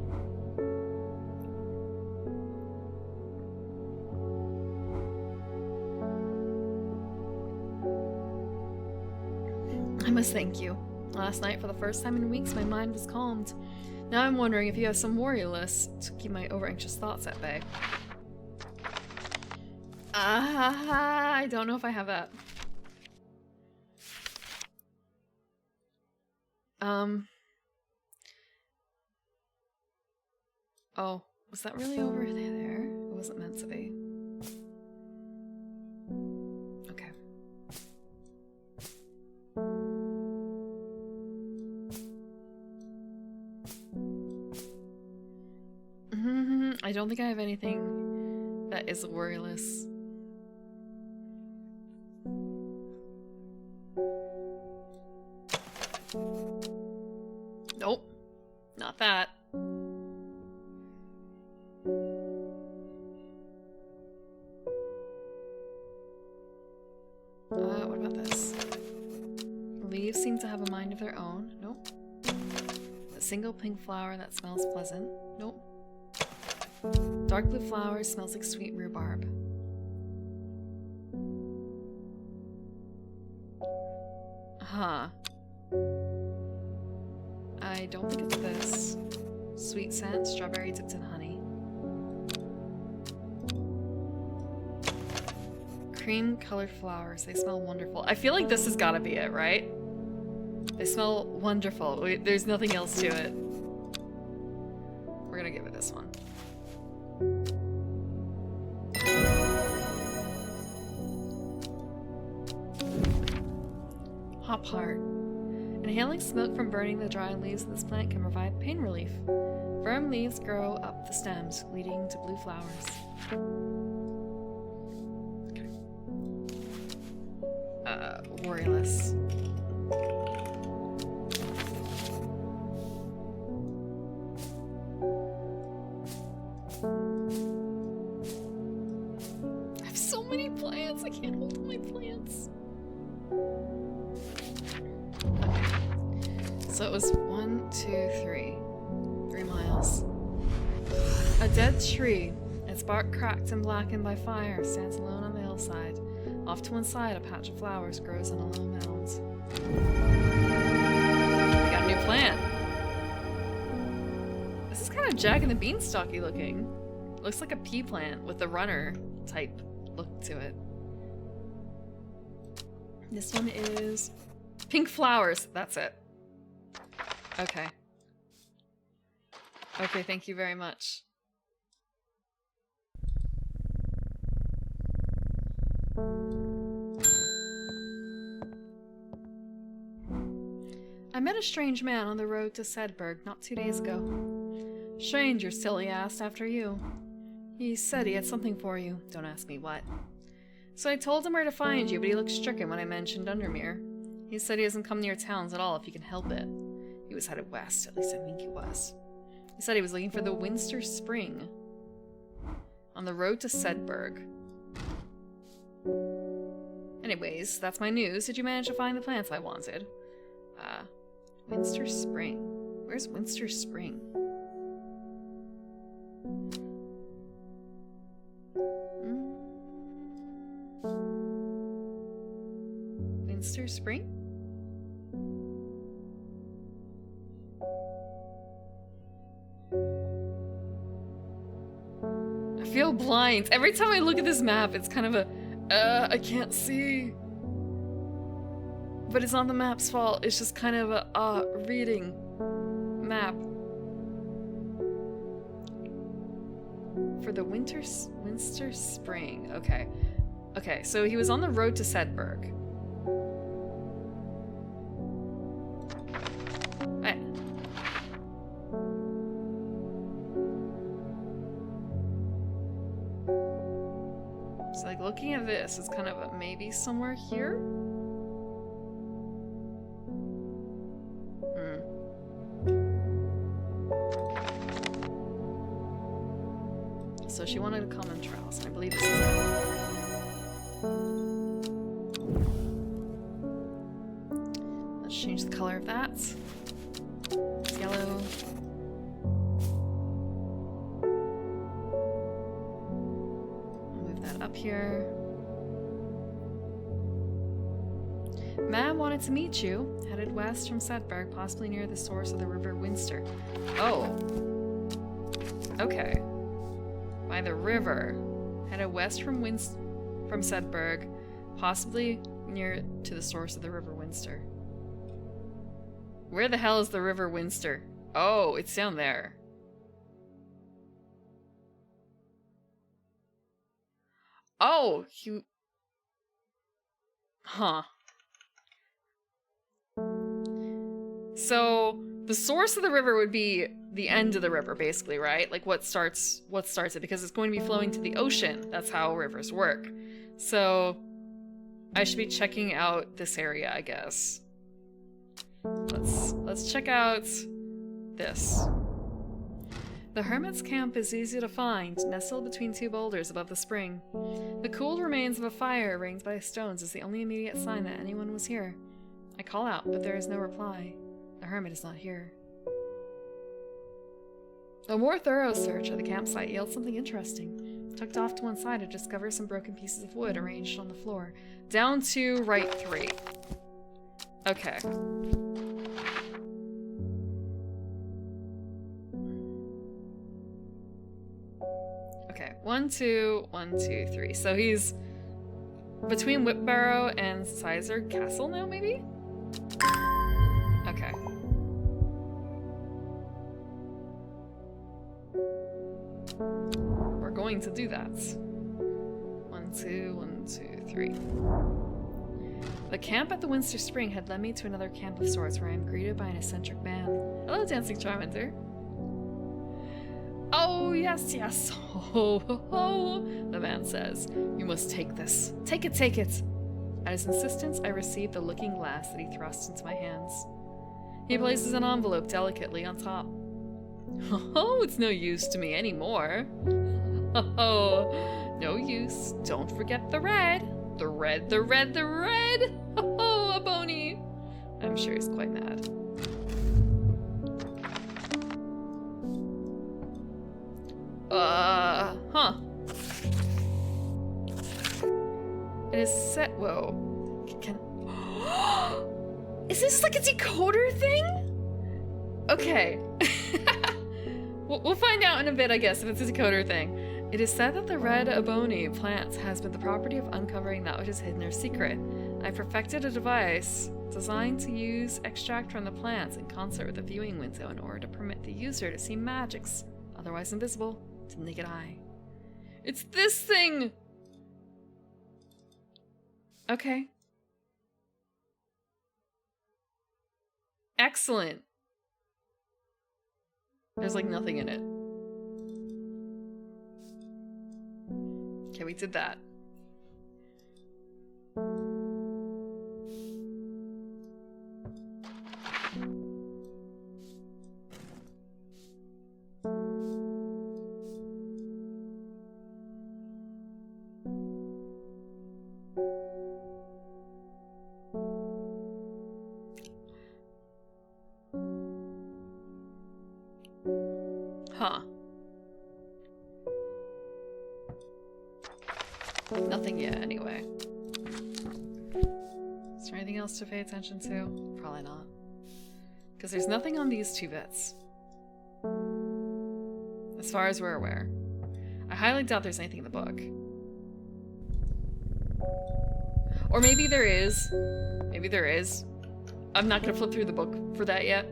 I must thank you. Last night, for the first time in weeks, my mind was calmed. Now I'm wondering if you have some warrior lists to keep my over-anxious thoughts at bay. I don't know if I have that. Oh, was that really over there? It wasn't meant to be. Okay. I don't think I have anything that is worryless. Nope. Not that. What about this? The leaves seem to have a mind of their own. Nope. A single pink flower that smells pleasant. Nope. Dark blue flower smells like sweet rhubarb. Huh. I don't think it's this. Sweet scent, strawberry dipped in honey. Cream colored flowers, they smell wonderful. I feel like this has gotta be it, right? They smell wonderful. There's nothing else to it. We're gonna give it this one. Hop heart. Inhaling smoke from burning the dry leaves of this plant can provide pain relief. Firm leaves grow up the stems, leading to blue flowers. Okay. Worryless. I have so many plants, I can't hold my plants. So it was 1, 2, 3. 3 miles. A dead tree, its bark cracked and blackened by fire, stands alone on the hillside. Off to one side, a patch of flowers grows on a low mound. We got a new plant. This is kind of Jack and the Beanstalky looking. Looks like a pea plant with a runner type look to it. This one is pink flowers. That's it. Okay. Okay, thank you very much. I met a strange man on the road to Sedberg not 2 days ago. Stranger still, he asked after you. He said he had something for you. Don't ask me what. So I told him where to find you, but he looked stricken when I mentioned Undermere. He said he doesn't come near towns at all if he can help it. He was headed west, at least I think he was. He said he was looking for the Winster Spring on the road to Sedberg. Anyways, that's my news. Did you manage to find the plants I wanted? Winster Spring. Where's Winster Spring? Winster Spring? I feel blind. Every time I look at this map, it's kind of a, I can't see. But it's not the map's fault. It's just kind of a, reading map. For the Winster Spring. Okay. Okay, so he was on the road to Sedberg. Right. So like looking at this is kind of a maybe somewhere here? So she wanted a common trowels, and I believe this is it. Let's change the color of that. It's yellow. I'll move that up here. Mab wanted to meet you. Headed west from Sedberg, possibly near the source of the river Winster. Oh. Okay. By the river. Headed west from Sedberg, possibly near to the source of the river Winster. Where the hell is the river Winster? Oh, it's down there. Oh, huh. So the source of the river would be the end of the river, basically, right? Like what starts it, because it's going to be flowing to the ocean. That's how rivers work. So I should be checking out this area, I guess. Let's check out this. The hermit's camp is easy to find, nestled between two boulders above the spring. The cooled remains of a fire ringed by stones is the only immediate sign that anyone was here. I call out, but there is no reply. The hermit is not here. A more thorough search of the campsite yields something interesting. Tucked off to one side, I discover some broken pieces of wood arranged on the floor. Down to right 3. Okay. Okay, 1, 2, 1, 2, 3. So he's between Whitbarrow and Sizer Castle now, maybe? Okay. We're going to do that. 1, 2, 1, 2, 3. The camp at the Winster Spring had led me to another camp of sorts where I am greeted by an eccentric man. Hello, Dancing Charmander. Oh, yes, yes. Oh, ho, ho, the man says. You must take this. Take it, take it. At his insistence, I received the looking glass that he thrust into my hands. He places an envelope delicately on top. Oh, it's no use to me anymore. Oh, no use. Don't forget the red. The red, the red, the red. Oh, a bony. I'm sure he's quite mad. Huh. It is set. Whoa. Is this like a decoder thing? Okay. We'll find out in a bit, I guess, if it's a decoder thing. It is said that the red abony plant has been the property of uncovering that which is hidden or secret. I perfected a device designed to use extract from the plants in concert with a viewing window in order to permit the user to see magics, otherwise invisible to the naked eye. It's this thing! Okay. Excellent. There's like nothing in it. Okay, we did that. Huh. Nothing yet, anyway. Is there anything else to pay attention to? Probably not. Because there's nothing on these 2 bits. As far as we're aware. I highly doubt there's anything in the book. Or maybe there is. Maybe there is. I'm not gonna flip through the book for that yet.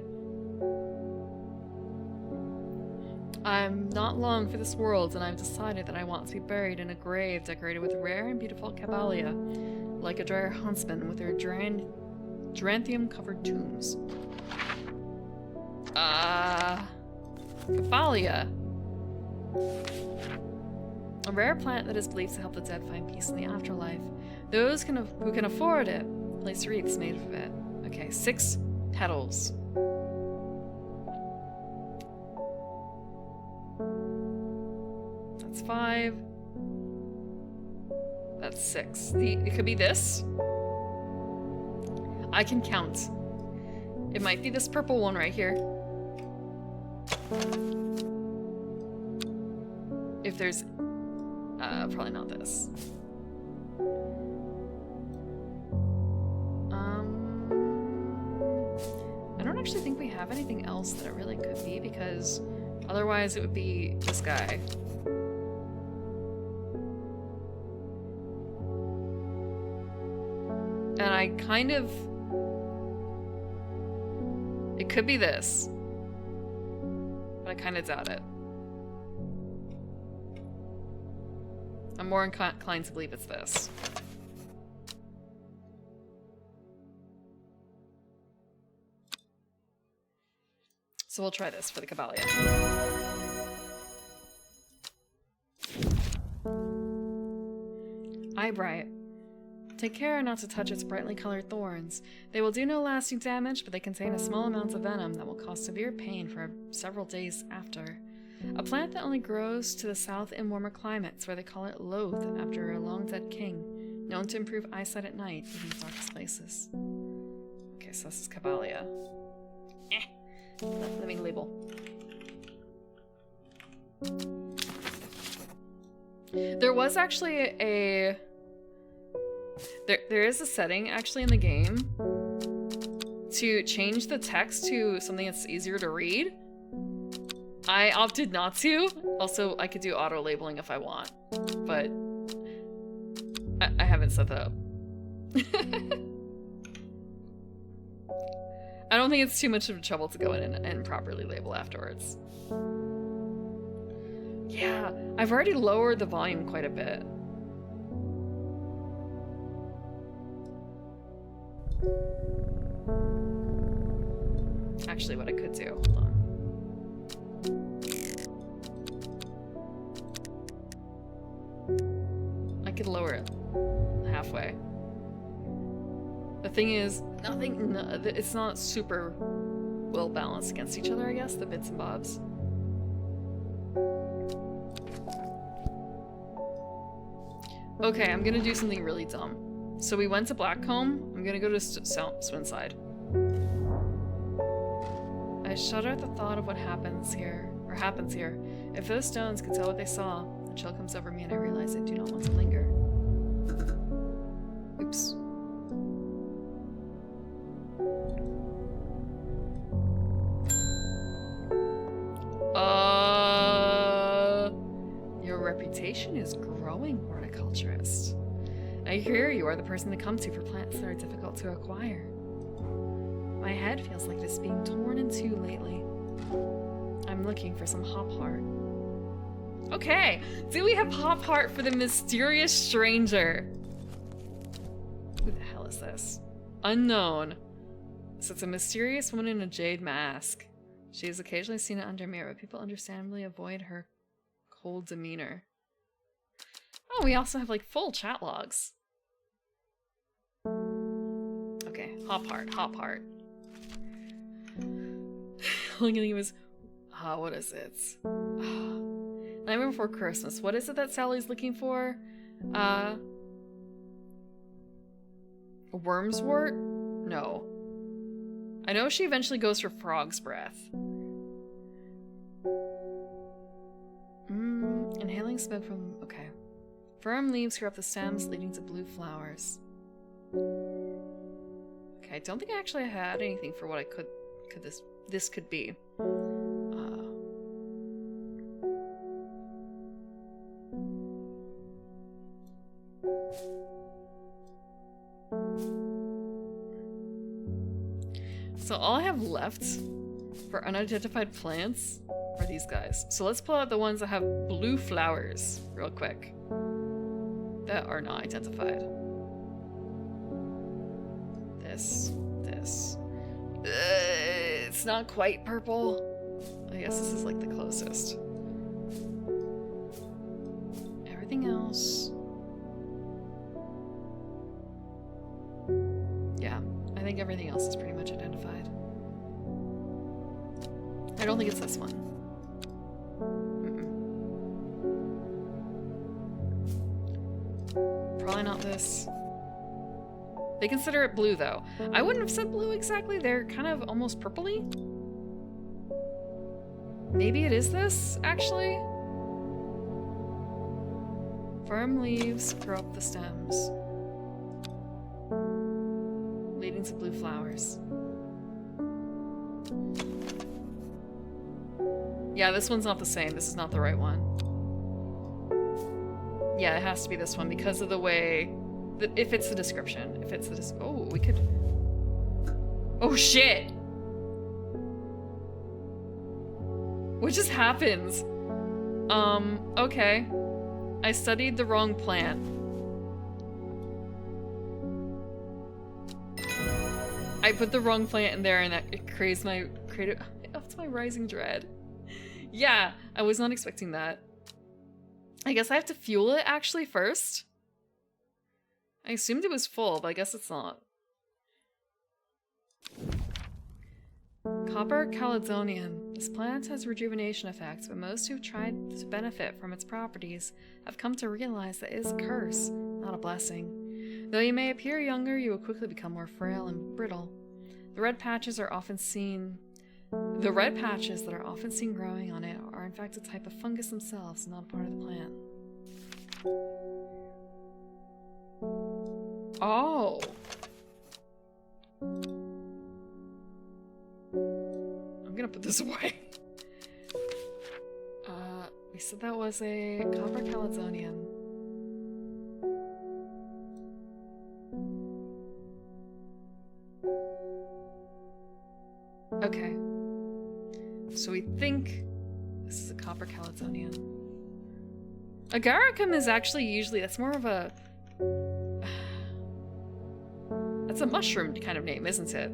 I'm not long for this world, and I've decided that I want to be buried in a grave decorated with rare and beautiful caballia, like a Dreyer huntsman with their geranthium-covered tombs. Caballia. A rare plant that is believed to help the dead find peace in the afterlife. Those who can afford it place wreaths made of it. Okay, 6 petals. That's 5. That's 6. It could be this. I can count. It might be this purple one right here. If there's... probably not this. I don't actually think we have anything else that it really could be, because otherwise it would be this guy. And I kind of... It could be this. But I kind of doubt it. I'm more inclined to believe it's this. So we'll try this for the caballia. Eyebright. Take care not to touch its brightly colored thorns. They will do no lasting damage, but they contain a small amount of venom that will cause severe pain for several days after. A plant that only grows to the south in warmer climates, where they call it loath after a long-dead king, known to improve eyesight at night, even in darkest places. Okay, so this is caballia. Let me label. There was actually a... There is a setting actually in the game to change the text to something that's easier to read. I opted not to. Also, I could do auto-labeling if I want, but I haven't set that up. I don't think it's too much of a trouble to go in and properly label afterwards. Yeah, I've already lowered the volume quite a bit. Actually, what I could do, hold on. I could lower it halfway. The thing is, it's not super well balanced against each other, I guess, the bits and bobs. Okay, I'm gonna do something really dumb. So we went to Blackcomb. I'm gonna go to Swinside. I shudder at the thought of what happens here. If those stones could tell what they saw, a chill comes over me and I realize I do not want to linger. Oops. Your reputation is growing, horticulturist. I hear you are the person to come to for plants that are difficult to acquire. My head feels like it's being torn in two lately. I'm looking for some hop heart. Okay, do we have hop heart for the mysterious stranger? Who the hell is this? Unknown. So it's a mysterious woman in a jade mask. She is occasionally seen under mirror, but people understandably avoid her cold demeanor. Oh, we also have like full chat logs. Okay, hop heart, hop heart. All I'm gonna give is, what is it? Nightmare Before Christmas. What is it that Sally's looking for? A wormswort? No. I know she eventually goes for frog's breath. Inhaling smoke from... okay. Firm leaves grow up the stems, leading to blue flowers. Okay, I don't think I actually had anything for what I could this could be. So all I have left for unidentified plants are these guys. So let's pull out the ones that have blue flowers real quick. That are not identified. This. It's not quite purple. I guess this is like the closest. Everything else. Yeah, I think everything else is pretty much identified. I don't think it's this one. Probably not this. They consider it blue, though. I wouldn't have said blue exactly. They're kind of almost purpley. Maybe it is this, actually. Firm leaves grow up the stems, leading to blue flowers. Yeah, this one's not the same. This is not the right one. Yeah, it has to be this one because of the way... If it's the description. If it's the oh, we could... Oh, shit! What just happens? Okay. I studied the wrong plant. I put the wrong plant in there and it creates my... It's my rising dread. Yeah, I was not expecting that. I guess I have to fuel it actually first. I assumed it was full, but I guess it's not. Copper Caledonian. This plant has rejuvenation effects, but most who've tried to benefit from its properties have come to realize that it is a curse, not a blessing. Though you may appear younger, you will quickly become more frail and brittle. The red patches that are often seen growing on it are in fact a type of fungus themselves, not a part of the plant. Oh. I'm gonna put this away. We said that was a Copper Caledonian. Okay. So we think this is a Copper Caledonian. Agaricum is actually usually, that's more of a... That's a mushroom kind of name, isn't it?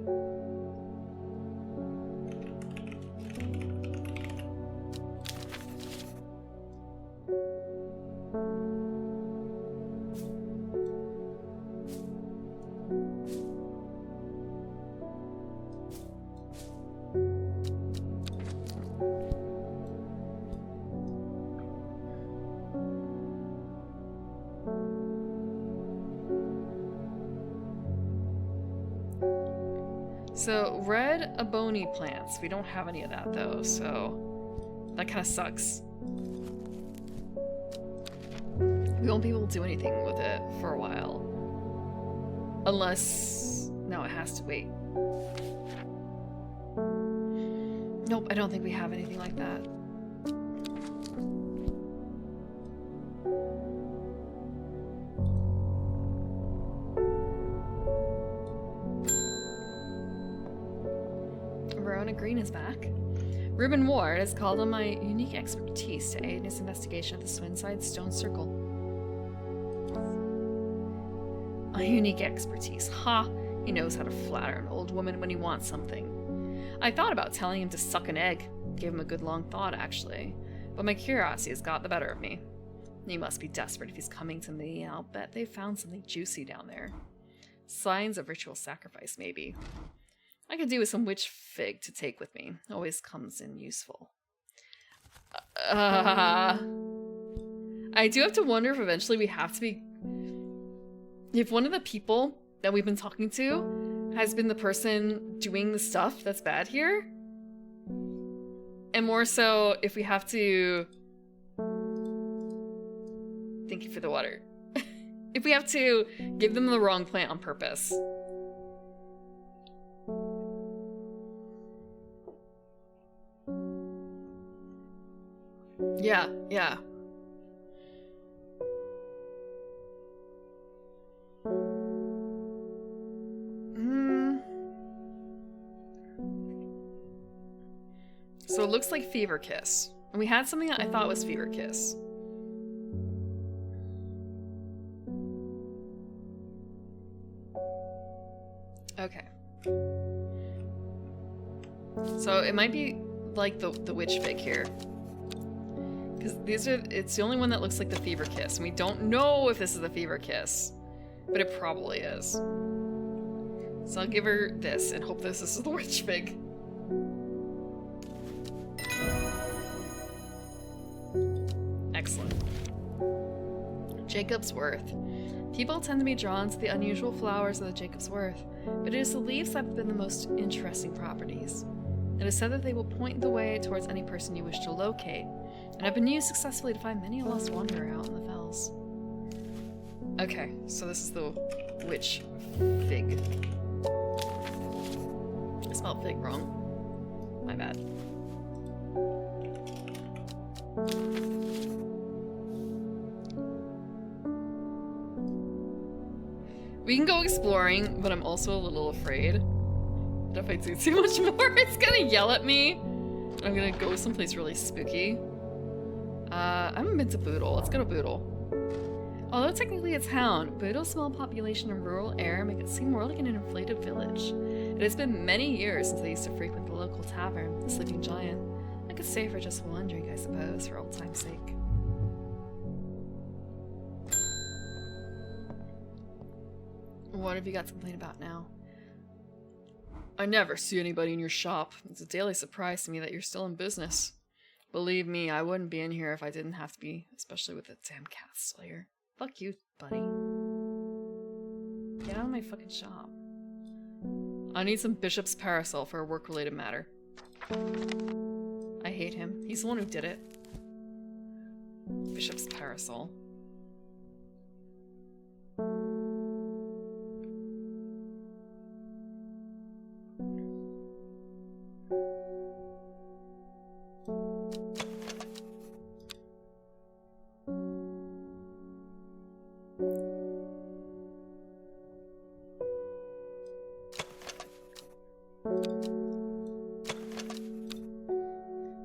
So, red aboni plants. We don't have any of that though, so that kind of sucks. We won't be able to do anything with it for a while. Unless... No, it has to wait. Nope, I don't think we have anything like that. Green is back. Reuben Ward has called on my unique expertise to aid in his investigation of the Swinside Stone Circle. A unique expertise. Ha! He knows how to flatter an old woman when he wants something. I thought about telling him to suck an egg. Gave him a good long thought, actually. But my curiosity has got the better of me. He must be desperate if he's coming to me, and I'll bet they found something juicy down there. Signs of ritual sacrifice, maybe. I could do with some witch fig to take with me. Always comes in useful. I do have to wonder if eventually we have to be... If one of the people that we've been talking to has been the person doing the stuff that's bad here. And more so, if we have to... Thank you for the water. If we have to give them the wrong plant on purpose. Yeah, yeah. So it looks like Fever Kiss. And we had something that I thought was Fever Kiss. Okay. So it might be like the witch fig here. Because it's the only one that looks like the Fever Kiss. And we don't know if this is the Fever Kiss. But it probably is. So I'll give her this and hope this is the witch fig. Excellent. Jacob's Worth. People tend to be drawn to the unusual flowers of the Jacob's Worth, but it is the leaves that have been the most interesting properties. It is said that they will point the way towards any person you wish to locate, and have been used successfully to find many a lost wanderer out in the fells. Okay, so this is the witch fig. I spelled fig wrong. My bad. We can go exploring, but I'm also a little afraid that if I do too much more, it's gonna yell at me. I'm gonna go someplace really spooky. I haven't been to Boodle. Let's go to Boodle. Although technically a town, Boodle's small population and rural air make it seem more like an inflated village. It has been many years since I used to frequent the local tavern, the Sleeping Giant. I could stay for just one drink, I suppose, for old time's sake. What have you got to complain about now? I never see anybody in your shop. It's a daily surprise to me that you're still in business. Believe me, I wouldn't be in here if I didn't have to be, especially with the damn cat slayer. Fuck you, buddy. Get out of my fucking shop. I need some Bishop's parasol for a work-related matter. I hate him. He's the one who did it. Bishop's parasol.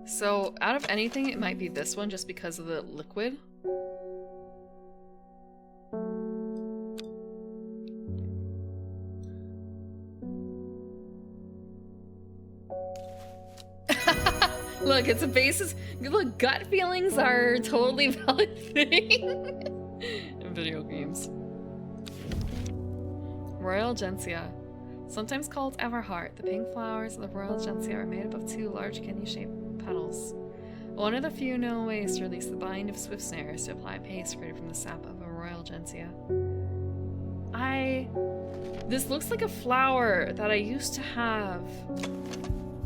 So, out of anything, it might be this one just because of the liquid. Look, it's a basis. Look, gut feelings are a totally valid thing in video games. Royal Gentian. Sometimes called Everheart, the pink flowers of the Royal Gentian are made up of two large kidney-shaped petals. One of the few known ways to release the bind of swift snare is to apply paste created from the sap of a Royal Gentian. This looks like a flower that I used to have.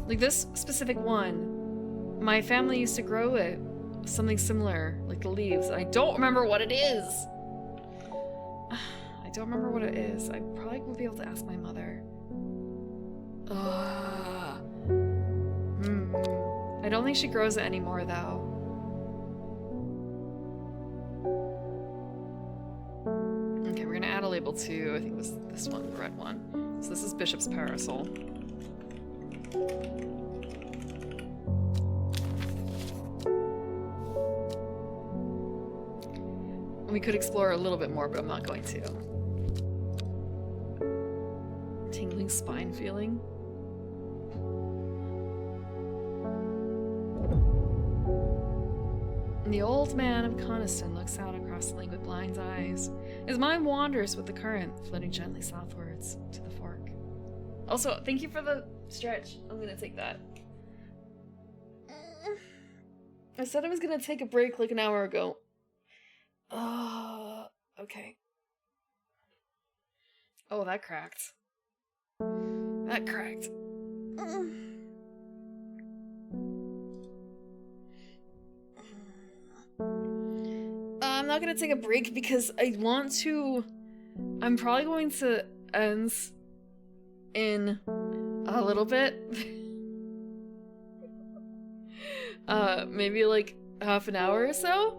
Like this specific one. My family used to grow it. Something similar, like the leaves. I don't remember what it is. I don't remember what it is. I probably would be able to ask my mother. I don't think she grows it anymore, though. Okay, we're gonna add a label to, I think it was this one, the red one. So this is Bishop's Parasol. We could explore a little bit more, but I'm not going to. Tingling spine feeling. The old man of Coniston looks out across the lake with blind eyes. His mind wanders with the current, floating gently southwards to the fork. Also, thank you for the stretch. I'm gonna take that. I said I was gonna take a break like an hour ago. Okay. Oh, that cracked. That cracked. I'm not gonna take a break because I want to... I'm probably going to end in a little bit. Maybe like half an hour or so?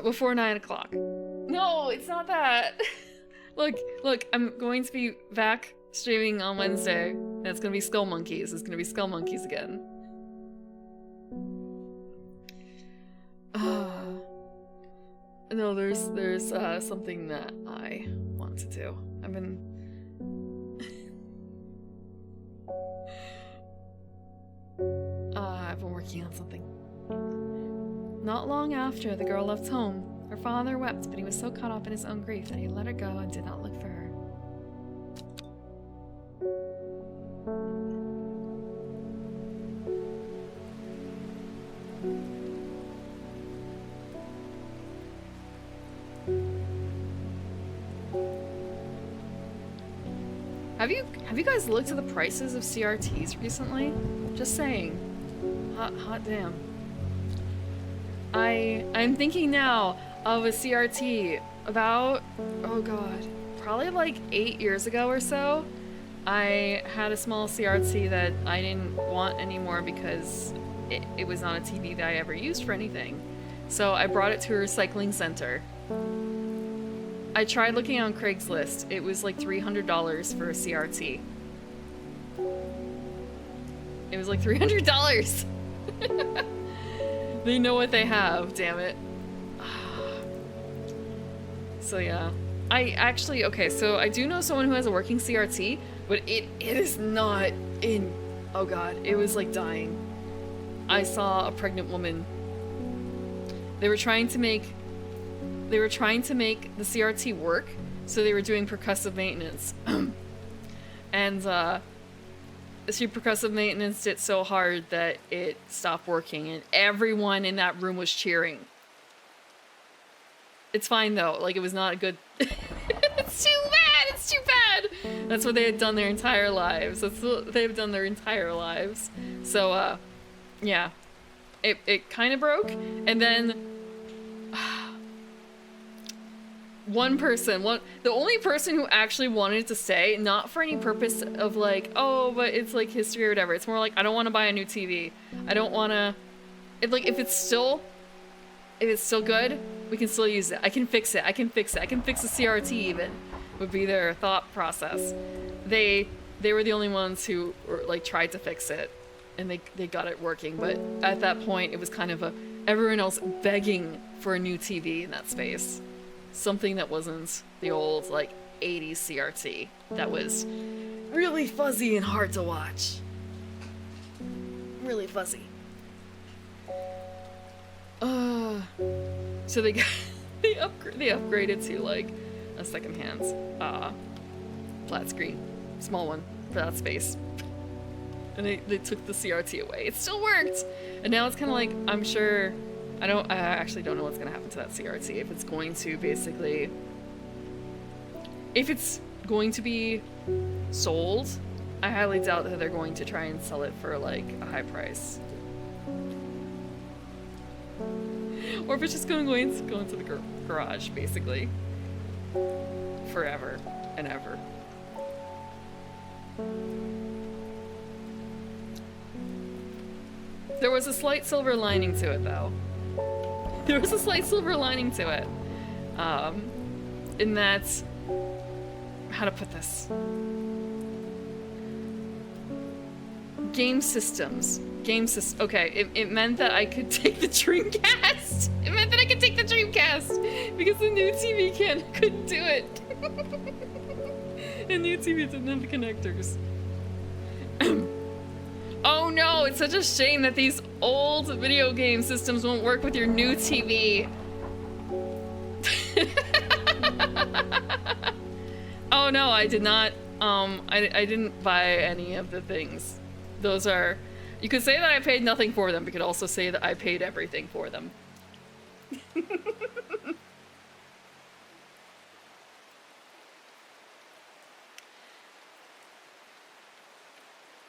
Before 9 o'clock. No, it's not that. Look, I'm going to be back streaming on Wednesday, and it's gonna be Skull Monkeys. It's gonna be Skull Monkeys again. No, there's something that I want to do. I've been working on something. Not long after the girl left home, her father wept, but he was so caught up in his own grief that he let her go and did not look for her. Have you guys looked at the prices of CRTs recently? Just saying. Hot damn. I'm thinking now of a CRT about, oh god, probably like 8 years ago or so. I had a small CRT that I didn't want anymore because it was not a TV that I ever used for anything. So I brought it to a recycling center. I tried looking on Craigslist. It was like $300 for a CRT. It was like $300! They know what they have, damn it. So yeah. Okay, so I do know someone who has a working CRT, but it is not in... Oh god, it was like dying. I saw a pregnant woman. They were trying to make the CRT work, so they were doing percussive maintenance. And she percussive maintenance it so hard that it stopped working, and everyone in that room was cheering. It's fine though, like it was not a good... It's too bad! It's too bad! That's what they had done their entire lives. That's what they've done their entire lives. So, yeah. It kind of broke, and then... the only person who actually wanted to stay, not for any purpose of like, oh, but it's like history or whatever. It's more like, I don't want to buy a new TV. I don't want to... If it's still good, we can still use it. I can fix it. I can fix the CRT even, would be their thought process. They were the only ones who like tried to fix it, and they got it working. But at that point, it was kind of everyone else begging for a new TV in that space. Something that wasn't the old, like, 80s CRT that was really fuzzy and hard to watch. Really fuzzy. So they upgraded to, like, a secondhand, flat screen. Small one for that space. And they took the CRT away. It still worked! And now it's kind of like, I'm sure... I actually don't know what's going to happen to that CRT. If it's going to basically... If it's going to be sold, I highly doubt that they're going to try and sell it for, like, a high price. Or if it's just going to go into the garage, basically. Forever and ever. There was a slight silver lining to it, though. There was a slight silver lining to it. In that... How to put this? Game systems. Okay, it meant that I could take the Dreamcast! It meant that I could take the Dreamcast! Because the new TV couldn't do it. The new TV didn't have the connectors. Oh no, it's such a shame that these old video game systems won't work with your new TV. Oh no, I did not, I didn't buy any of the things. Those are, you could say that I paid nothing for them, but you could also say that I paid everything for them.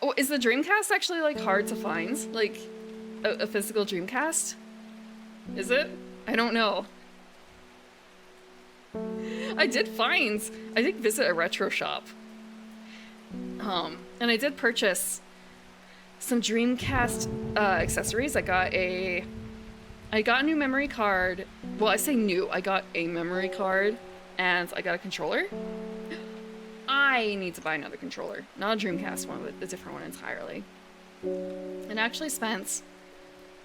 Oh, is the Dreamcast actually, like, hard to find? Like, a physical Dreamcast? Is it? I don't know. I did visit a retro shop. And I did purchase some Dreamcast accessories. I got a new memory card. Well, I say new. I got a memory card and I got a controller. I need to buy another controller. Not a Dreamcast one, but a different one entirely. And actually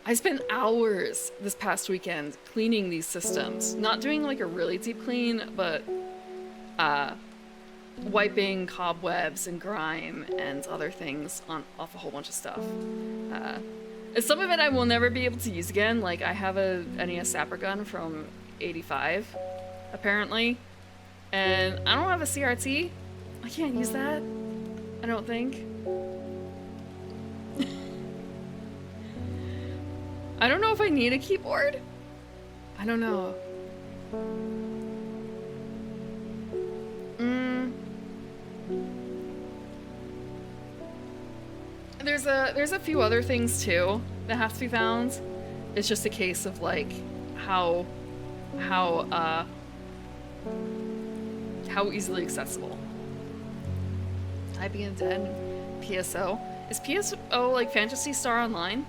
I spent hours this past weekend cleaning these systems. Not doing like a really deep clean, but wiping cobwebs and grime and other things off a whole bunch of stuff. Some of it I will never be able to use again. Like, I have a NES Sapper gun from 85, apparently. And I don't have a CRT. I can't use that, I don't think. I don't know if I need a keyboard. I don't know. There's a few other things too that have to be found. It's just a case of like how easily accessible. Typing in dead PSO. Is PSO like Phantasy Star Online?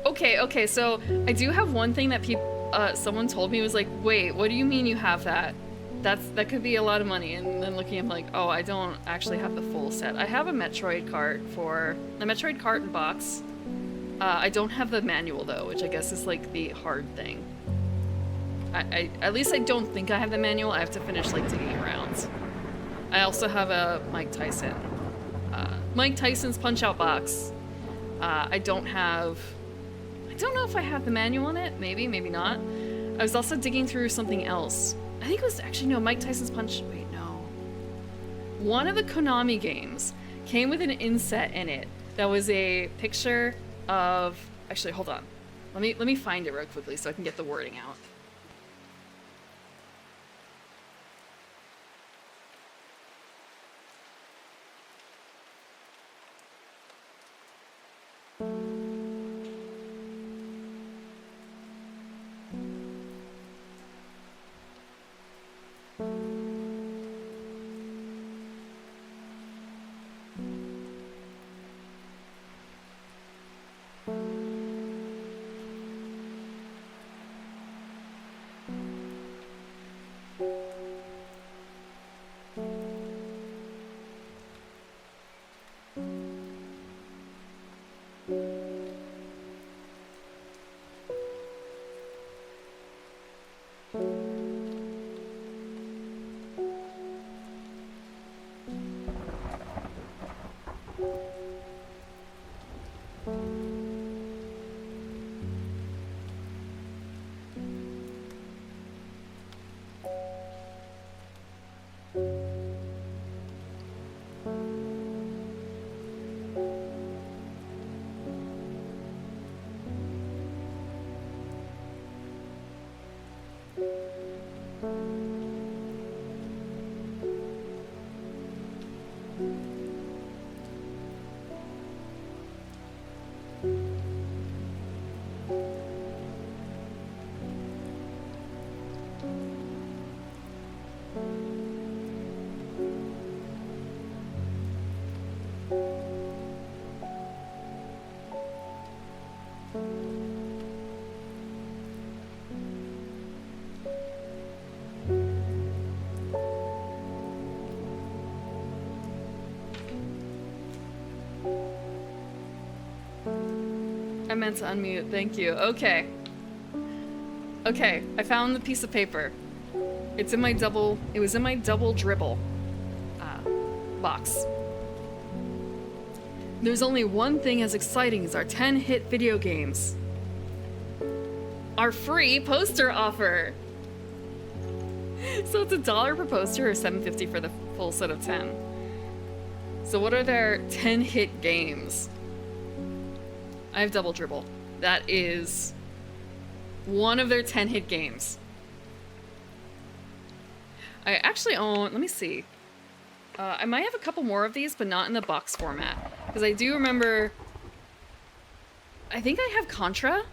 Okay, so I do have one thing that someone told me was like, wait, what do you mean you have that? That could be a lot of money. And then looking, I'm like, oh, I don't actually have the full set. I have a Metroid cart and box. I don't have the manual though, which I guess is like the hard thing. At least I don't think I have the manual. I have to finish like digging around. I also have a Mike Tyson's Punch-Out box. I don't know if I have the manual on it. Maybe not. I was also digging through something else. I think it was actually, no, Mike Tyson's Punch. Wait, no. One of the Konami games came with an inset in it that was a picture of. Actually, hold on. Let me find it real quickly so I can get the wording out. I meant to unmute, thank you. Okay, I found the piece of paper. It was in my double dribble box. There's only one thing as exciting as our 10-hit video games. Our free poster offer. So it's $1 per poster or $7.50 for the full set of 10. So what are their 10-hit games? I have Double Dribble. That is one of their 10-hit games. I actually own, let me see. I might have a couple more of these, but not in the box format. Because I do remember, I think I have Contra.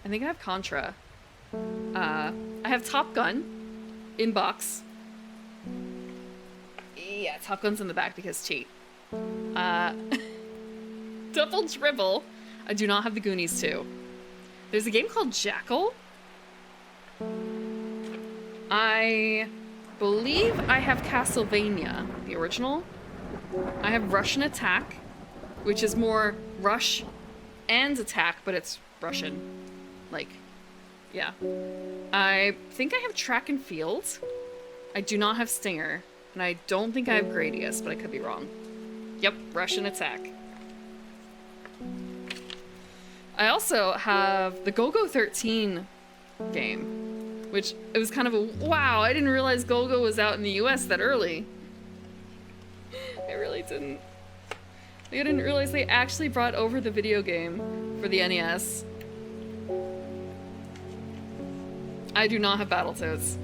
I have Top Gun in box. Yeah, Top Gun's in the back because cheat. Double Dribble. I do not have the Goonies 2. There's a game called Jackal. I believe I have Castlevania, the original. I have Russian Attack, which is more rush and attack, but it's Russian. Like, yeah. I think I have Track and Field. I do not have Stinger. And I don't think I have Gradius, but I could be wrong. Yep, Russian Attack. I also have the Go-Go 13 game, which it was kind of a wow, I didn't realize Go-Go was out in the US that early. I really didn't. I didn't realize they actually brought over the video game for the NES. I do not have Battletoads.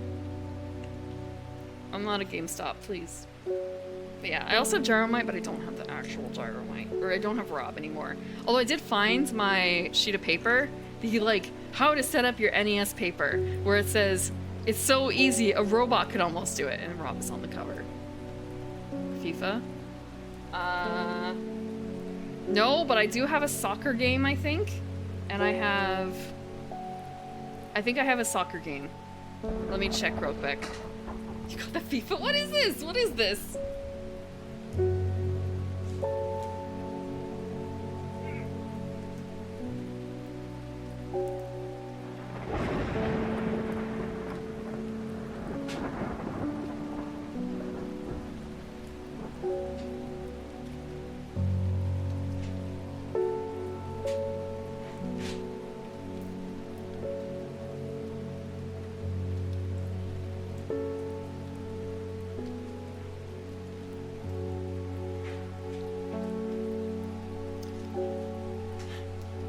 I'm not a GameStop, please. But yeah, I also have Gyromite, but I don't have the actual Gyromite. Or I don't have Rob anymore. Although I did find my sheet of paper, like, how to set up your NES paper, where it says, it's so easy, a robot could almost do it, and Rob is on the cover. FIFA? No, but I do have a soccer game, I think. And I think I have a soccer game. Let me check real quick. You got the FIFA? What is this? What is this?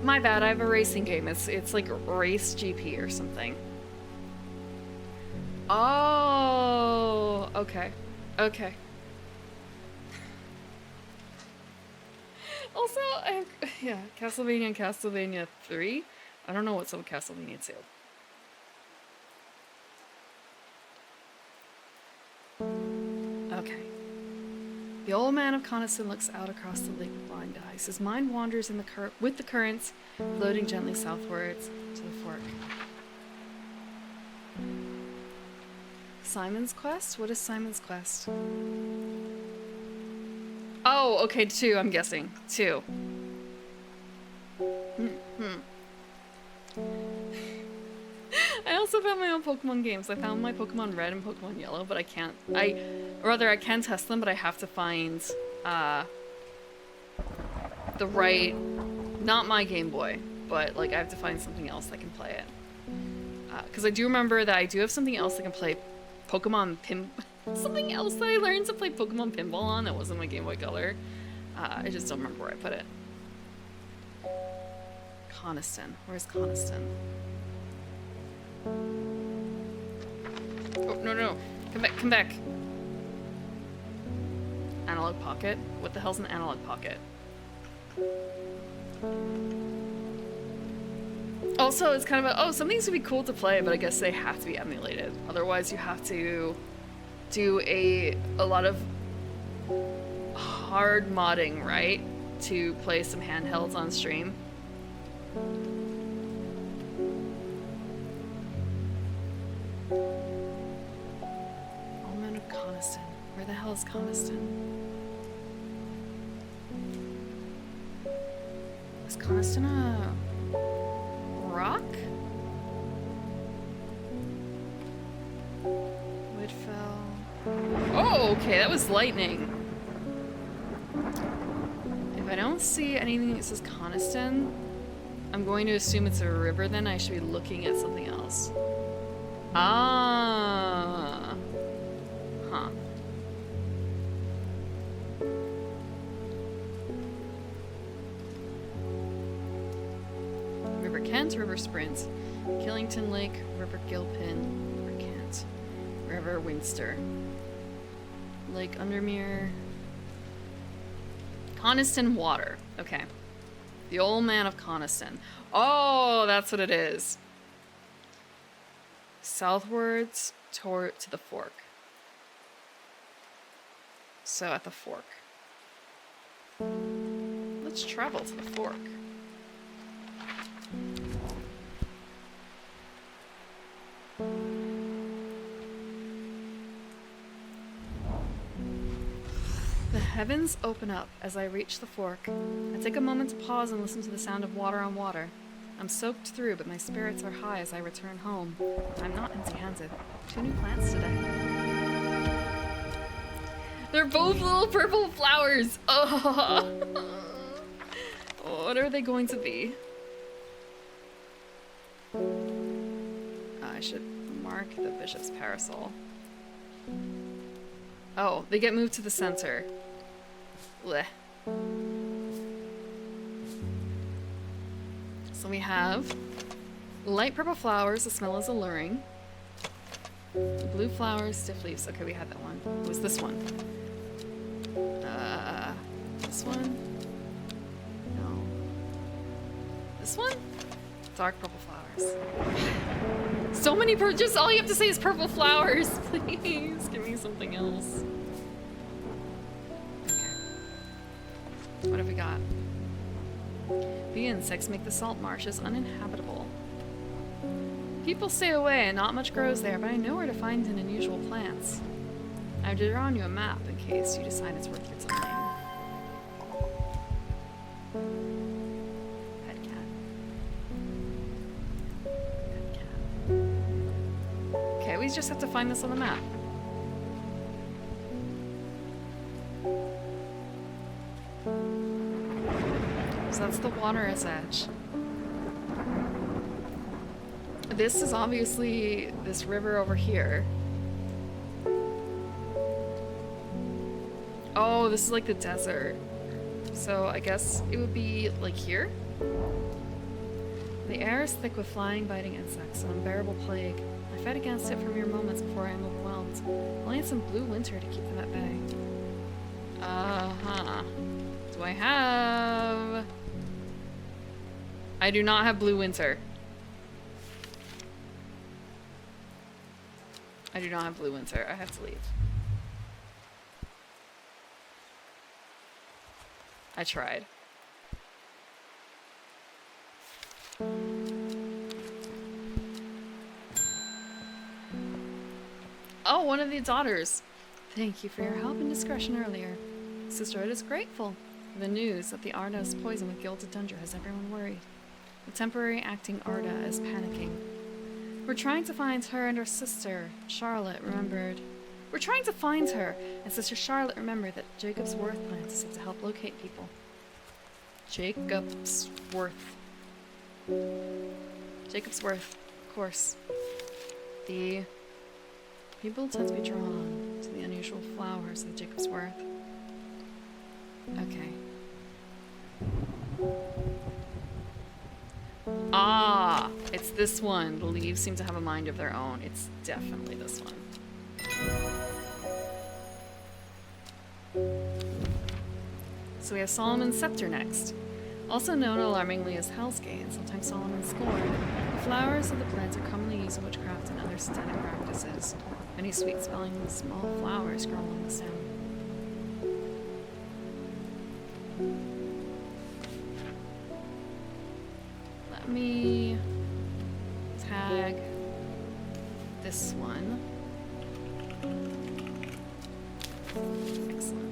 My bad, I have a racing game. It's like Race GP or something. Oh, okay. Okay. Also, I have, yeah, Castlevania and Castlevania 3. I don't know what's up with Castlevania 2. Okay. The old man of Coniston looks out across the lake with blind eyes. His mind wanders in the with the currents, floating gently southwards to the fork. Simon's Quest? What is Simon's Quest? Oh, okay, 2, I'm guessing. 2. I also found my own Pokemon games. I found my Pokemon Red and Pokemon Yellow, but I can't. I can test them, but I have to find the right, not my Game Boy, but like I have to find something else that can play it. Because I do remember that I do have something else that can play Pokemon something else that I learned to play Pokemon Pinball on that wasn't my Game Boy Color. I just don't remember where I put it. Coniston. Where's Coniston? Oh, no. Come back. Analog Pocket? What the hell's an Analog Pocket? Also, it's kind of a, some things would be cool to play, but I guess they have to be emulated. Otherwise, you have to do a lot of hard modding, right? To play some handhelds on stream. Almond of Coniston. Where the hell is Coniston? Is Coniston a rock? Woodfell. Oh, okay, that was lightning. If I don't see anything that says Coniston, I'm going to assume it's a river, then I should be looking at something else. Ah. Huh. River Kent, River Sprint. Killington Lake, River Gilpin, River Kent. River Winster. Lake Undermere. Coniston Water. Okay. The Old Man of Coniston. Oh, that's what it is. Southwards to the fork. So at the fork. Let's travel to the fork. heavens open up as I reach the fork. I take a moment to pause and listen to the sound of water on water. I'm soaked through, but my spirits are high as I return home. I'm not empty-handed. 2 new plants today. They're both little purple flowers! Oh. What are they going to be? I should mark the bishop's parasol. Oh, they get moved to the center. Blech. So we have light purple flowers, the smell is alluring. Blue flowers, stiff leaves. Okay, we had that one. It was this one. This one? No. This one? Dark purple flowers. So many just all you have to say is purple flowers. Please, give me something else. Okay. What have we got? The insects make the salt marshes uninhabitable. People stay away and not much grows there, but I know where to find an unusual plants. I've drawn you a map in case you decide it's worth your time. Pet cat. Pet cat. Okay, we just have to find this on the map. So that's the water's edge. This is obviously this river over here. Oh, this is like the desert. So I guess it would be like here? The air is thick with flying, biting insects, an unbearable plague. I fight against it for mere moments before I am overwhelmed. I'll need some blue winter to keep them at bay. Uh-huh. Do I have... I do not have blue winter. I do not have blue winter. I have to leave. I tried. Oh, one of the daughters. Thank you for your help and discretion earlier. Sister Ed is grateful for the news that the Arda's poison with gilded tundra has everyone worried. The temporary acting Arda is panicking. We're trying to find her and her sister, Charlotte, remembered. We're trying to find her, and Sister Charlotte remembered that Jacob's Worth plant is said to help locate people. Jacob's Worth. Jacob's Worth, of course. The people tend to be drawn to the unusual flowers of Jacob's Worth. Okay. Ah, it's this one. The leaves seem to have a mind of their own. It's definitely this one. So we have Solomon's Scepter next. Also known alarmingly as Hell's Gate and sometimes Solomon's Scorn, the flowers of the plant are commonly used in witchcraft and other satanic practices. Many sweet-smelling small flowers grow along the stem. Let me tag this one. Excellent.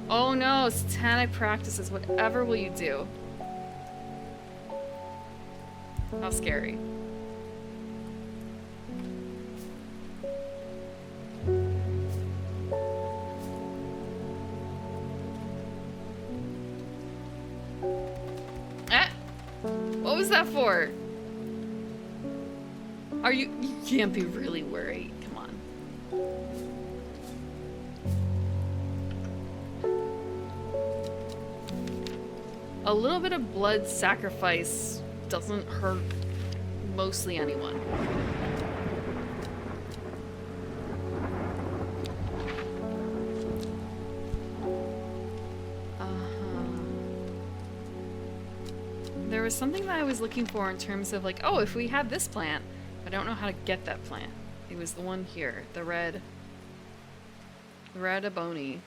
Oh no, satanic practices, whatever will you do? How scary. What was that for? Are you can't be really worried. Come on. A little bit of blood sacrifice doesn't hurt mostly anyone. There was something that I was looking for in terms of like, oh, if we had this plant, I don't know how to get that plant. It was the one here, the red abony.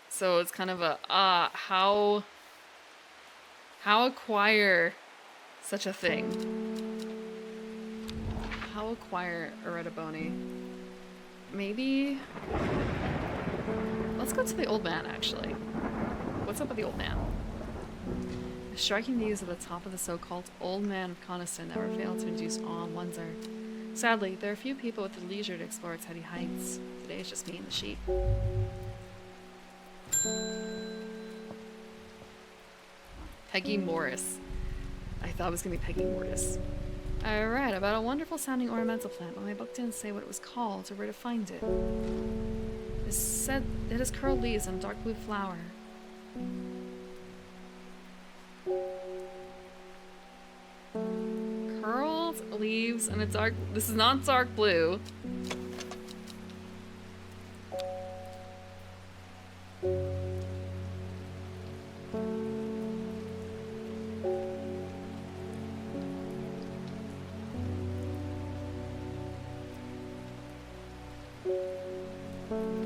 So it's kind of a, how acquire such a thing? How acquire a red abony? maybe... Let's go to the old man, actually. What's up with the old man? The striking views at the top of the so-called Old Man of Coniston never fail to induce awe and wonder. Sadly, there are few people with the leisure to explore its heady heights. Today it's just me and the sheep. Peggy Morris. I thought it was going to be Peggy Mortis. I read about a wonderful sounding ornamental plant, but my book didn't say what it was called or where to find it. It said it has curled leaves and a dark blue flower. Curled leaves and a dark... This is not dark blue.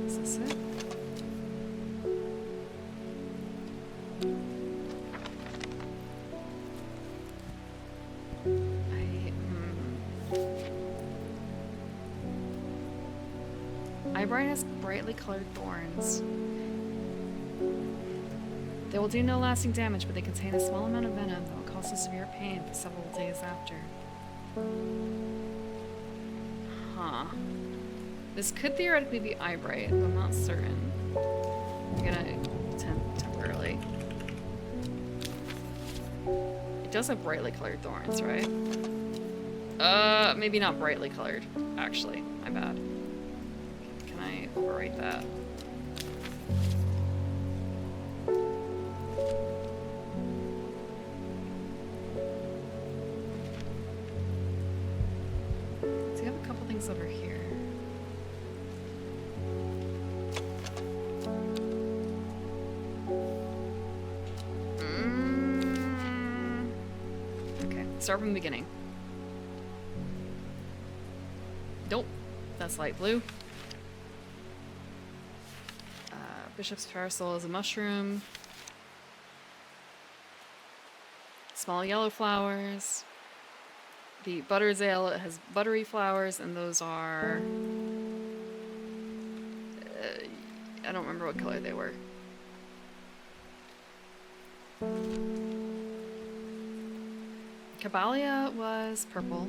Is this it? Eyebright has brightly colored thorns. They will do no lasting damage, but they contain a small amount of venom that will cause you severe pain for several days after. Huh. This could theoretically be Eyebright, but I'm not certain. I'm gonna temporarily. It does have brightly colored thorns, right? Maybe not brightly colored, actually. My bad. Can I overwrite that? So you have a couple things over here. Okay, start from the beginning. Nope, that's light blue. Bishop's parasol is a mushroom. Small yellow flowers. The butterzale has buttery flowers, and those are... I don't remember what color they were. Caballia was purple.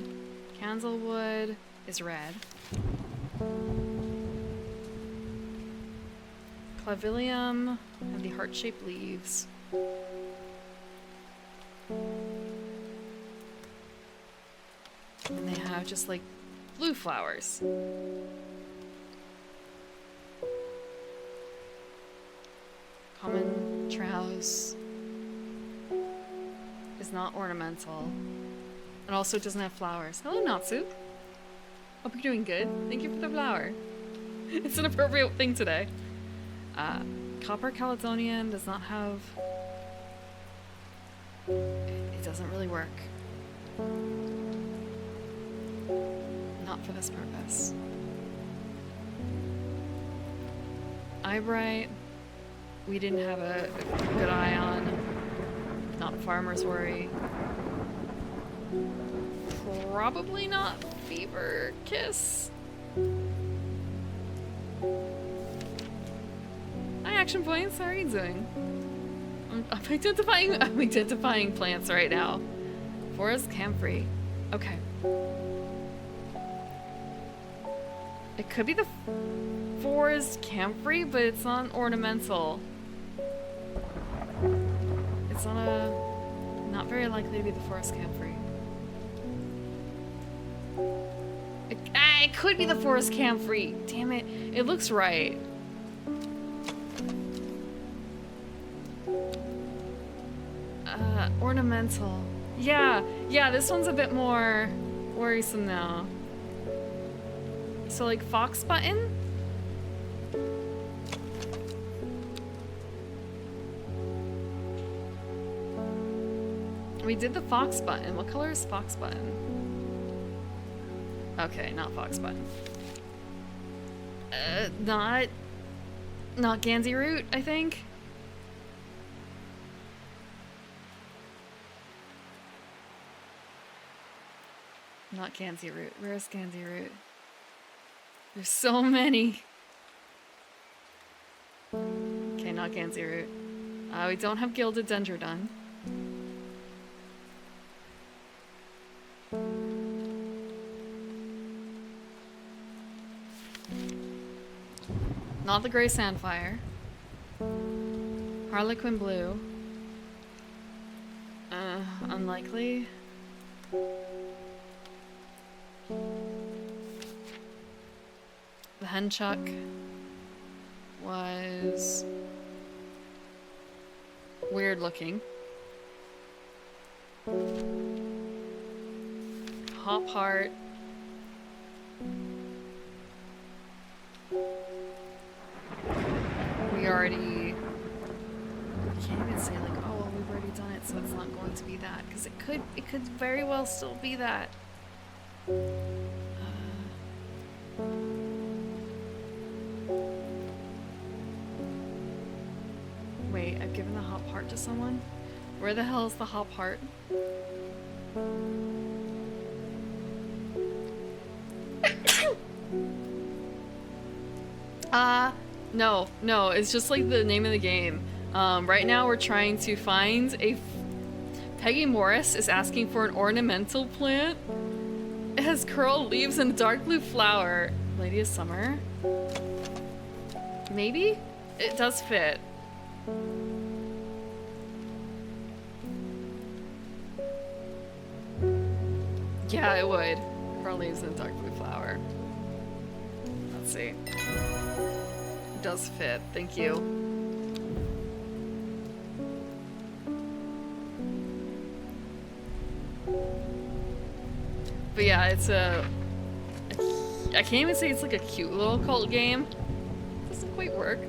Candlewood is red. Clavilium have the heart-shaped leaves. And they have just like blue flowers. Common trowse is not ornamental. And also doesn't have flowers. Hello, Natsu. Hope you're doing good. Thank you for the flower. It's an appropriate thing today. Copper Caledonian does not have... It doesn't really work. Not for this purpose. Eyebright, we didn't have a good eye on. Not a farmer's worry. Probably not Fever Kiss. Hi, Action Points. How are you doing? I'm identifying plants right now. Forest Camphor. Okay. It could be the Forest Camphor, but it's not ornamental. It's not very likely to be the Forest Camphor. It could be the Forest Camphor. Damn it. It looks right. Ornamental. Yeah, this one's a bit more worrisome now. So like fox button? We did the fox button. What color is fox button? Okay, not fox button. Not Gansy root, I think. Not Gansy root. Where's Gansy root? There's so many. Okay, not Gansey root. We don't have gilded dendrodon. Not the gray sandfire. Harlequin blue. Unlikely. The henchuck was weird looking. Hop heart. We already can't even say like, oh well, we've already done it, so it's not going to be that, because it could very well still be that. Wait, I've given the hop heart to someone? Where the hell is the hop heart? No, it's just like the name of the game. Right now we're trying to find a... Peggy Morris is asking for an ornamental plant. It has curled leaves and a dark blue flower. Lady of Summer? Maybe? It does fit. Yeah, it would. Curl leaves and a dark blue flower. Let's see. It does fit. Thank you. But yeah, it's a... I can't even say it's like a cute little cult game. It doesn't quite work.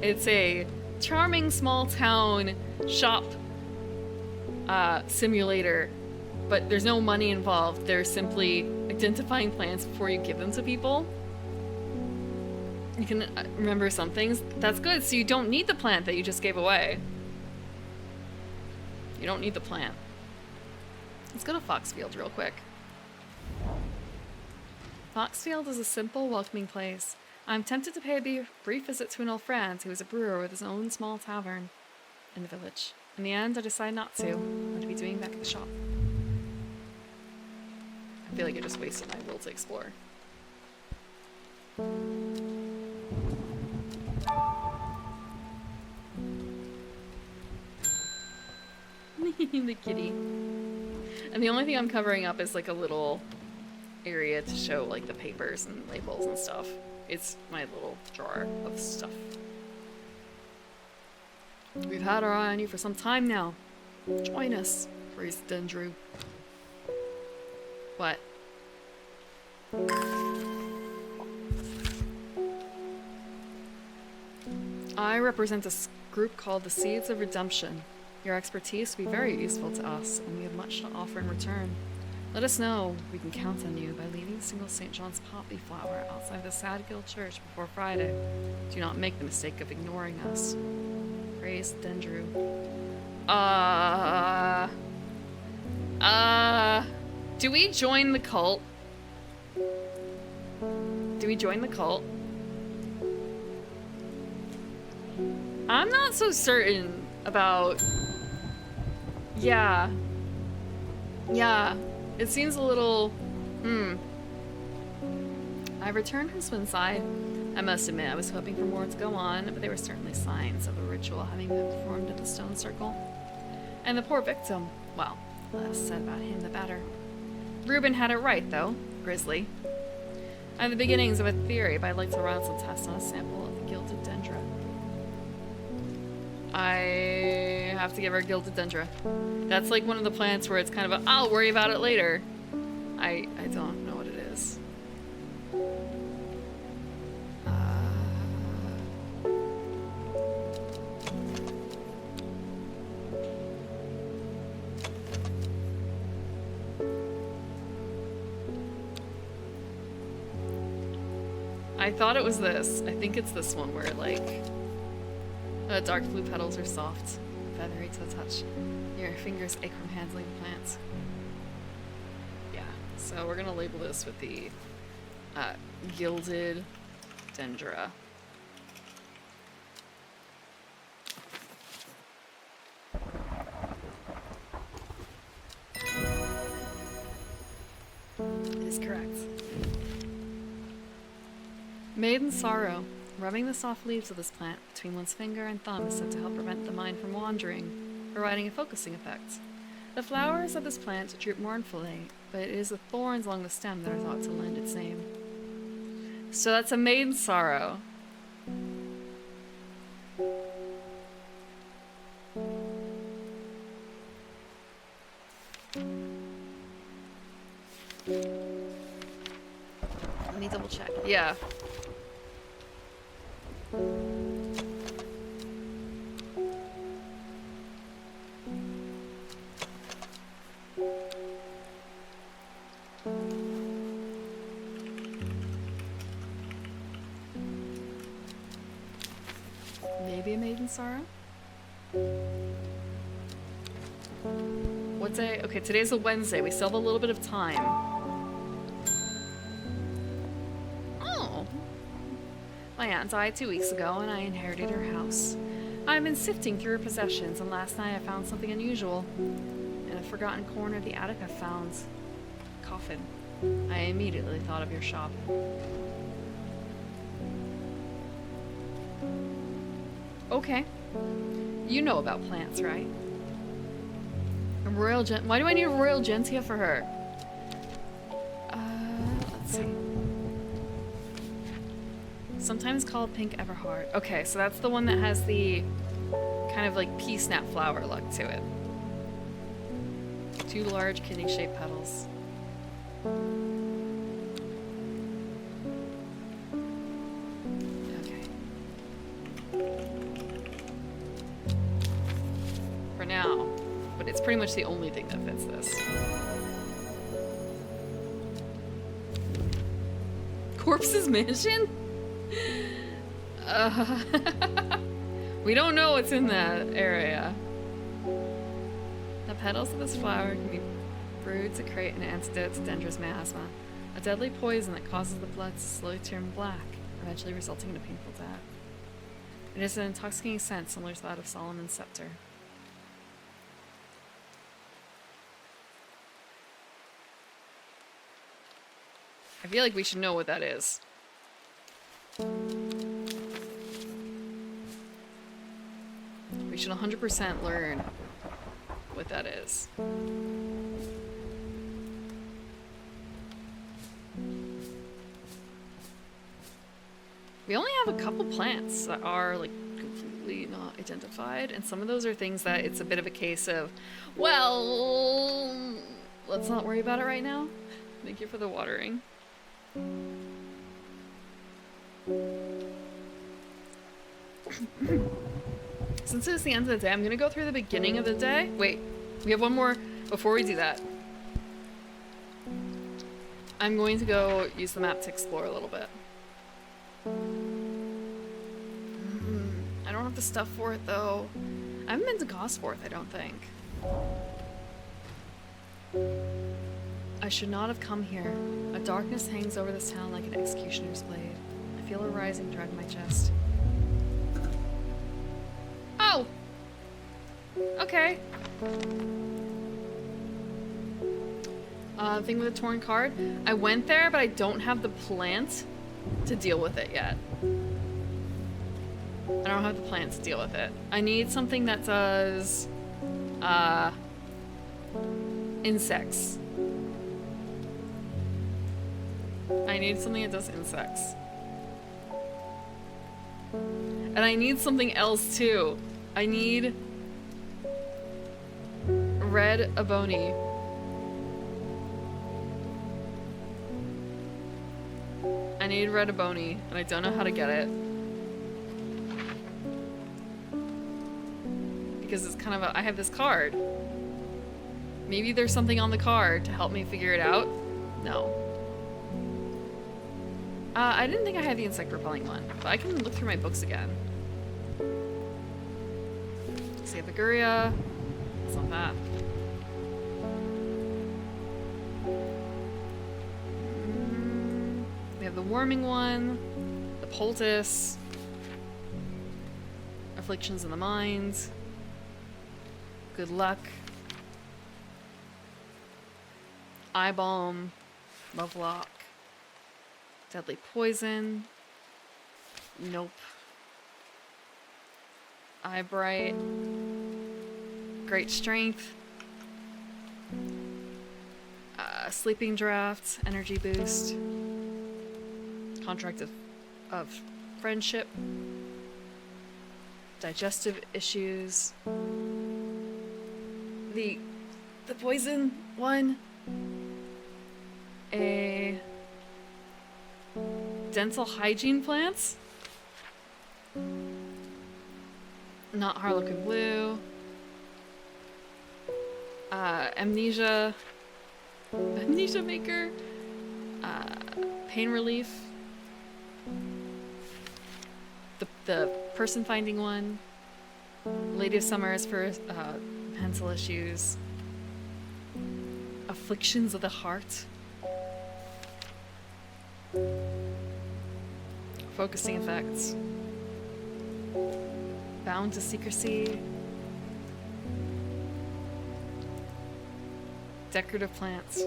It's a charming small town shop simulator, but there's no money involved. They're simply identifying plants before you give them to people. You can remember some things. That's good, so you don't need the plant that you just gave away. You don't need the plant. Let's go to Foxfield real quick. Foxfield is a simple, welcoming place. I'm tempted to pay a brief visit to an old friend who was a brewer with his own small tavern in the village. In the end, I decide not to. I'm going to be doing back at the shop. I feel like I just wasted my will to explore. The kitty. And the only thing I'm covering up is like a little area to show like the papers and labels and stuff. It's my little drawer of stuff. We've had our eye on you for some time now. Join us, praised Dendru. What? I represent a group called the Seeds of Redemption. Your expertise will be very useful to us, and we have much to offer in return. Let us know we can count on you by leaving the single St. John's poppy flower outside the Sadgill Church before Friday. Do not make the mistake of ignoring us. Praise Dendru. Do we join the cult? Do we join the cult? I'm not so certain about... Yeah. Yeah. It seems a little... I returned from Swinside. I must admit, I was hoping for more to go on, but there were certainly signs of a ritual having been performed at the stone circle. And the poor victim, well, the less said about him, the better. Reuben had it right, though. Grizzly. I have the beginnings of a theory, but I'd like to run some tests on a sample of the gilded dendra. I have to give her gilded dendra. That's like one of the plants where it's kind of a, I'll worry about it later. I don't know what it is. I thought it was this. I think it's this one where like the dark blue petals are soft, feathery to the touch. Your fingers ache from handling the plants. Yeah, so we're gonna label this with the Gilded dendra. Is correct. Maiden sorrow. Rubbing the soft leaves of this plant between one's finger and thumb is said to help prevent the mind from wandering, providing a focusing effect. The flowers of this plant droop mournfully, but it is the thorns along the stem that are thought to lend its name. So that's a maiden sorrow. Let me double check. Yeah. Maybe a maiden sorrow? What day? Okay, today's a Wednesday. We still have a little bit of time. Oh. My aunt died 2 weeks ago and I inherited her house. I've been sifting through her possessions and last night I found something unusual. In a forgotten corner of the attic I found a coffin. I immediately thought of your shop. Okay. You know about plants, right? A royal gent. Why do I need a royal gentia for her? Let's see. Sometimes called pink everheart. Okay, so that's the one that has the kind of like pea snap flower look to it. 2 large kidney-shaped petals. Now, but it's pretty much the only thing that fits this. Corpse's mansion? We don't know what's in that area. The petals of this flower can be brewed to create an antidote to dangerous miasma, a deadly poison that causes the blood to slowly turn black, eventually resulting in a painful death. It is an intoxicating scent similar to that of Solomon's scepter. I feel like we should know what that is. We should 100% learn what that is. We only have a couple plants that are like completely not identified, and some of those are things that it's a bit of a case of, well, let's not worry about it right now. Thank you for the watering. Since it's the end of the day, I'm gonna go through the beginning of the day. Wait, we have one more before we do that. I'm going to go use the map to explore a little bit. I don't have the stuff for it though. I haven't been to Gosforth, I don't think. I should not have come here. A darkness hangs over this town like an executioner's blade. I feel a rising dread in my chest. Oh! Okay. Thing with a torn card. I went there, but I don't have the plant to deal with it yet. I don't have the plant to deal with it. I need something that does insects. I need something that does insects. And I need something else too. I need red ebony. I need red ebony, and I don't know how to get it. Because it's kind of a, I have this card. Maybe there's something on the card to help me figure it out. No. I didn't think I had the insect repelling one, but I can look through my books again. Sapiguria. It's not that. We have the warming one, the poultice, afflictions in the mind, good luck, eye balm, love lock, deadly poison, nope, eye bright, great strength, sleeping draft, energy boost, contract of friendship, digestive issues, the poison one, a dental hygiene plants, not Harlequin blue, amnesia maker, pain relief, the person finding one, Lady of Summer is for mental issues, afflictions of the heart, focusing effects, bound to secrecy, decorative plants,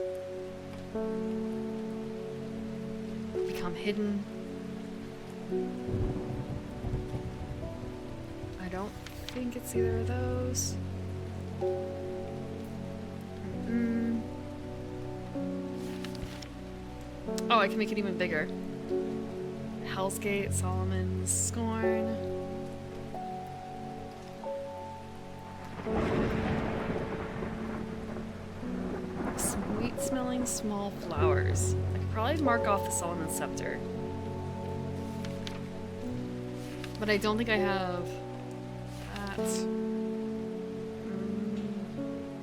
become hidden. I don't think it's either of those. Oh, I can make it even bigger. Hell's Gate, Solomon's Scorn. Sweet smelling small flowers. I could probably mark off the Solomon's Scepter. But I don't think I have that.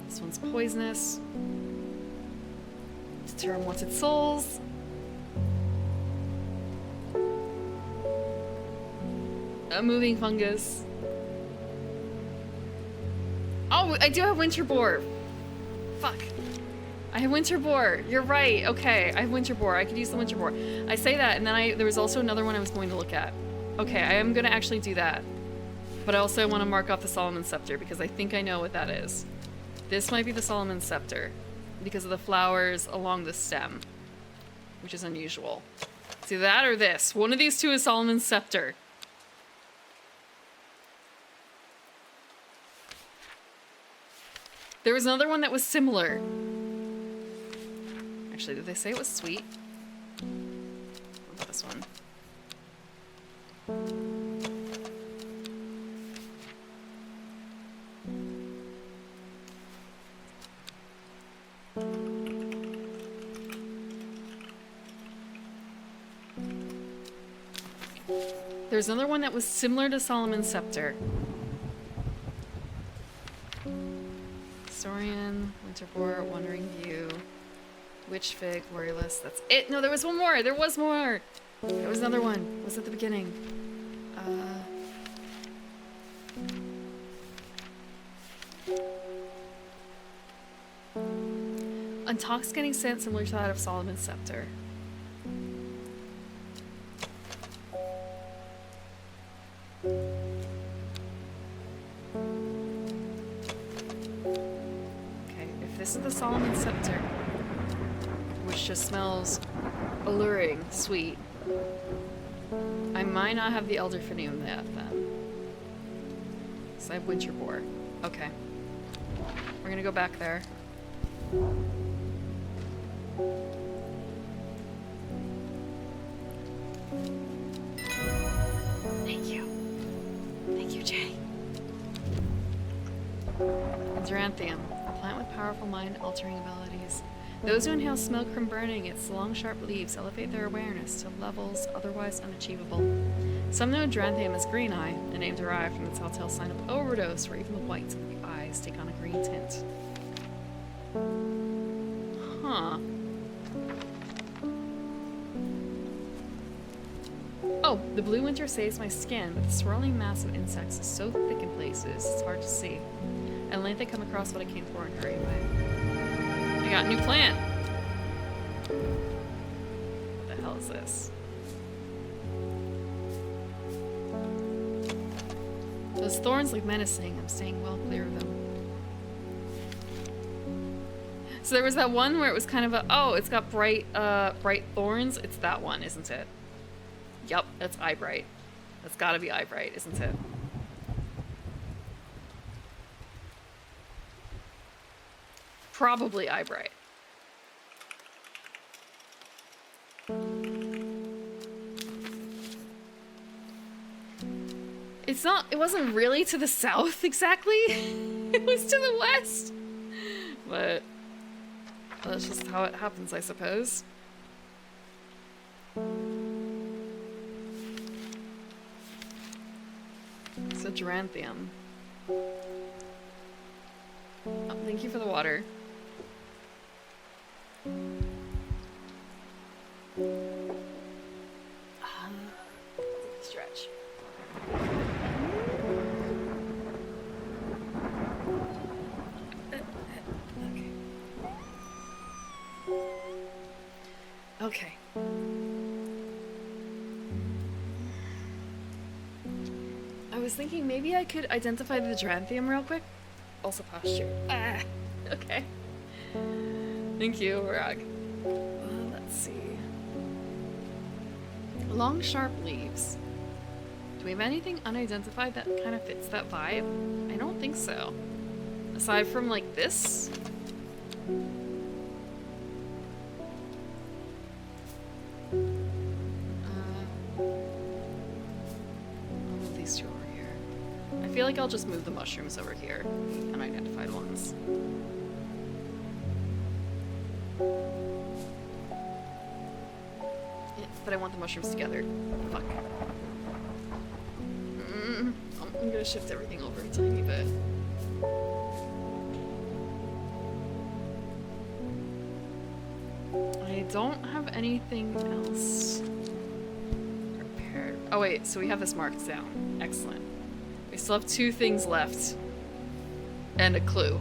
This one's poisonous. Deter unwanted souls. A moving fungus. Oh, I do have winter boar. Fuck. I have winter boar. You're right. Okay, I have winter boar. I could use the winter boar. I say that, and then there was also another one I was going to look at. Okay, I am going to actually do that. But I also want to mark off the Solomon's Scepter because I think I know what that is. This might be the Solomon's Scepter because of the flowers along the stem, which is unusual. It's either that or this. One of these two is Solomon's Scepter. There was another one that was similar. Actually, did they say it was sweet? What about this one? There's another one that was similar to Solomon's Scepter. Saurian, Winterboar, Wandering View, Witch Fig, Worryless. That's it. No, there was one more. There was more. There was another one. It was at the beginning. Intoxicating scent similar to that of Solomon's Scepter. This is the Solomon's Scepter, which just smells alluring, sweet. I might not have the Elderfinium yet, then. So I have Winter Boar. Okay. We're gonna go back there. Thank you. Thank you, Jay. Xeranthium. Plant with powerful mind-altering abilities. Those who inhale smoke from burning its long, sharp leaves elevate their awareness to levels otherwise unachievable. Some know Xeranthium as green eye, a name derived from the telltale sign of overdose, where even the whites of the eyes take on a green tint. Huh. Oh, the blue winter saves my skin, but the swirling mass of insects is so thick in places, it's hard to see. At length I come across what I came for and hurry away. I got a new plant! What the hell is this? Those thorns look menacing. I'm staying well clear of them. So there was that one where it was kind of a, oh, it's got bright thorns. It's that one, isn't it? Yep, that's Eyebright. That's gotta be Eyebright, isn't it? Probably Eyebright. It's not, it wasn't really to the south exactly. It was to the west. But that's just how it happens, I suppose. It's a geranthium. Oh, thank you for the water. Stretch. Okay. I was thinking maybe I could identify the geranthium real quick. Also posture. Ah, okay. Thank you, Rag. Let's see. Long, sharp leaves. Do we have anything unidentified that kind of fits that vibe? I don't think so. Aside from, like, this? These two over here. I feel like I'll just move the mushrooms over here. The unidentified ones. Yeah, but I want the mushrooms together. Fuck. I'm gonna shift everything over a tiny bit. I don't have anything else prepared. Oh wait, so we have this marked down. Excellent. We still have 2 things left. And a clue.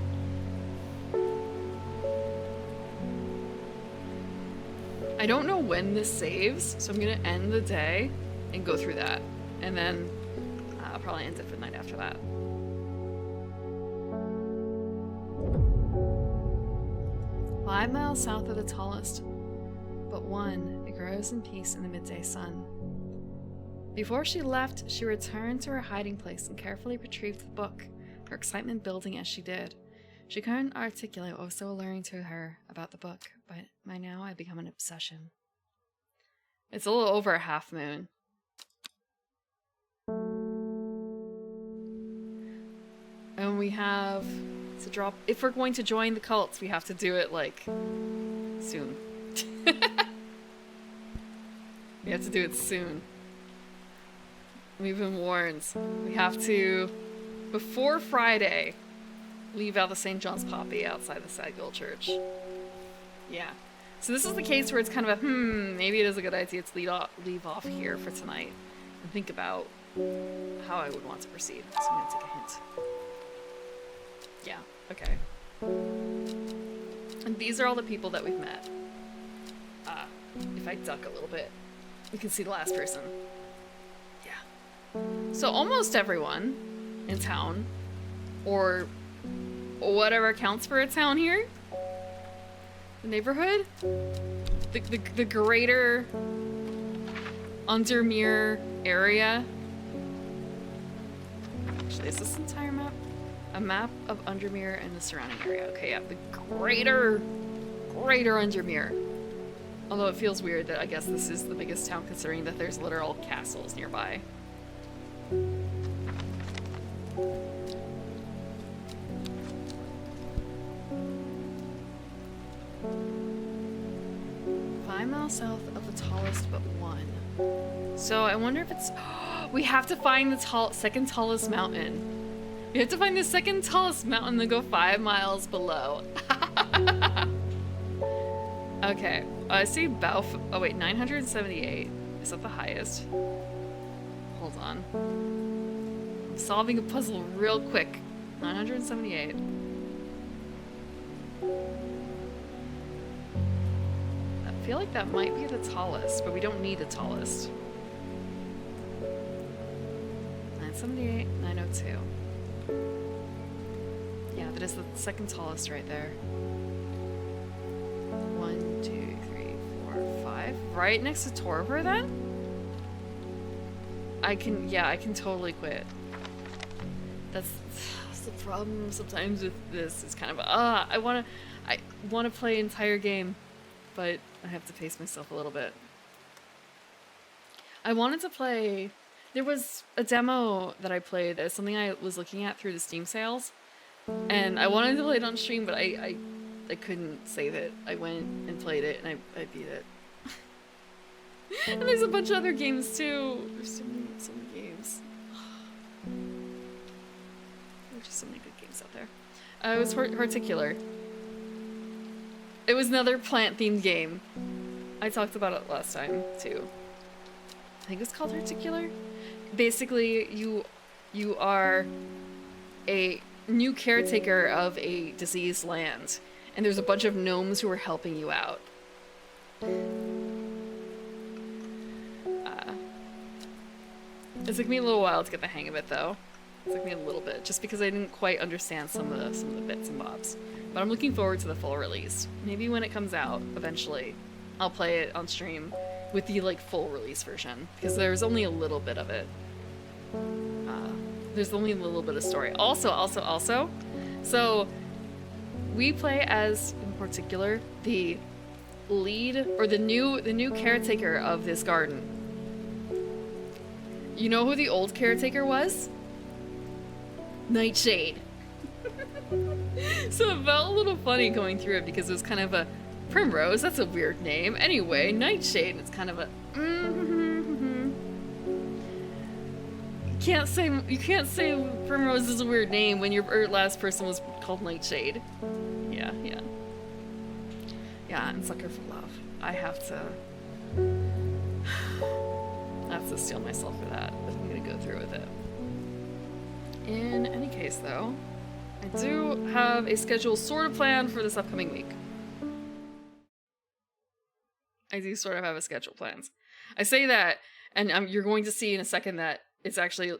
I don't know when this saves, so I'm gonna end the day and go through that. And then I'll probably end it for the night after that. "5 miles south of the tallest but one, it grows in peace in the midday sun." Before she left, she returned to her hiding place and carefully retrieved the book, her excitement building as she did. She couldn't articulate what was so alluring to her about the book, but by now it had become an obsession. It's a little over a half moon. And we have to drop... If we're going to join the cults, we have to do it, like, soon. We have to do it soon. We've been warned. We have to, before Friday, leave out the St. John's Poppy outside the Sad Girl Church. Yeah. So this is the case where it's kind of a, maybe it is a good idea to leave off here for tonight and think about how I would want to proceed. So I'm gonna take a hint. Yeah, okay. And these are all the people that we've met. If I duck a little bit, we can see the last person. Yeah. So almost everyone in town, or whatever counts for a town here, the neighborhood, the greater Undermere area. Actually, is this entire map? A map of Undermere and the surrounding area. Okay, yeah, the greater Undermere. Although it feels weird that I guess this is the biggest town considering that there's literal castles nearby. South of the tallest but one. So I wonder if it's... we have to find the second tallest mountain. We have to find the second tallest mountain and go 5 miles below. Okay. I see oh wait, 978. Is that the highest? Hold on. I'm solving a puzzle real quick. 978. feel like that might be the tallest, but we don't need the tallest. 978, 902. Yeah, that is the second tallest right there. 1, 2, 3, 4, 5. Right next to Torpor then? I can totally quit. That's the problem sometimes with this. It's kind of, I wanna play entire game, but I have to pace myself a little bit. I wanted to play, there was a demo that I played, something I was looking at through the Steam sales, and I wanted to play it on stream, but I couldn't save it. I went and played it, and I beat it. And there's a bunch of other games too. There's so many games. There's just so many good games out there. It was Horticulture. It was another plant-themed game. I talked about it last time too. I think it's called Horticulture. Basically, you are a new caretaker of a diseased land, and there's a bunch of gnomes who are helping you out. It took me a little while to get the hang of it, though. It took me a little bit, just because I didn't quite understand some of the bits and bobs. But I'm looking forward to the full release. Maybe when it comes out, eventually, I'll play it on stream with the, like, full release version, because there's only a little bit of it. There's only a little bit of story. Also, so we play as, in particular, the lead, or the new caretaker of this garden. You know who the old caretaker was? Nightshade. So it felt a little funny going through it because it was kind of a Primrose, that's a weird name. Anyway, Nightshade, it's kind of a You can't say Primrose is a weird name when your last person was called Nightshade. Yeah. Yeah, and Sucker for Love. I have to steel myself for that if I'm gonna go through with it. In any case, though, I do have a schedule sort of planned for this upcoming week. I do sort of have a schedule planned. I say that, and you're going to see in a second that it's actually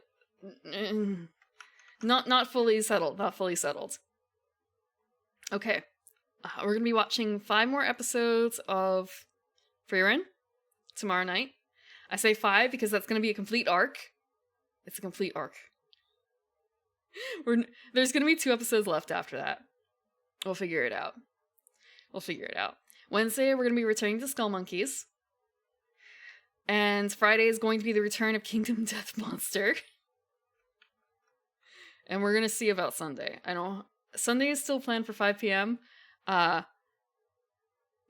not fully settled. Not fully settled. Okay, we're gonna be watching 5 more episodes of Frieren tomorrow night. I say 5 because that's gonna be a complete arc. It's a complete arc. There's gonna be 2 episodes left after that. We'll figure it out. Wednesday, we're gonna be returning to Skull Monkeys. And Friday is going to be the return of Kingdom Death Monster. And we're gonna see about Sunday. I know Sunday is still planned for 5 p.m. I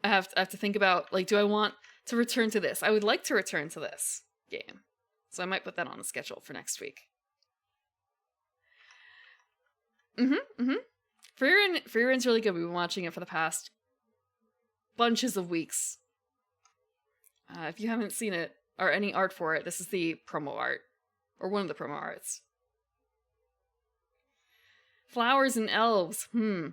have to think about, like, do I want to return to this? I would like to return to this game. So I might put that on the schedule for next week. Frieren's really good. We've been watching it for the past bunches of weeks. If you haven't seen it, or any art for it, this is the promo art. Or one of the promo arts. Flowers and elves. And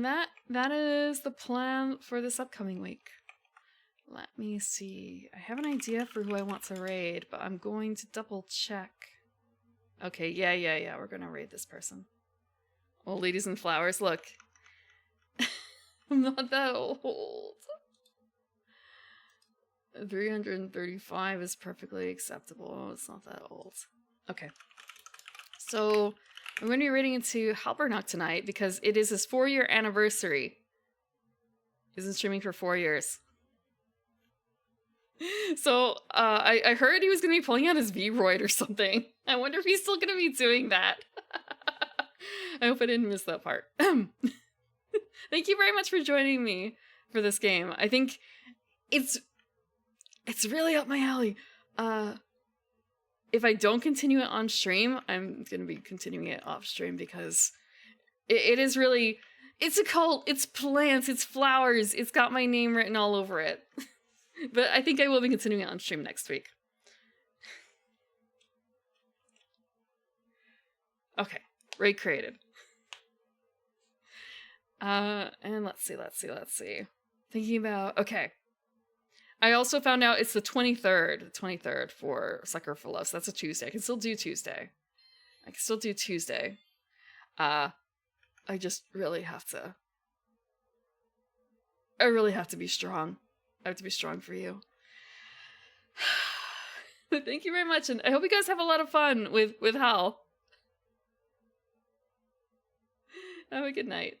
that is the plan for this upcoming week. Let me see. I have an idea for who I want to raid, but I'm going to double check. Okay, yeah. We're gonna raid this person. Old ladies and flowers, look. I'm not that old. 335 is perfectly acceptable. It's not that old. Okay. So, I'm going to be raiding into Halbernacht tonight because it is his 4-year anniversary. He's been streaming for 4 years. So, I heard he was going to be pulling out his V-Roid or something. I wonder if he's still going to be doing that. I hope I didn't miss that part. Thank you very much for joining me for this game. I think it's really up my alley. If I don't continue it on stream, I'm going to be continuing it off stream because it is really, it's a cult, it's plants, it's flowers, it's got my name written all over it. But I think I will be continuing it on stream next week. Okay, Ray created. And let's see. Thinking about, okay. I also found out it's the 23rd for Sucker for Love. So that's a Tuesday. I can still do Tuesday. I just really have to. I really have to be strong. I have to be strong for you. But thank you very much, and I hope you guys have a lot of fun with Hal. Have a good night.